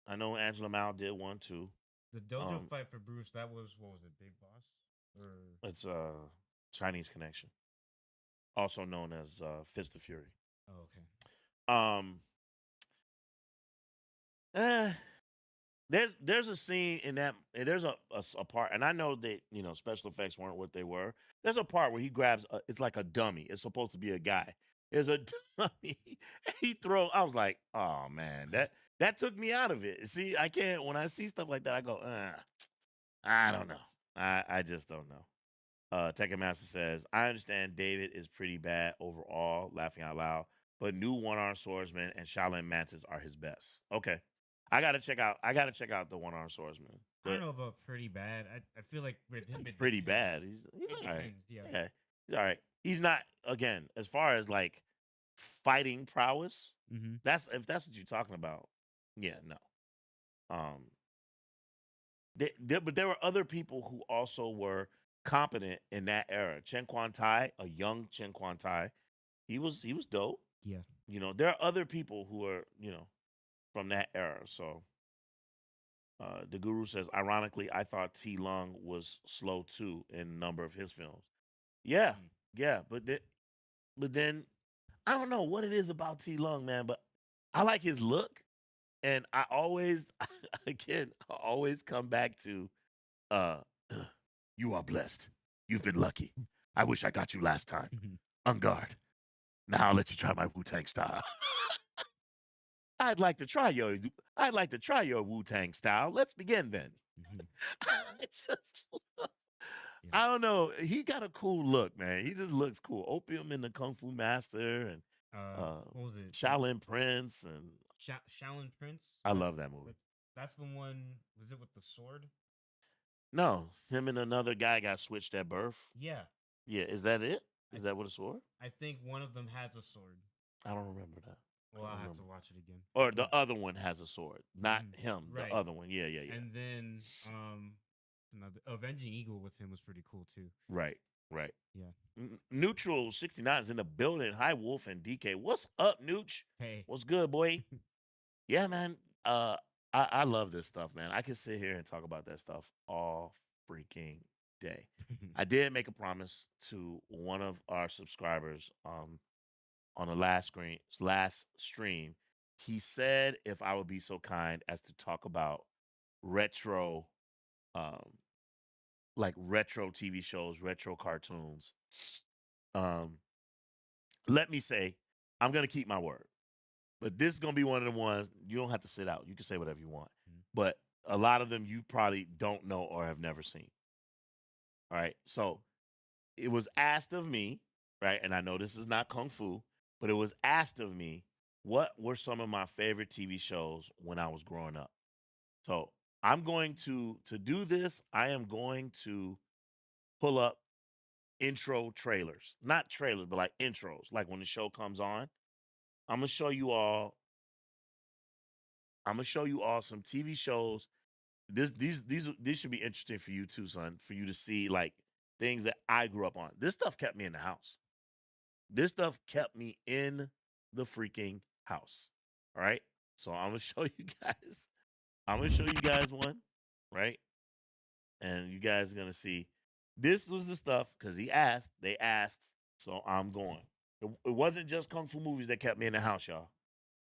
Too. The dojo fight for Bruce, that was, what was it, Big Boss? Or It's Chinese Connection, also known as Fist of Fury. Oh, okay. There's a scene in that, and there's a part, and I know that special effects weren't what they were. There's a part where he grabs it's like a dummy. It's supposed to be a guy. There's a dummy. He throws. I was like, oh man, that took me out of it. See, I can't. When I see stuff like that, I go, I don't know. I just don't know. Tekken Master says, I understand David is pretty bad overall, laughing out loud, but new One-Arm Swordsman and Shaolin Mantis are his best. Okay. I gotta check out the One-Arm Swordsman. I don't know about pretty bad. I feel like with him, pretty bad. He's all right. Yeah, he's all right. He's not, again, as far as like fighting prowess. If that's what you're talking about. Yeah, no. But there were other people who also were competent in that era. Chen Quan Tai, a young Chen Quan Tai, he was dope. Yeah. There are other people who are, from that era. So the Guru says, ironically, I thought T. Lung was slow too in a number of his films. Yeah, but then I don't know what it is about T. Lung, man, but I like his look, and I always come back to, you are blessed. You've been lucky. I wish I got you last time. On guard. Now I'll let you try my Wu-Tang style. I'd like to try your Wu-Tang style. Let's begin then. I don't know. He got a cool look, man. He just looks cool. Opium and the Kung Fu Master and What was it? Shaolin Prince and Shaolin Prince. I love that movie. That's the one. Was it with the sword? No, him and another guy got switched at birth. Yeah. Yeah, is that it? Is that what a sword? I think one of them has a sword. I don't remember that. Well, I'll have to watch it again. Or the other one has a sword, not him. Right. The other one. Yeah. And then another Avenging Eagle with him was pretty cool too. Right. Yeah. Neutral 69 is in the building. Hi, Wolf and DK. What's up, Nooch? Hey. What's good, boy? Yeah, man. I love this stuff, man. I can sit here and talk about that stuff all freaking day. I did make a promise to one of our subscribers on the last stream. He said if I would be so kind as to talk about retro like retro TV shows, retro cartoons. Let me say, I'm gonna keep my word. But this is gonna be one of the ones you don't have to sit out. You can say whatever you want. But a lot of them you probably don't know or have never seen. All right. So it was asked of me, right? And I know this is not Kung Fu, but it was asked of me, what were some of my favorite TV shows when I was growing up? So I'm going to do this. I am going to pull up intro trailers, not trailers, but like intros, like when the show comes on. I'm gonna show you all some TV shows. These should be interesting for you too, son, for you to see like things that I grew up on. This stuff kept me in the house. This stuff kept me in the freaking house. All right. So I'm gonna show you guys. I'm gonna show you guys one, right? And you guys are gonna see. This was the stuff because they asked, so I'm going. It wasn't just Kung Fu movies that kept me in the house, y'all.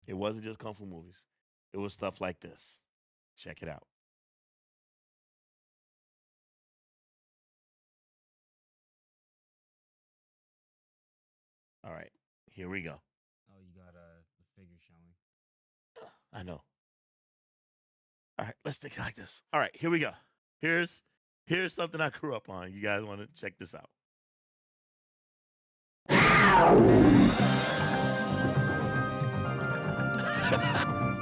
It wasn't just Kung Fu movies. It was stuff like this. Check it out. All right, here we go. Oh, you got the figure showing. I know. All right, let's take it like this. All right, here we go. Here's something I grew up on. You guys want to check this out?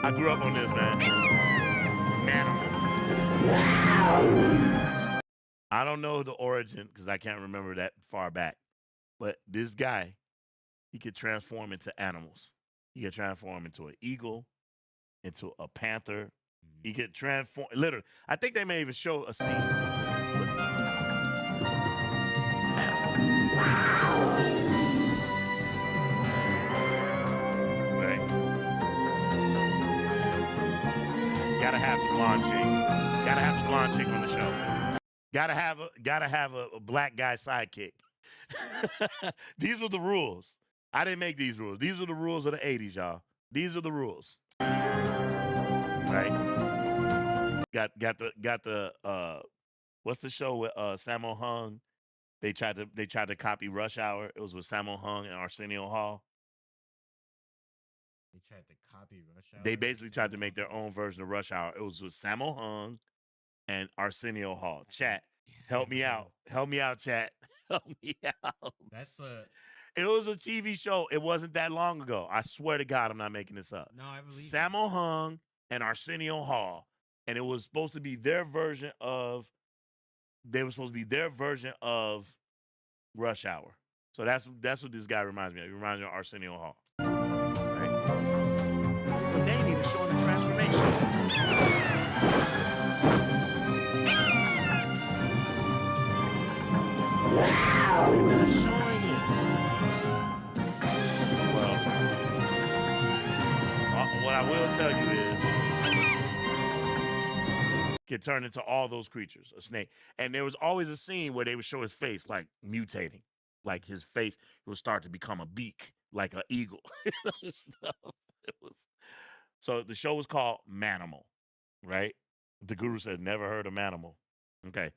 I grew up on this, man. Manimal. I don't know the origin because I can't remember that far back. But this guy, he could transform into animals. He could transform into an eagle, into a panther. He could transform, literally. I think they may even show a scene. Right. Gotta have the blonde chick. Gotta have the blonde chick on the show. Gotta have a black guy sidekick. These were the rules. I didn't make these rules. These are the rules of the 80s, y'all. These are the rules. Right? Got the what's the show with Sammo Hung? They tried to copy Rush Hour. It was with Sammo Hung and Arsenio Hall. They tried to copy Rush Hour. They basically tried to make their own version of Rush Hour. It was with Sammo Hung and Arsenio Hall. Chat, help me out. Help me out, chat. Help me out. It was a TV show. It wasn't that long ago. I swear to God, I'm not making this up. No, I believe Sammo Hung and Arsenio Hall. And it was supposed to be their version of Rush Hour. So that's what this guy reminds me of. He reminds me of Arsenio Hall. Right? But they ain't even showing the transformations. They're not showing it. Well, what I will tell you is can turn into all those creatures, a snake. And there was always a scene where they would show his face like mutating. Like his face would start to become a beak, like an eagle. So the show was called Manimal, right? The guru said, never heard of Manimal. Okay.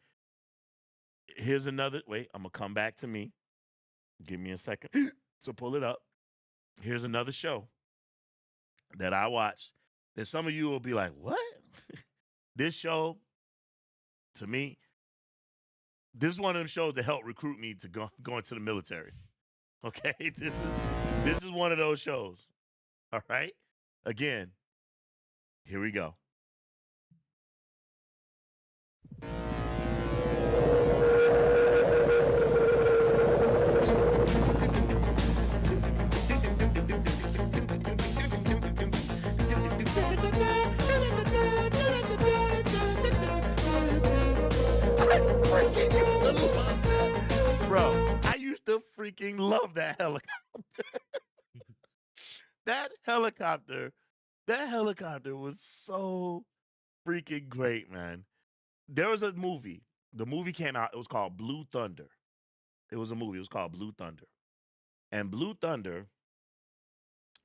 Here's another, wait, I'm going to come back to me. Give me a second to pull it up. Here's another show that I watched that some of you will be like, what? This show, to me, This is one of them shows that helped recruit me to go into the military. Okay, this is one of those shows. All right, again, here we go. Bro, I used to freaking love that helicopter. that helicopter was so freaking great, man. There was a movie. The movie came out. It was called Blue Thunder. It was a movie. It was called Blue Thunder. And Blue Thunder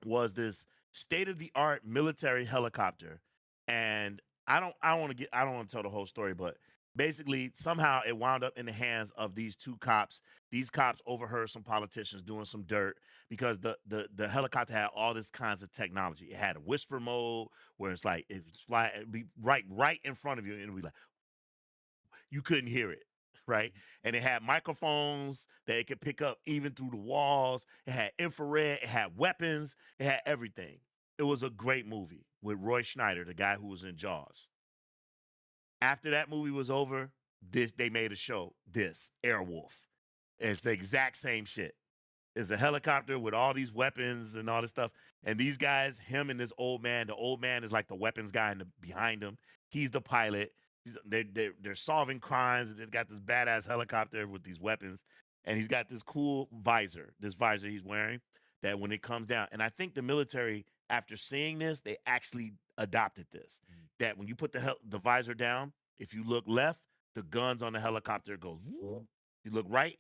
was this state-of-the-art military helicopter. And I don't want to tell the whole story, but basically somehow it wound up in the hands of these two cops. These cops overheard some politicians doing some dirt because the helicopter had all this kinds of technology. It had a whisper mode where it's like it'd be right in front of you, and it'd be like you couldn't hear it. Right. And it had microphones that it could pick up even through the walls. It had infrared. It had weapons. It had everything. It was a great movie with Roy Schneider, the guy who was in Jaws. After that movie was over, they made a show, Airwolf. It's the exact same shit. It's a helicopter with all these weapons and all this stuff. And these guys, him and this old man, the old man is like the weapons guy behind him. He's the pilot. They're solving crimes. They've got this badass helicopter with these weapons, and he's got this cool visor. This visor he's wearing that when it comes down, and I think the military, after seeing this, they actually adopted this. That when you put the visor down, if you look left, the guns on the helicopter goes. You look right,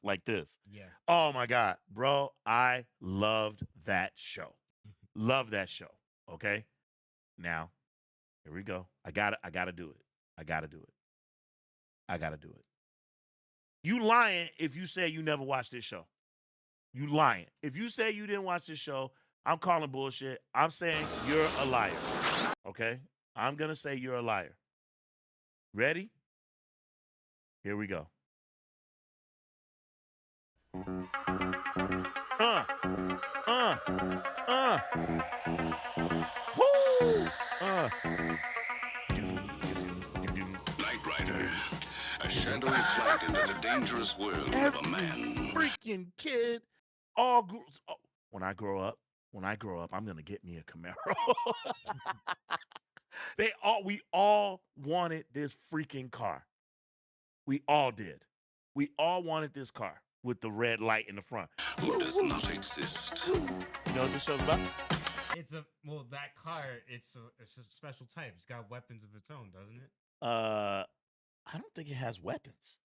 like this. Yeah. Oh my God, bro! I loved that show. Love that show. Okay, now. Here we go. I gotta do it. I gotta do it. You lying if you say you never watched this show. You lying. If you say you didn't watch this show, I'm calling bullshit. I'm saying you're a liar. Okay? I'm gonna say you're a liar. Ready? Here we go. Woo! Knight Rider, a shadowy flight into the dangerous world of a man. Freaking kid, when I grow up, I'm gonna get me a Camaro. We all wanted this freaking car. We all did. We all wanted this car with the red light in the front. Who does not exist? You know what this show's about? That car, it's a special type. It's got weapons of its own, doesn't it? I don't think it has weapons.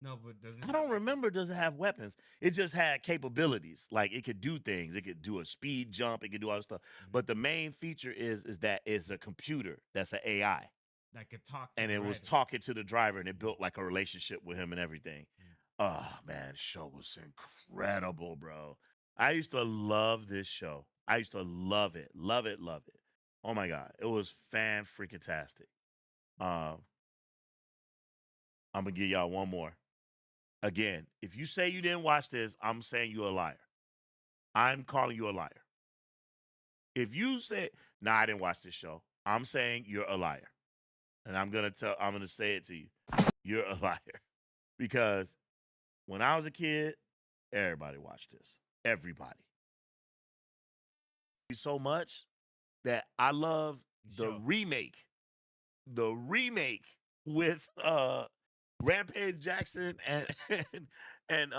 No, but doesn't it? I don't remember. Does it have weapons? It just had capabilities. Like it could do things. It could do a speed jump. It could do all this stuff. But the main feature is that it's a computer that's an AI. That could talk. And it was talking to the driver, and it built like a relationship with him and everything. Oh man, the show was incredible, bro. I used to love this show. I used to love it. Oh my God, it was fan-freaking-tastic. I'm gonna give y'all one more. Again, if you say you didn't watch this, I'm saying you're a liar. I'm calling you a liar. If you say, "Nah, I didn't watch this show," I'm saying you're a liar, and I'm gonna say it to you. You're a liar because when I was a kid, everybody watched this. Everybody. So much that I love the remake. The remake with Rampage Jackson and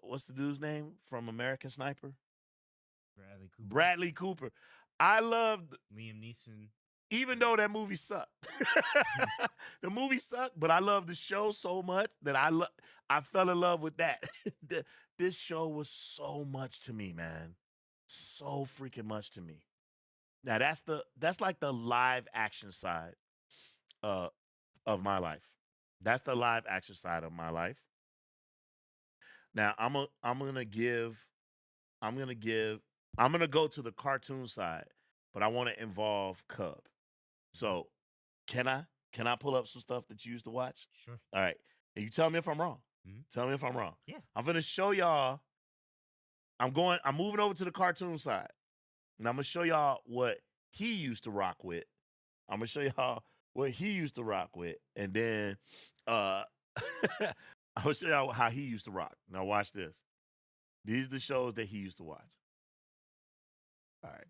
what's the dude's name from American Sniper? Bradley Cooper. I loved Liam Neeson. Even though that movie sucked. The movie sucked, but I love the show so much that I fell in love with that. This show was so much to me, man. So freaking much to me. Now that's like the live action side of my life. That's the live action side of my life. Now I'm gonna go to the cartoon side, but I want to involve Cub. So can I pull up some stuff that you used to watch? Sure. All right. And you tell me if I'm wrong. Mhm. Tell me if I'm wrong. Yeah. I'm gonna show y'all. I'm moving over to the cartoon side. And I'm gonna show y'all what he used to rock with. I'm gonna show y'all what he used to rock with. And then I'm gonna show y'all how he used to rock. Now watch this. These are the shows that he used to watch. All right.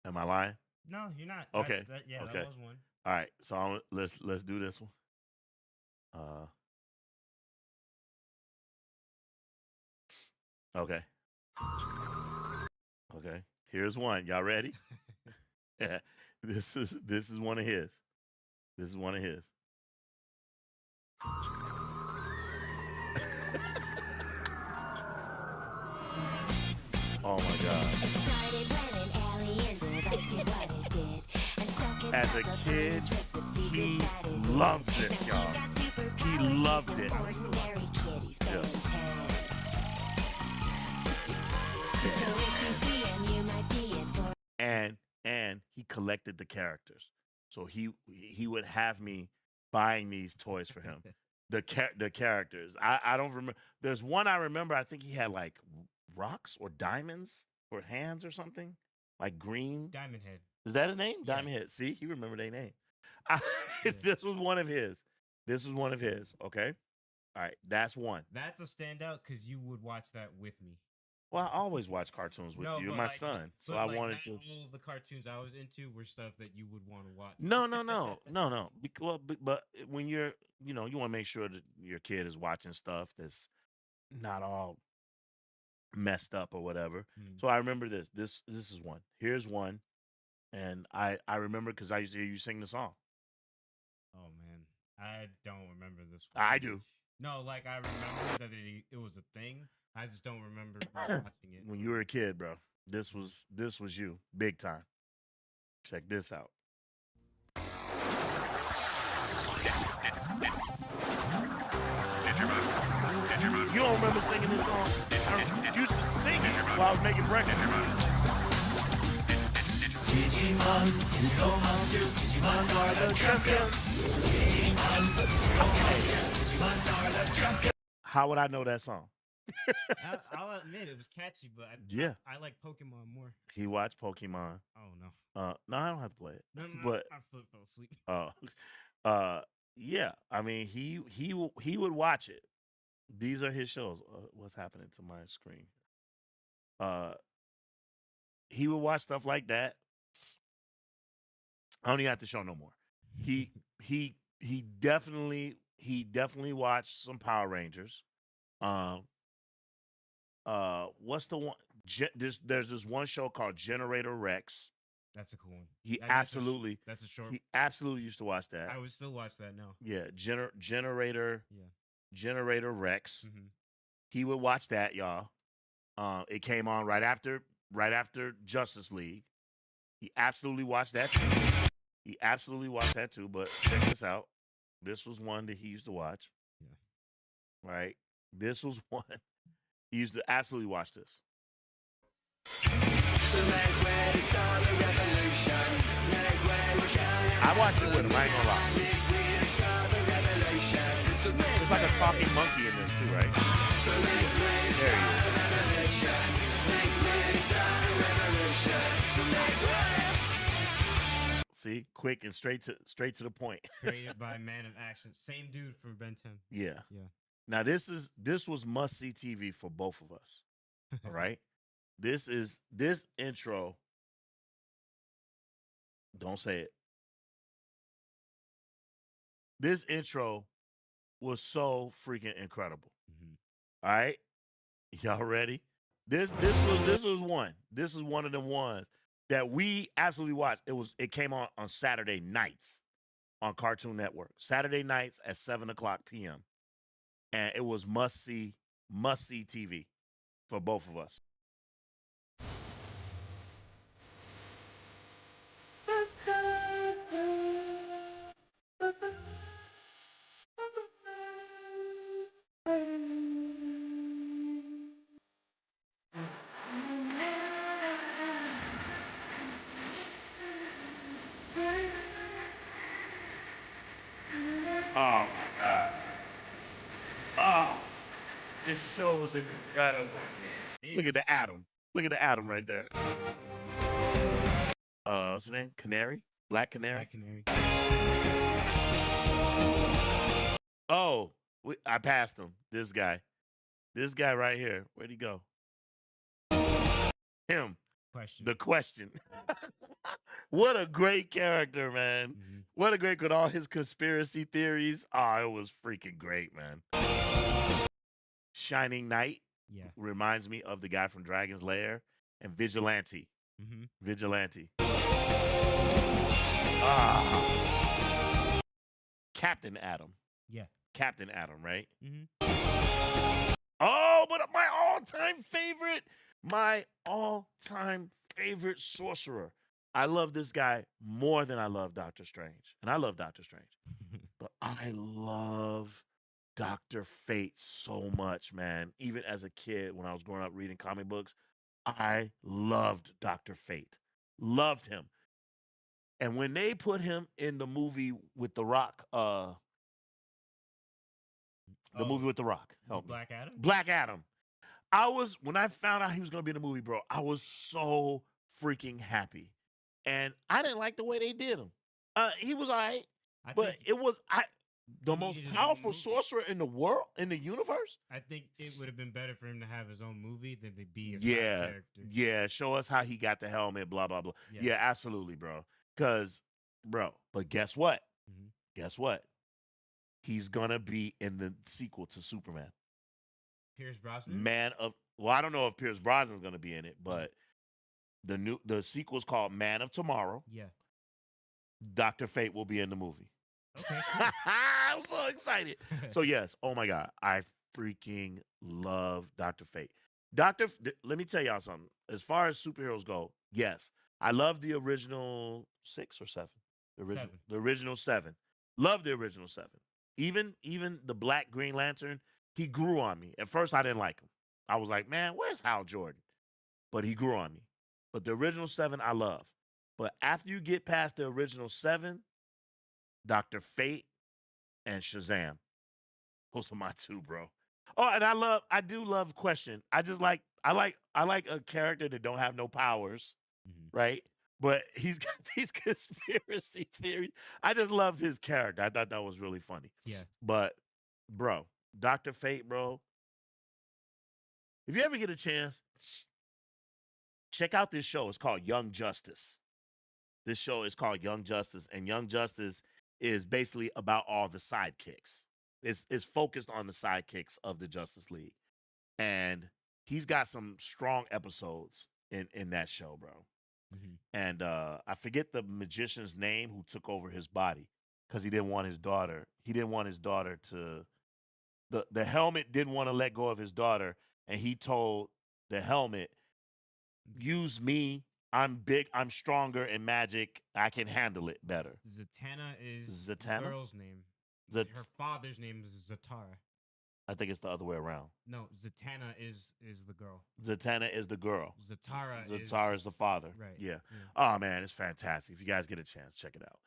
Am I lying? No, you're not. Okay. That Okay. was one. All right. So let's do this one. Okay. Okay. Here's one. Y'all ready? This is one of his. This is one of his. Oh my God. As a kid, he loved this, y'all. He loved it. Yeah. And he collected the characters. So he would have me buying these toys for him. The characters. I don't remember. There's one I remember. I think he had like rocks or diamonds for hands or something. Like green. Diamond Head. Is that his name? Yeah. Diamond Head. See, he remembered their name. This was one of his. This was one of his. Okay. All right. That's one. That's a standout because you would watch that with me. Well, I always watch cartoons with you. You're but my like- son. So but I like wanted not to. All of the cartoons I was into were stuff that you would want to watch. No. But when you're, you want to make sure that your kid is watching stuff that's not all messed up or whatever. So I remember this. This is one. Here's one, and I remember because I used to hear you sing the song. Oh man, I don't remember this one. I do. No, like I remember that it was a thing. I just don't remember watching it. When you were a kid, bro, this was you, big time. Check this out. You don't remember singing this song? I used to sing it while I was making breakfast. Digimon, Go Monsters, Digimon are the champions. Digimon are the champions. How would I know that song? I'll admit it was catchy, but I like Pokemon more. He watched Pokemon. Oh no. No, I don't have to play it. No, but I fell asleep. Yeah. I mean, he would watch it. These are his shows. What's happening to my screen? He would watch stuff like that. I don't even have to show no more. He definitely watched some Power Rangers. What's the one? There's this one show called Generator Rex. That's a cool one. That's a short. He absolutely used to watch that. I would still watch that now. Yeah, Generator. Yeah. Generator Rex. Mm-hmm. He would watch that, y'all. It came on right after Justice League. He absolutely watched that too. But check this out. This was one that he used to watch. Yeah. Right. This was one. He used to absolutely watch this. I watched it with him, I ain't gonna lie. There's like a talking monkey in this too, right? There he is. See, quick and straight to the point. Created by Man of Action. Same dude from Ben 10. Yeah. Yeah. Now this was must-see TV for both of us. All right? This intro. Don't say it. This intro was so freaking incredible. All right? Y'all ready? This was one. This is one of them ones that we absolutely watched. It came on Saturday nights on Cartoon Network. Saturday nights at 7:00 p.m. And it was must-see TV for both of us. Oh my God. Oh, this show was incredible. Look at the atom. Look at the atom right there. What's his name? Canary? Black Canary? Black Canary. Oh, I passed him. This guy. This guy right here. Where'd he go? Him. Question. The Question. What a great character, man. Mhm. What a great, with all his conspiracy theories. Oh, it was freaking great, man. Shining Knight Yeah. reminds me of the guy from Dragon's Lair, and Vigilante. Mm-hmm. Vigilante. Ah. Captain Atom. Yeah. Captain Atom, right? Mm-hmm. Oh, but my all-time favorite sorcerer. I love this guy more than I love Doctor Strange. And I love Doctor Strange. But I love Dr. Fate so much, man. Even as a kid, when I was growing up reading comic books, I loved Dr. Fate. Loved him. And when they put him in the movie with The Rock, movie with The Rock, help me. Black Adam? Black Adam. When I found out he was going to be in the movie, bro, I was so freaking happy. And I didn't like the way they did him. He was all right, but the most powerful sorcerer in the world, in the universe. I think it would have been better for him to have his own movie than to be a side character. Yeah, show us how he got the helmet, blah, blah, blah. Yeah, absolutely, bro. But guess what? Mm-hmm. Guess what? He's going to be in the sequel to Superman. Pierce Brosnan? I don't know if Pierce Brosnan's going to be in it, but the sequel's called Man of Tomorrow. Yeah. Dr. Fate will be in the movie. Okay. Cool. I'm so excited. So yes, oh my God, I freaking love Dr. Fate. Let me tell y'all something. As far as superheroes go, yes, I love the original 6 or 7. The original 7. Love the original 7. Even the Black Green Lantern, he grew on me. At first, I didn't like him. I was like, man, where's Hal Jordan? But he grew on me. But the original 7, I love. But after you get past the original 7, Dr. Fate and Shazam. Those are my 2, bro. Oh, and I do love Question. I like a character that don't have no powers, right? But he's got these conspiracy theories. I just loved his character. I thought that was really funny. Yeah. But, bro, Dr. Fate, bro, if you ever get a chance, check out this show. It's called Young Justice. This show is called Young Justice, and Young Justice is basically about all the sidekicks. It's focused on the sidekicks of the Justice League. And he's got some strong episodes in that show, bro. Mm-hmm. And I forget the magician's name who took over his body because he didn't want his daughter. He didn't want his daughter to. The helmet didn't want to let go of his daughter, and he told the helmet, "Use me. I'm big. I'm stronger in magic. I can handle it better." Zatanna is Zatanna? the girl's name. Her father's name is Zatara. I think it's the other way around. No, Zatanna is the girl. Zatanna is the girl. Zatara is the father. Right. Yeah. Oh man, it's fantastic. If you guys get a chance, check it out.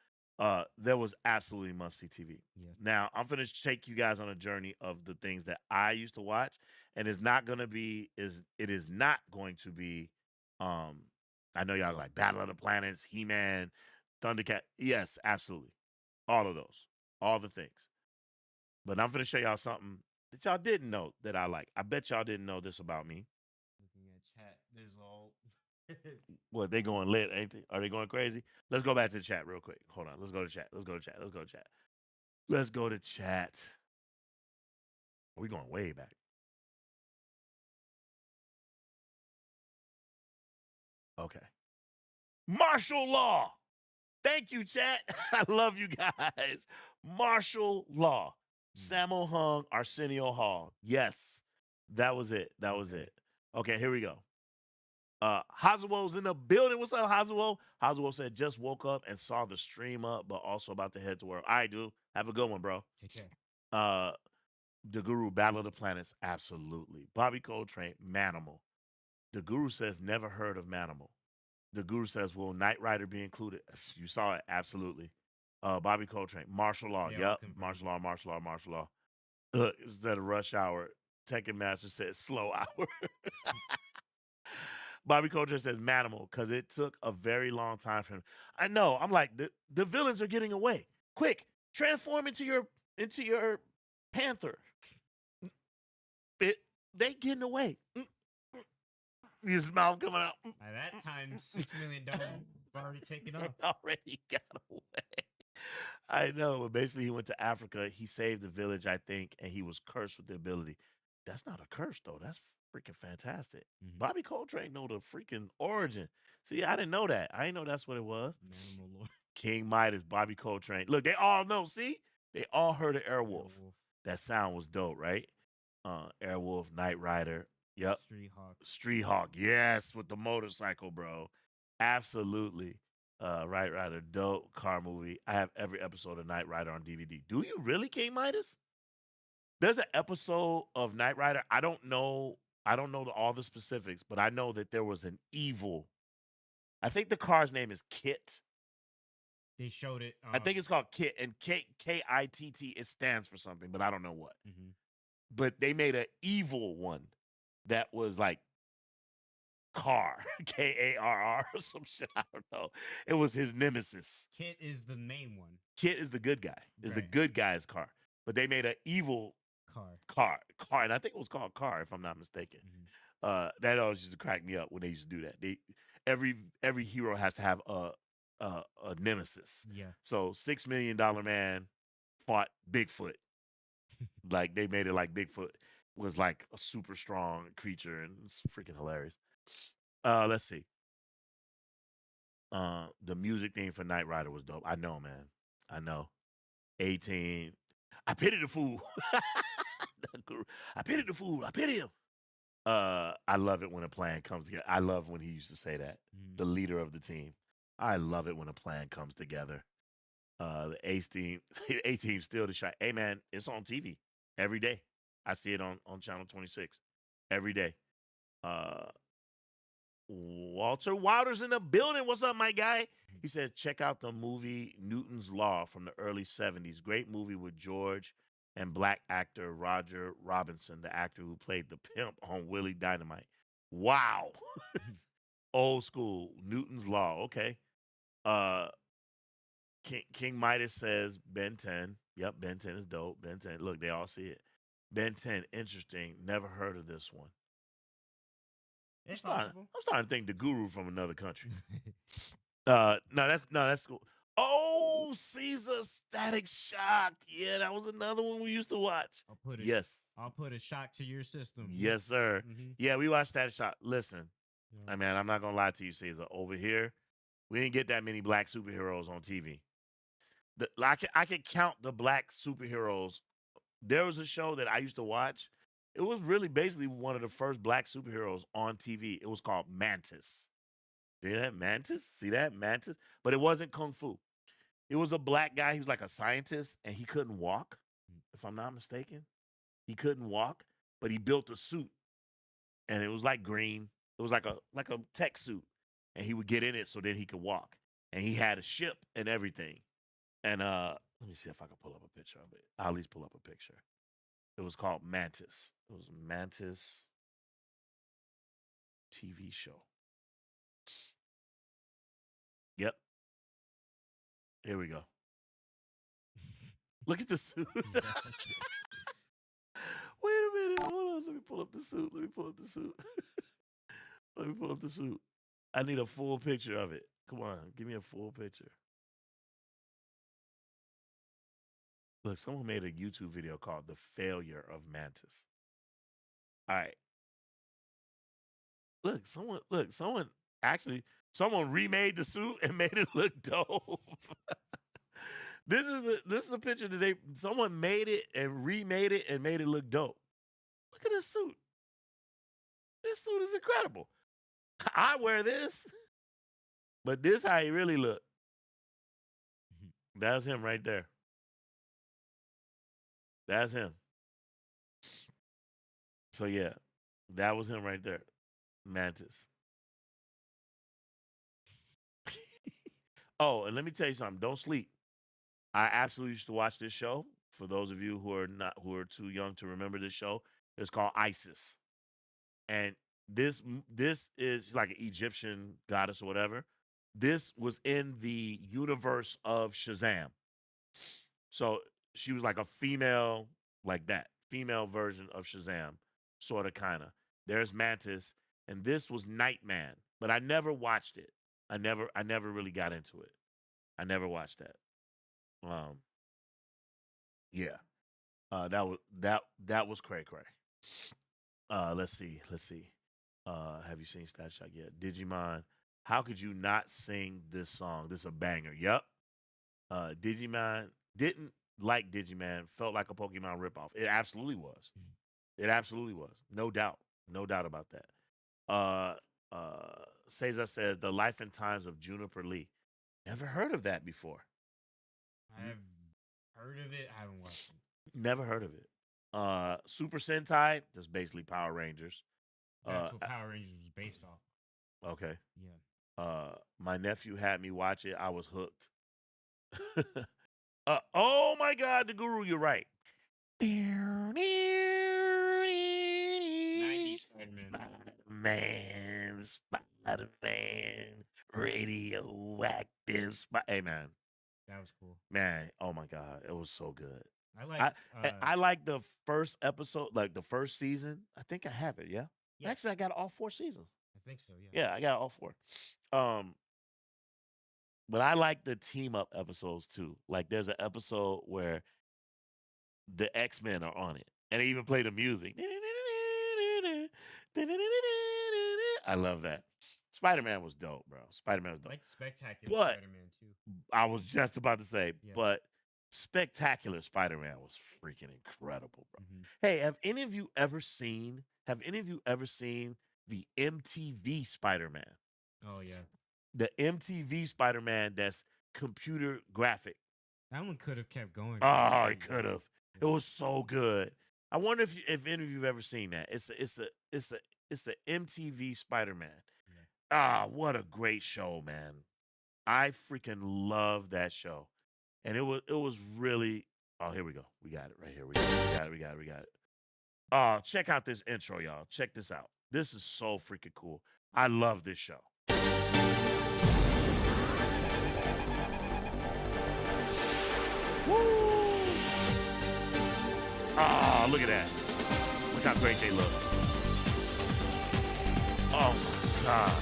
That was absolutely must-see TV. Yeah. Now I'm gonna take you guys on a journey of the things that I used to watch, and it is not going to be. I know y'all like Battle of the Planets, He-Man, Thundercat. Yes, absolutely, all of those, all the things. But I'm gonna show y'all something that y'all didn't know that I like. I bet y'all didn't know this about me. Looking at chat, there's all. What, they going lit, ain't they? Are they going crazy? Let's go back to the chat real quick. Hold on. Let's go to chat. We going way back. Okay. Martial law. Thank you, chat. I love you guys. Martial law. Sammo Hung, Arsenio Hall. Yes. That was it. Okay, here we go. Hazuo's in the building. What's up, Hazuo? Hazuo said, just woke up and saw the stream up, but also about to head to work. All right, dude. Have a good one, bro. Take care. The Guru, Battle of the Planets. Absolutely. Bobby Coltrane, Manimal. The Guru says, never heard of Manimal. The Guru says, will Knight Rider be included? You saw it. Absolutely. Bobby Coltrane, martial law. They all Yep, confirmed martial law, martial law, martial law. Look, instead of rush hour, Tekken Master says slow hour. Bobby Coltrane says manimal because it took a very long time for him. I know. I'm like the villains are getting away. Quick, transform into your panther. They getting away. His mouth coming out. By that time, $6 million already taken off. Already got away. I know, but basically he went to Africa. He saved the village, I think, and he was cursed with the ability. That's not a curse though. That's freaking fantastic. Bobby Coltrane know the freaking origin. See, I didn't know that. I didn't know that's what it was. Manimal Lord. King Midas, Bobby Coltrane. Look, they all know. See, they all heard of Airwolf. That sound was dope, right? Airwolf, Knight Rider. Yep. Street Hawk. Yes, with the motorcycle, bro. Absolutely. Knight Rider, dope car movie. I have every episode of Knight Rider on DVD. Do you really, King Midas? There's an episode of Knight Rider. I don't know all the specifics, but I know that there was an evil. I think the car's name is Kit. They showed it. I think it's called Kit, and Kitt. It stands for something, but I don't know what. But they made an evil one that was like Car, Karr or some shit. I don't know. It was his nemesis. Kit is the main one. Kit is the good guy. Is the Right. good guy's car. But they made an evil car, and I think it was called Car, if I'm not mistaken. That always used to crack me up when they used to do that. Every hero has to have a nemesis. Yeah. So $6 Million Man fought Bigfoot. Like they made it like Bigfoot was like a super strong creature, and it's freaking hilarious. Let's see. The music theme for Knight Rider was dope. I know, man. I know. 18. I pity the fool. I pity the fool. I pity him. I love it when a plan comes together. I love when he used to say that. The leader of the team. I love it when a plan comes together. The Ace team, A-Team still the shot. Hey, man, it's on TV every day. I see it on Channel 26 every day. Walter Wilder's in the building. What's up, my guy? He said, check out the movie Newton's Law from the early 70s. Great movie with George and black actor Roger Robinson, the actor who played the pimp on Willie Dynamite. Wow. Old school. Newton's Law. Okay. King Midas says Ben 10. Yep, Ben 10 is dope. Ben 10. Look, they all see it. Ben 10, interesting. Never heard of this one. I'm starting to think the guru from another country. No, that's cool. Oh, Caesar Static Shock. Yeah, that was another one we used to watch. I'll put a shock to your system. Yes, sir. Yeah, we watched Static Shock. Listen, I mean, I'm not gonna lie to you, Caesar. Over here, we didn't get that many black superheroes on TV. I can count the black superheroes. There was a show that I used to watch. It was really basically one of the first black superheroes on TV. It was called Mantis. You know that Mantis? See that? Mantis? But it wasn't Kung Fu. It was a black guy. He was like a scientist, and he couldn't walk, if I'm not mistaken. He couldn't walk, but he built a suit, and it was like green. It was like a tech suit, and he would get in it so then he could walk. And he had a ship and everything. And let me see if I can pull up a picture of it. I'll at least pull up a picture. It was called Mantis. It was Mantis TV show. Yep. Here we go. Look at the suit. Wait a minute. Hold on. Let me pull up the suit. I need a full picture of it. Come on. Give me a full picture. Look, someone made a YouTube video called The Failure of Mantis. All right. Someone remade the suit and made it look dope. This is the picture that someone made it and remade it and made it look dope. Look at this suit. This suit is incredible. I wear this, but this how he really look. That's him right there. That's him. So yeah, that was him right there. Mantis. Oh, and let me tell you something. Don't sleep. I absolutely used to watch this show. For those of you who are too young to remember this show, it's called Isis, and this is like an Egyptian goddess or whatever. This was in the universe of Shazam, so she was like a female, like that female version of Shazam, sort of, kind of. There's Mantis, and this was Nightman, but I never watched it. I never really got into it. I never watched that. Yeah. That was cray cray. Let's see. Have you seen Stat Shock yet? Digimon. How could you not sing this song? This is a banger. Yep. Digimon didn't like Digimon. Felt like a Pokemon ripoff. It absolutely was. It absolutely was. No doubt. No doubt about that. Cesar says The Life and Times of Juniper Lee. Never heard of that before. I've heard of it. I haven't watched it. Never heard of it. Super Sentai, that's basically Power Rangers. That's what Power Rangers was based off. Okay. Yeah. My nephew had me watch it. I was hooked. Oh my God, the Guru, you're right. 90s Man, Spider-Man, radioactive. Hey, man. That was cool. Man, oh my God, it was so good. I like the first episode, like the first season. I think I have it. Yeah. Actually, I got all 4 seasons. I think so. Yeah. Yeah, I got all 4. But I like the team up episodes too. Like there's an episode where the X-Men are on it, and they even play the music. I love that. Spider-Man was dope, bro. Spider-Man was dope. Like Spectacular But Spider-Man too. I was just about to say, Yeah. but Spectacular Spider-Man was freaking incredible, bro. Mhm. Hey, have any of you ever seen the MTV Spider-Man? Oh yeah. The MTV Spider-Man that's computer graphic. That one could have kept going. Oh, it could have. It was so good. I wonder if any of you've ever seen that. It's the MTV Spider-Man. Ah, what a great show, man. I freaking love that show. And it was really, oh, here we go. We got it right here. We got it. Oh, check out this intro, y'all. Check this out. This is so freaking cool. I love this show. Woo! Oh, look at that. Look how great they look. Oh my God.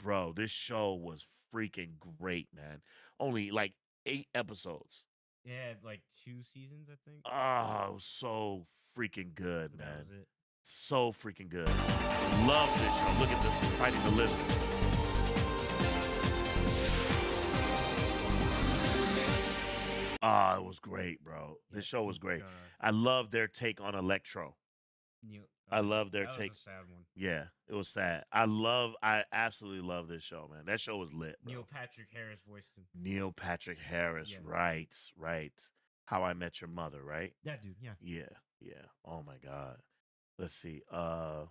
Bro, this show was freaking great, man. Only like 8 episodes. Yeah, like 2 seasons, I think. Oh, it was so freaking good, So man. that was it. So freaking good. Love this show. Look at this, fighting the lizard. Ah, it was great, bro. This show was great. I love their take on Electro. I love their that take. was a sad one. Yeah, it was sad. I absolutely love this show, man. That show was lit, bro. Neil Patrick Harris voiced him. Neil Patrick Harris, Yeah. right. How I Met Your Mother, right? That dude, yeah. Yeah. Oh my God. Let's see. There's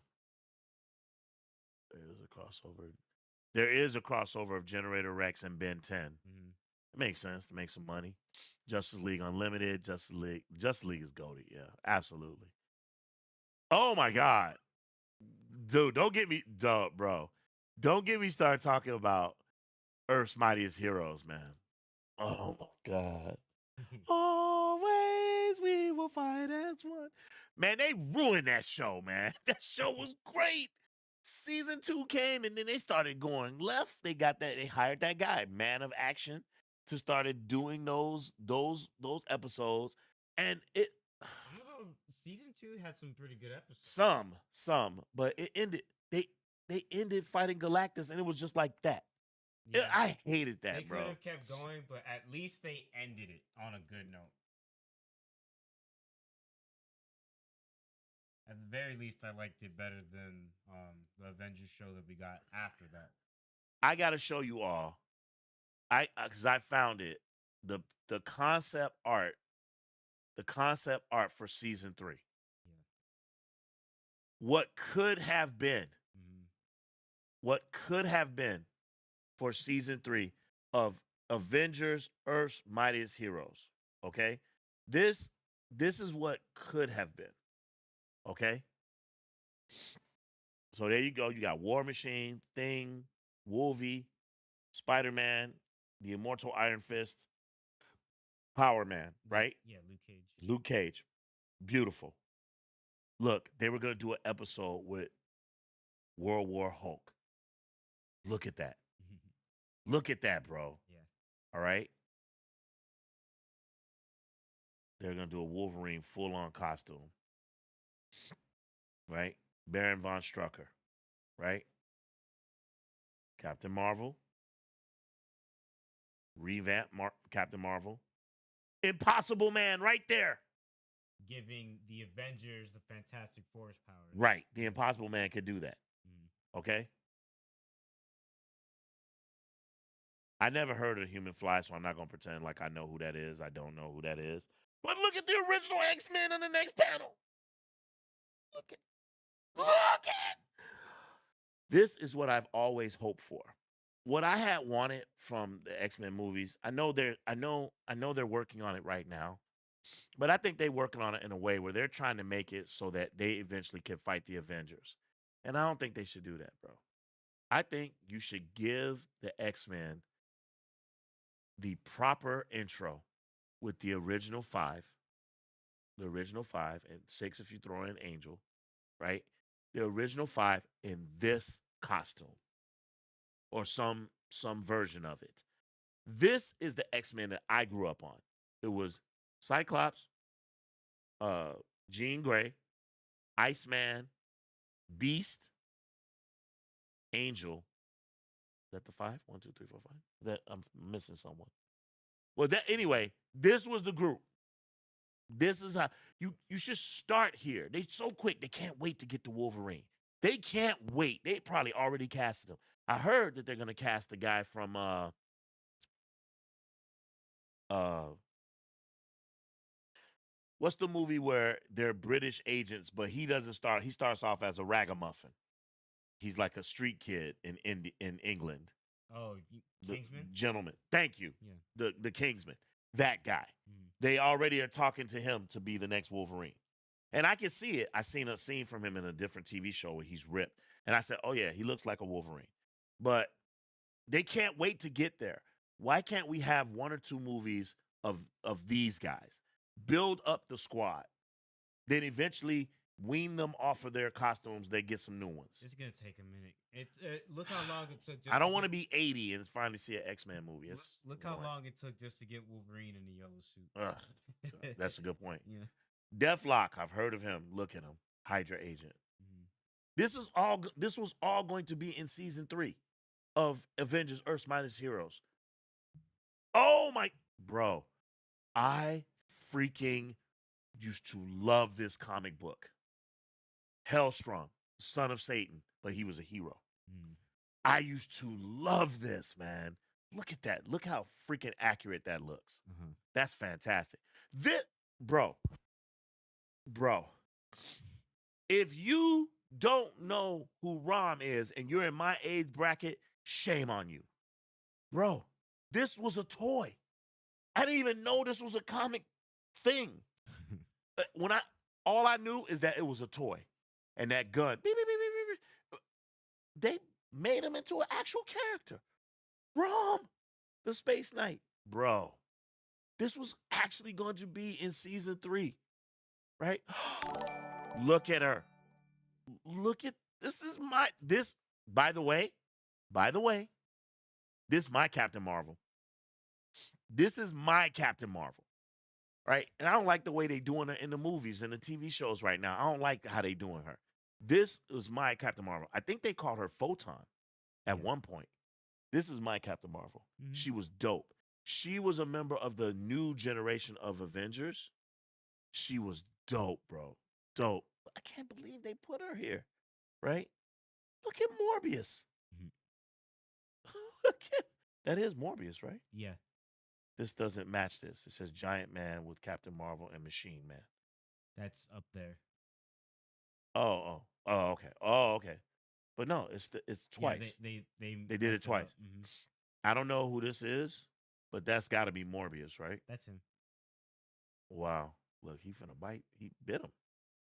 a crossover. There is a crossover of Generator Rex and Ben 10. Mhm. It makes sense to make some money. Justice League Unlimited, Justice League is goated. Yeah, absolutely. Oh my God. Dude, don't get me bro. Don't get me started talking about Earth's Mightiest Heroes, man. Oh my God. Always we will fight as one. Man, they ruined that show, man. That show was great. Season 2 came and then they started going left. They hired that guy, Man of Action, to started doing those episodes. And it Season 2 had some pretty good episodes. some, but it ended. They ended fighting Galactus, and it was just like that. Yeah. I hated that, They bro. could have kept going, but at least they ended it on a good note. At the very least, I liked it better than the Avengers show that we got after that. I gotta show you all. Because I found it. The concept art for season 3. Yeah. What could have been Mhm. for season 3 of Avengers, Earth's Mightiest Heroes. Okay? This is what could have been. Okay? So there you go. You got War Machine, Thing, Wolvie, Spider-Man, the Immortal Iron Fist, Power Man, right? Yeah, Luke Cage. Luke Cage. Beautiful. Look, they were going to do an episode with World War Hulk. Look at that. Look at that, bro. Yeah. All right? They're going to do a Wolverine full-on costume. Right? Baron von Strucker. Right? Captain Marvel. Revamp Captain Marvel. Impossible Man right there. Giving the Avengers the Fantastic Force powers. Right. The Impossible Man could do that. Okay? I never heard of Human Fly, so I'm not going to pretend like I know who that is. I don't know who that is. But look at the original X-Men in the next panel. Look at. This is what I've always hoped for. What I had wanted from the X-Men movies, I know they're working on it right now. But I think they're working on it in a way where they're trying to make it so that they eventually can fight the Avengers. And I don't think they should do that, bro. I think you should give the X-Men the proper intro with the original five, and 6 if you throw in Angel, right? The original 5 in this costume or some version of it. This is the X-Men that I grew up on. It was Cyclops, Jean Grey, Iceman, Beast, Angel. Is that the 5? 1, 2, 3, 4, 5. That I'm missing someone. Well, anyway, this was the group. This is how you should start here. They're so quick. They can't wait to get to Wolverine. They can't wait. They probably already casted him. I heard that they're gonna cast the guy from what's the movie where they're British agents, but he starts off as a ragamuffin. He's like a street kid in England. Oh, Kingsman? The gentleman. Thank you. Yeah. The Kingsman. That guy. They already are talking to him to be the next Wolverine. And I can see it. I seen a scene from him in a different TV show where he's ripped. And I said, oh, yeah, he looks like a Wolverine. But they can't wait to get there. Why can't we have 1 or 2 movies of these guys? Build up the squad. Then eventually wean them off of their costumes. They get some new ones. It's going to take a minute. Look how long it took. I don't want to be 80 and finally see an X-Men movie. Look how long it took just to get Wolverine in the yellow suit. That's a good point. Yeah. Deathlock, I've heard of him. Look at him. Hydra agent. This was all going to be in season 3 of Avengers Earth's Mightiest Heroes. Oh my bro. I freaking used to love this comic book. Hellstrom, son of Satan, but he was a hero. I used to love this, man. Look at that. Look how freaking accurate that looks. That's fantastic. Bro, if you don't know who Rom is and you're in my age bracket, shame on you. Bro, this was a toy. I didn't even know this was a comic thing. All I knew is that it was a toy. And that gun, beep, beep, beep, beep, beep. They made him into an actual character. Rom, the Space Knight. Bro, this was actually going to be in season 3, right? Look at her. By the way, this is my Captain Marvel. This is my Captain Marvel, right? And I don't like the way they doing her in the movies and the TV shows right now. I don't like how they doing her. This was my Captain Marvel. I think they called her Photon at one point. This is my Captain Marvel. She was dope. She was a member of the new generation of Avengers. She was dope, bro. Dope. I can't believe they put her here, right? Look at Morbius. That is Morbius, right? Yeah. This doesn't match this. It says Giant Man with Captain Marvel and Machine Man. That's up there. Oh, okay. But no, it's twice. Yeah, they did it twice. I don't know who this is, but that's got to be Morbius, right? That's him. Wow. Look, he finna bite. He bit him.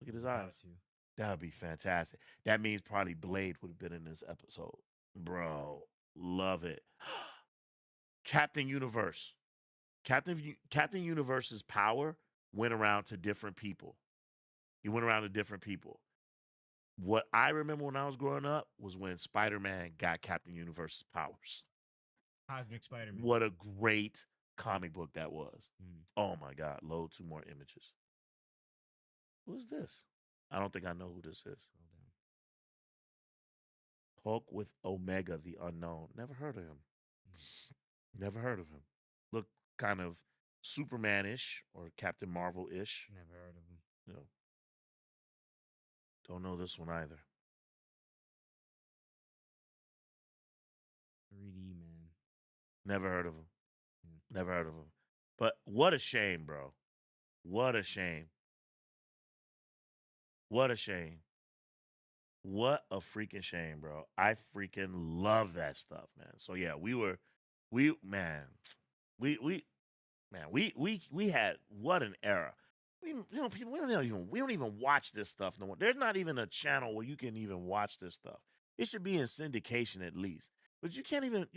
Look at his About eyes. to. That would be fantastic. That means probably Blade would have been in this episode. Bro, love it. Captain Universe. Captain Universe's power went around to different people. He went around to different people. What I remember when I was growing up was when Spider-Man got Captain Universe's powers. Cosmic Spider-Man. What a great comic book that was. Mm. Oh my God. Load 2 more images. Who's this? I don't think I know who this is. Hulk with Omega the Unknown. Never heard of him. Never heard of him. Look kind of Superman-ish or Captain Marvel-ish. Never heard of him. You know. Don't know this one either. 3D man. Never heard of him. Never heard of him. But what a shame, bro. What a shame. What a shame. What a freaking shame, bro. I freaking love that stuff, man. So yeah, we had what an era. People, we don't even watch this stuff no more. There's not even a channel where you can even watch this stuff. It should be in syndication at least. But you can't even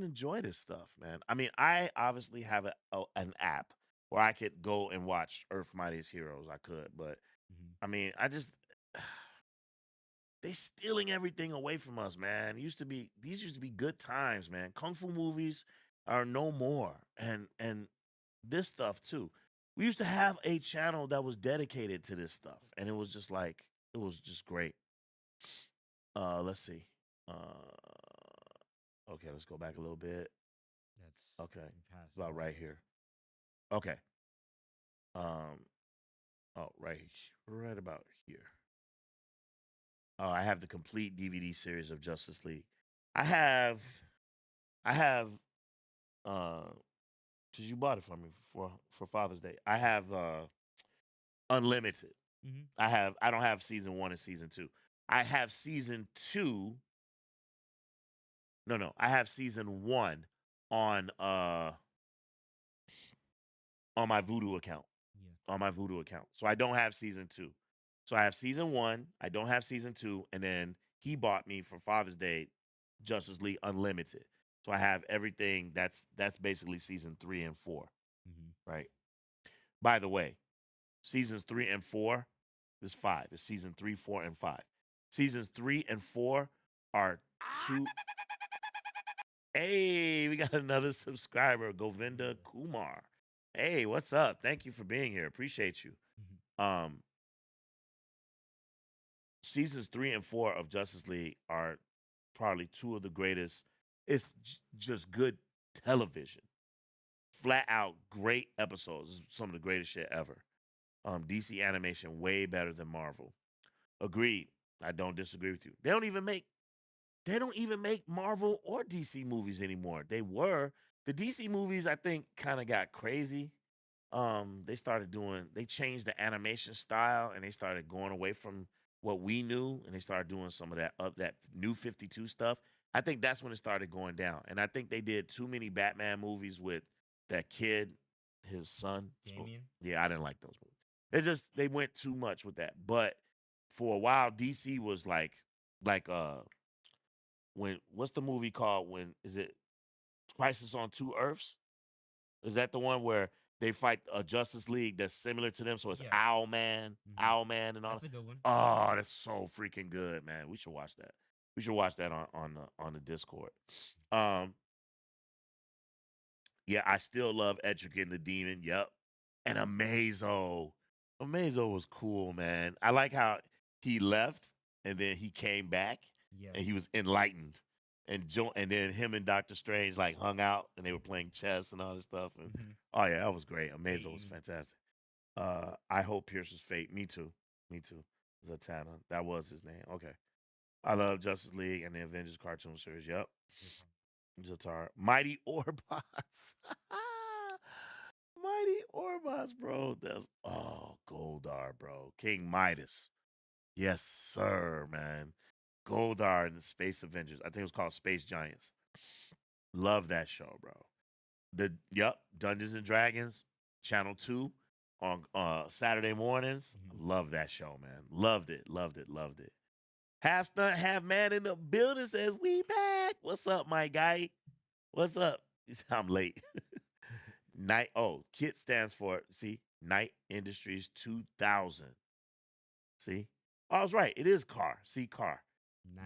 enjoy this stuff, man. I mean, I obviously have an app where I could go and watch Earth Mightiest Heroes. I could, but I mean, they stealing everything away from us, man. These used to be good times, man. Kung Fu movies are no more. And this stuff too. We used to have a channel that was dedicated to this stuff. And it was just great. Let's see. Okay, let's go back a little bit. That's okay. It's about right here. Okay. Right about here. Oh, I have the complete DVD series of Justice League. I have because you bought it for me for Father's Day. I have Unlimited. Mm-hmm. I don't have season 1 and season 2. I have season 2. No, I have season 1 on my Voodoo account. Yeah. On my Voodoo account. So I don't have season 2. So I have season 1, I don't have season 2, and then he bought me for Father's Day Justice League Unlimited. So I have everything that's basically season 3 and 4. Mm-hmm. Right? By the way, seasons 3 and 4 is 5. It's season 3, 4, and 5. Seasons 3 and 4 are 2. Hey, we got another subscriber, Govinda Kumar. Hey, what's up? Thank you for being here. Appreciate you. Mm-hmm. Seasons 3 and 4 of Justice League are probably 2 of the greatest. It's just good television. Flat out great episodes. Some of the greatest shit ever. DC animation way better than Marvel. Agreed. I don't disagree with you. They don't even make Marvel or DC movies anymore. They were. The DC movies, I think, kind of got crazy. They changed the animation style and they started going away from what we knew, and they started doing some of that new 52 stuff. I think that's when it started going down. And I think they did too many Batman movies with that kid, his son. Damian? Yeah, I didn't like those movies. It's just they went too much with that. But for a while, DC was like what's the movie called? Is it Crisis on Two Earths? Is that the one where they fight a Justice League that's similar to them? So it's Owlman, and all. That's a good one. Oh, that's so freaking good, man. We should watch that. We should watch that on the Discord. Yeah, I still love Etrigan and the Demon. Yep. And Amazo. Amazo was cool, man. I like how he left and then he came back and he was enlightened. And then him and Doctor Strange like hung out and they were playing chess and all this stuff. And oh yeah, that was great. Amazo was fantastic. I hope Pierce's fate. Me too. Zatanna. That was his name. Okay. I love Justice League and the Avengers cartoon series. Yep. Zatar. Mighty Orbots. Mighty Orbots, bro. Goldar, bro. King Midas. Yes, sir, man. Goldar and the Space Avengers. I think it was called Space Giants. Love that show, bro. Dungeons and Dragons, Channel 2 on Saturday mornings. Love that show, man. Loved it. Half stunt, half man in the building says, we back. What's up, my guy? What's up? He said, I'm late. KIT stands for, see, Night Industries 2000. See? I was right. It is car. See, car.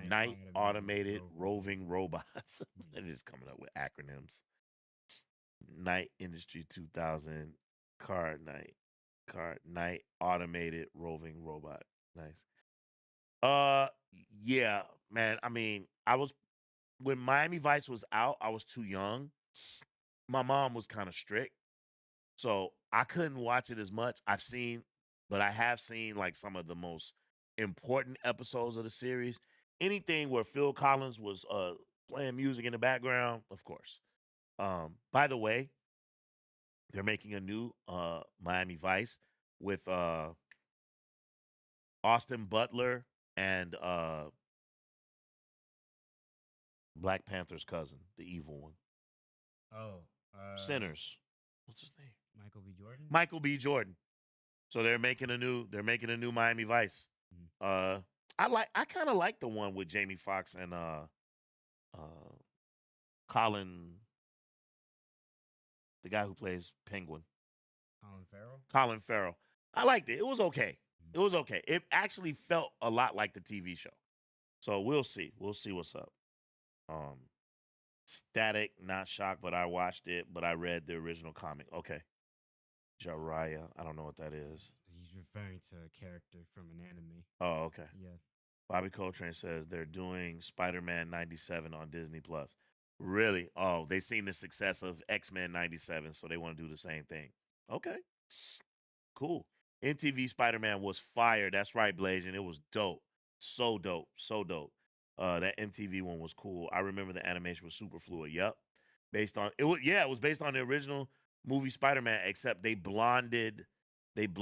Night Automated Roving Robots. They're just coming up with acronyms. Night Industry 2000. Car Night Automated Roving Robot. Nice. Yeah, man. I mean, when Miami Vice was out, I was too young. My mom was kind of strict, so I couldn't watch it as much. But I have seen like some of the most important episodes of the series. Anything where Phil Collins was playing music in the background, of course. By the way, they're making a new Miami Vice with Austin Butler and Black Panther's cousin, the evil one. Sinners. What's his name? Michael B. Jordan. Michael B. Jordan. So they're making a new Miami Vice. I kind of like the one with Jamie Foxx and Colin, the guy who plays Penguin. Colin Farrell. I liked it. It was okay. It actually felt a lot like the TV show. So we'll see. We'll see what's up. Static, not shocked, but I watched it, but I read the original comic. Okay. Jiraiya. I don't know what that is. He's referring to a character from an anime. Oh, okay. Yeah. Bobby Coltrane says they're doing Spider-Man 97 on Disney Plus. Really? Oh, they've seen the success of X-Men 97, so they want to do the same thing. Okay. Cool. MTV Spider-Man was fire. That's right, Blasian. It was dope. So dope. That MTV one was cool. I remember the animation was super fluid. Yep. It was based on the original movie Spider-Man, except they blonded what's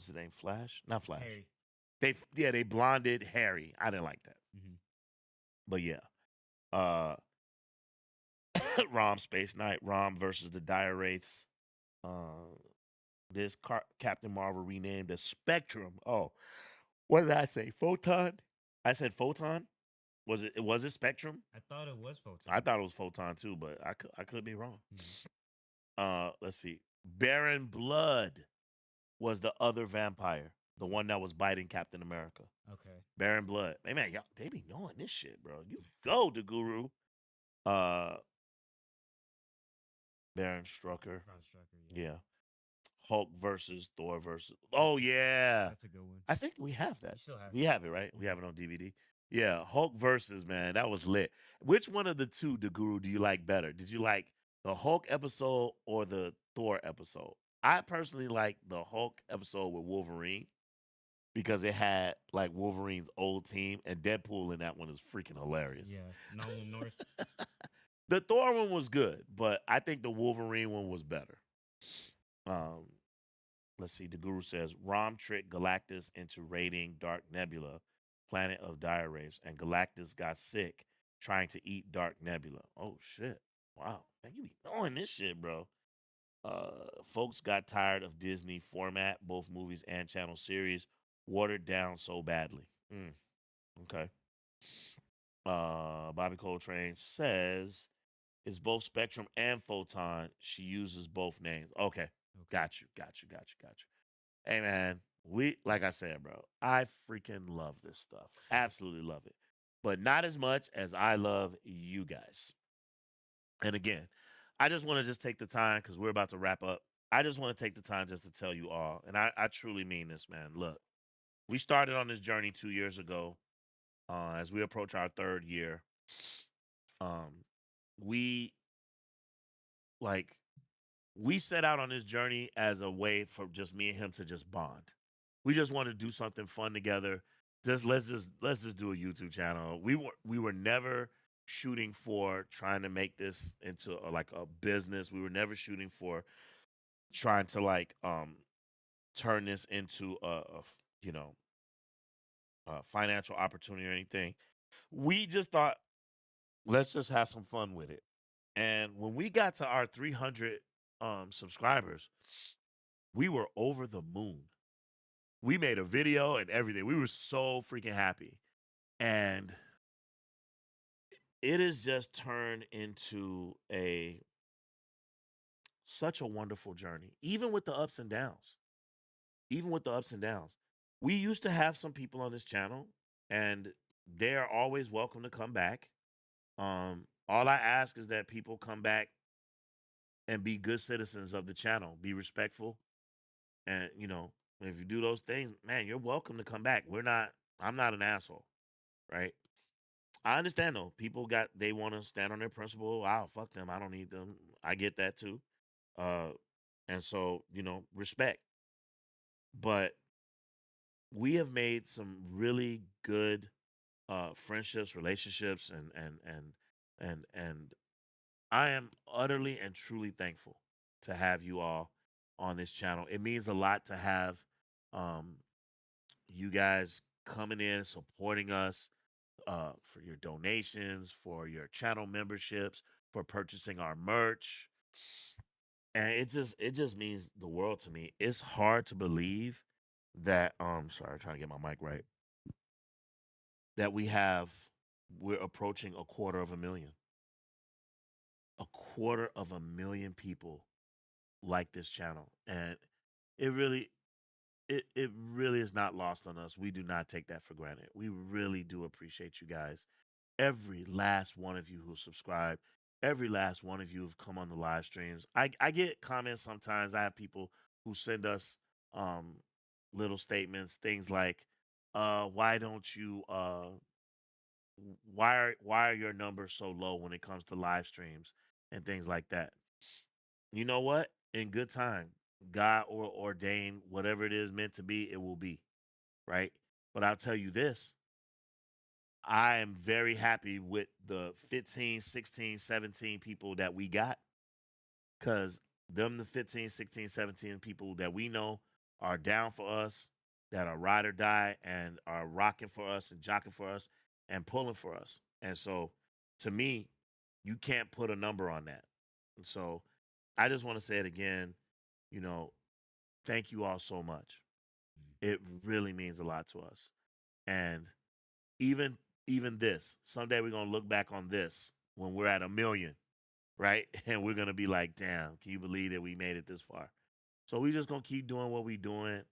his name? Flash? Not Flash. Harry. They blonded Harry. I didn't like that. But yeah. Rom Space Knight, Rom versus the Dire Wraiths. This Captain Marvel renamed as Spectrum. Oh, what did I say? Photon? I said Photon? Was it Spectrum? I thought it was Photon. I thought it was Photon too, but I could be wrong. Let's see. Baron Blood was the other vampire, the one that was biting Captain America. Okay. Baron Blood. Hey man, y'all, they be knowing this shit, bro. You go to Guru. Baron Strucker. Yeah. Hulk versus Thor versus. Oh yeah, that's a good one. I think we have that. We have it, right? We have it on DVD. Yeah, Hulk versus, man, that was lit. Which one of the two, the Guru, do you like better? Did you like the Hulk episode or the Thor episode? I personally like the Hulk episode with Wolverine because it had like Wolverine's old team, and Deadpool in that one is freaking hilarious. Yeah, Nolan North. The Thor one was good, but I think the Wolverine one was better. Let's see. The Guru says Rom tricked Galactus into raiding Dark Nebula, planet of Dire Wraiths, and Galactus got sick trying to eat Dark Nebula. Oh shit! Wow, man, you be knowing this shit, bro. Folks got tired of Disney format, both movies and channel series watered down so badly. Okay. Bobby Coltrane says it's both Spectrum and Photon. She uses both names. Okay. Got you. Hey man, like I said, bro, I freaking love this stuff. Absolutely love it. But not as much as I love you guys. And again, I just want to just take the time, because we're about to wrap up. I just want to take the time just to tell you all, and I truly mean this, man. Look, we started on this journey 2 years ago. As we approach our third year, we set out on this journey as a way for just me and him to just bond. We just want to do something fun together. Let's just do a YouTube channel. We were never shooting for trying to make this into like a business. We were never shooting for trying to turn this into a financial opportunity or anything. We just thought, let's just have some fun with it. And when we got to our 300 subscribers, we were over the moon. We made a video and everything. We were so freaking happy. And it has just turned into such a wonderful journey, even with the ups and downs. Even with the ups and downs. We used to have some people on this channel, and they are always welcome to come back. All I ask is that people come back and be good citizens of the channel, be respectful. And, if you do those things, man, you're welcome to come back. I'm not an asshole, right? I understand though. People they want to stand on their principle. Wow, fuck them. I don't need them. I get that too. And so, respect. But we have made some really good friendships, relationships, and I am utterly and truly thankful to have you all on this channel. It means a lot to have you guys coming in, supporting us, for your donations, for your channel memberships, for purchasing our merch. And it just means the world to me. It's hard to believe that sorry, trying to get my mic right. That we're approaching 250,000. 250,000 people like this channel. And it really is not lost on us. We do not take that for granted. We really do appreciate you guys. Every last one of you who subscribe, every last one of you who've come on the live streams. I get comments sometimes. I have people who send us little statements, things like, why don't you why are your numbers so low when it comes to live streams and things like that? You know what? In good time, God or ordain whatever it is meant to be, it will be, right? But I'll tell you this. I am very happy with the 15, 16, 17 people that we got, because the 15, 16, 17 people that we know are down for us, that are ride or die and are rocking for us and jocking for us and pulling for us. And so to me, you can't put a number on that. And so I just want to say it again, thank you all so much. It really means a lot to us. And even this, someday we're going to look back on this when we're at 1 million, right? And we're going to be like, damn, can you believe that we made it this far? So we just going to keep doing what we're doing.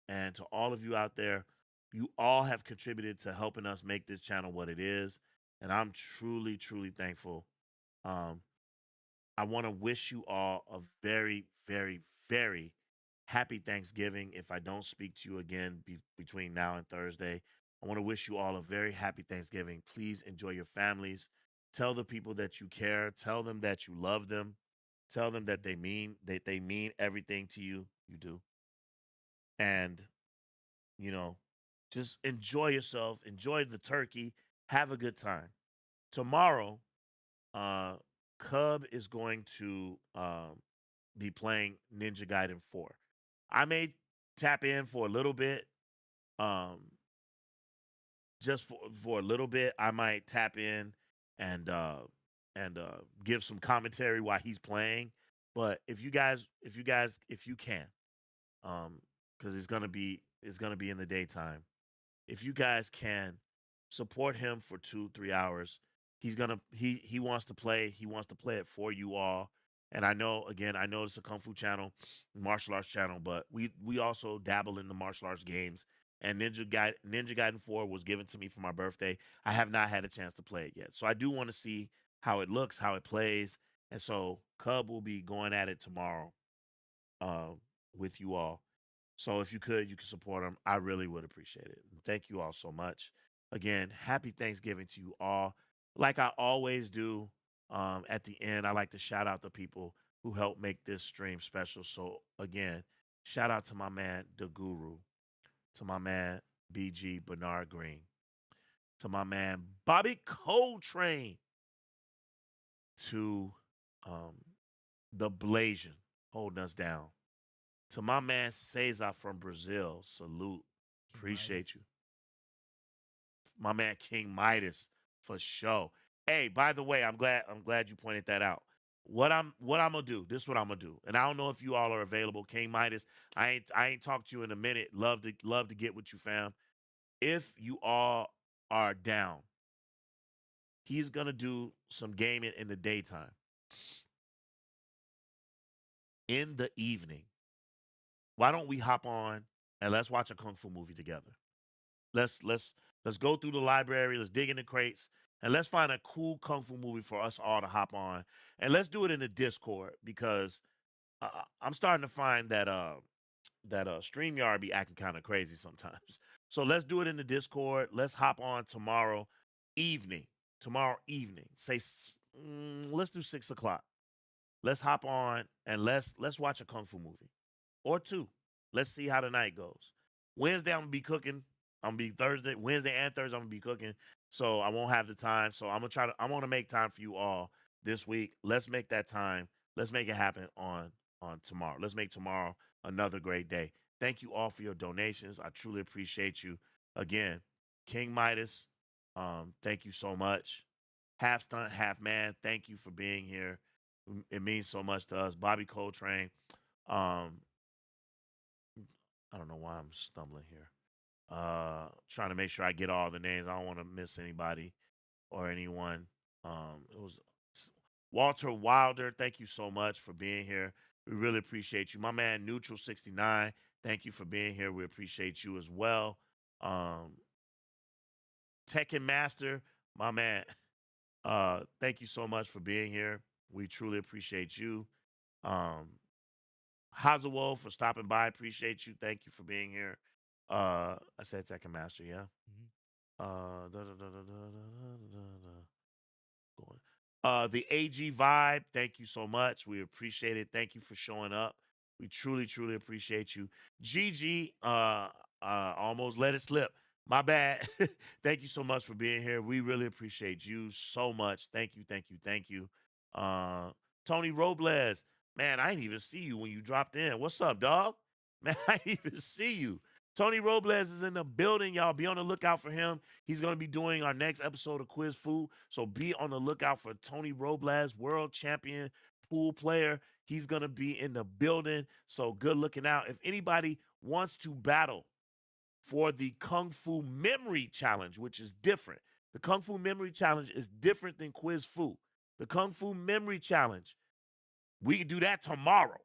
And to all of you out there, you all have contributed to helping us make this channel what it is. And I'm truly, truly thankful. I want to wish you all a very, very, very happy Thanksgiving. If I don't speak to you again between now and Thursday, I want to wish you all a very happy Thanksgiving. Please enjoy your families. Tell the people that you care. Tell them that you love them. Tell them that they mean everything to you. You do. And, just enjoy yourself. Enjoy the turkey. Have a good time. Tomorrow, Cub is going to be playing Ninja Gaiden 4. I may tap in for a little bit. Just for a little bit, I might tap in and give some commentary while he's playing. But if you can, because it's gonna be in the daytime. If you guys can support him for 2-3 hours, he wants to play. He wants to play it for you all. And I know it's a Kung Fu channel, martial arts channel, but we also dabble in the martial arts games. And Ninja Gaiden 4 was given to me for my birthday. I have not had a chance to play it yet. So I do want to see how it looks, how it plays. And so Cub will be going at it tomorrow with you all. So if you could support him. I really would appreciate it. Thank you all so much. Again, happy Thanksgiving to you all. Like I always do, at the end, I like to shout out the people who helped make this stream special. So again, shout out to my man, the Guru, to my man, BG Bernard Green, to my man, Bobby Coltrane, to the Blasian holding us down, to my man Cesar from Brazil. Salute. Appreciate you. My man King Midas for sure. Hey, by the way, I'm glad you pointed that out. what I'm gonna do. This is what I'm gonna do. And I don't know if you all are available. King Midas, I ain't talked to you in a minute. Love to get with you, fam. If you all are down, he's gonna do some gaming in the daytime. In the evening, why don't we hop on and let's watch a kung fu movie together? Let's go through the library. Let's dig in the crates and let's find a cool kung fu movie for us all to hop on. And let's do it in the Discord because I'm starting to find that StreamYard be acting kind of crazy sometimes. So let's do it in the Discord. Let's hop on tomorrow evening. Say let's do 6 o'clock. Let's hop on and let's watch a kung fu movie or two. Let's see how the night goes. Wednesday I'm gonna be cooking. Wednesday and Thursday I'm gonna be cooking, so I won't have the time. So I'm gonna make time for you all this week. Let's make that time. Let's make it happen on tomorrow. Let's make tomorrow another great day. Thank you all for your donations. I truly appreciate you. Again, King Midas, thank you so much. Half Stunt, Half Man, thank you for being here. It means so much to us. Bobby Coltrane, I don't know why I'm stumbling here. Trying to make sure I get all the names. I don't want to miss anybody or anyone. It was Walter Wilder. Thank you so much for being here. We really appreciate you. My man Neutral 69. Thank you for being here. We appreciate you as well. Tekken Master, my man. Thank you so much for being here. We truly appreciate you. Hazawo for stopping by. Appreciate you. Thank you for being here. I said Tekken Master, yeah. The AG Vibe, thank you so much. We appreciate it. Thank you for showing up. We truly, truly appreciate you. Gigi, almost let it slip. My bad. Thank you so much for being here. We really appreciate you so much. Thank you, thank you, thank you. Tony Robles, man, I didn't even see you when you dropped in. What's up, dog? Man, I didn't even see you. Tony Robles is in the building, y'all. Be on the lookout for him. He's going to be doing our next episode of Quiz Fu. So be on the lookout for Tony Robles, world champion pool player. He's going to be in the building. So good looking out. If anybody wants to battle for the Kung Fu Memory Challenge, which is different. The Kung Fu Memory Challenge is different than Quiz Fu. The Kung Fu Memory Challenge, we can do that tomorrow.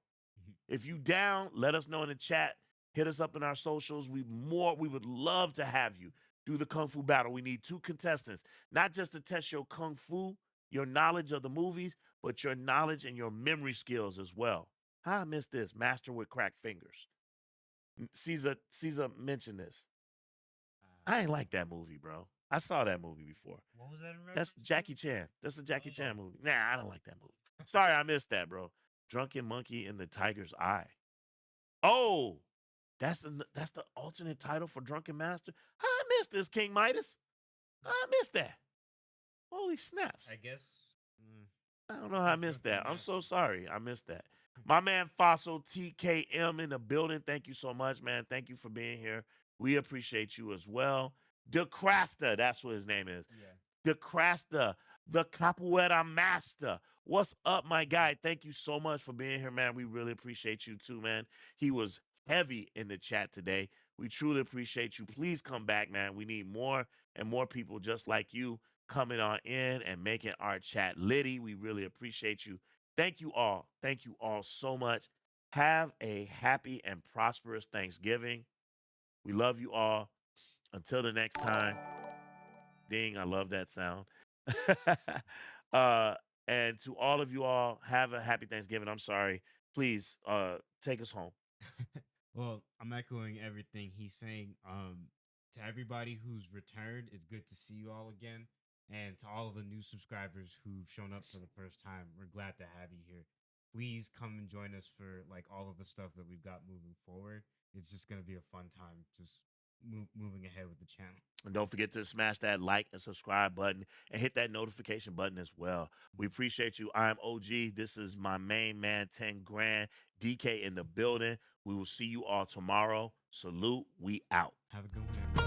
If you down, let us know in the chat. Hit us up in our socials. We would love to have you do the Kung Fu battle. We need 2 contestants, not just to test your Kung Fu, your knowledge of the movies, but your knowledge and your memory skills as well. How I missed this? Master with cracked fingers. Caesar mentioned this. I ain't like that movie, bro. I saw that movie before. What was that? That's Jackie Chan. That's a Jackie Chan movie. Nah, I don't like that movie. Sorry, I missed that, bro. Drunken Monkey in the Tiger's Eye. Oh, that's the alternate title for Drunken Master. I missed this, King Midas. I missed that. Holy snaps. I guess. I don't know how I missed that. I'm so sorry. I missed that. My man Fossil TKM in the building. Thank you so much, man. Thank you for being here. We appreciate you as well. DeCrasta, that's what his name is. Yeah. DeCrasta, the Capoeira Master. What's up, my guy? Thank you so much for being here, man. We really appreciate you too, man. He was heavy in the chat today. We truly appreciate you. Please come back, man. We need more and more people just like you coming on in and making our chat litty. We really appreciate you. Thank you all. Thank you all so much. Have a happy and prosperous Thanksgiving. We love you all. Until the next time. Ding, I love that sound. And to all of you all, have a happy Thanksgiving. I'm sorry. Please take us home. Well, I'm echoing everything he's saying. To everybody who's returned, it's good to see you all again. And to all of the new subscribers who've shown up for the first time, we're glad to have you here. Please come and join us for like all of the stuff that we've got moving forward. It's just going to be a fun time just moving ahead with the channel. And don't forget to smash that like and subscribe button and hit that notification button as well. We appreciate you. I'm OG. This is my main man, 10 grand. DK in the building. We will see you all tomorrow. Salute. We out. Have a good one.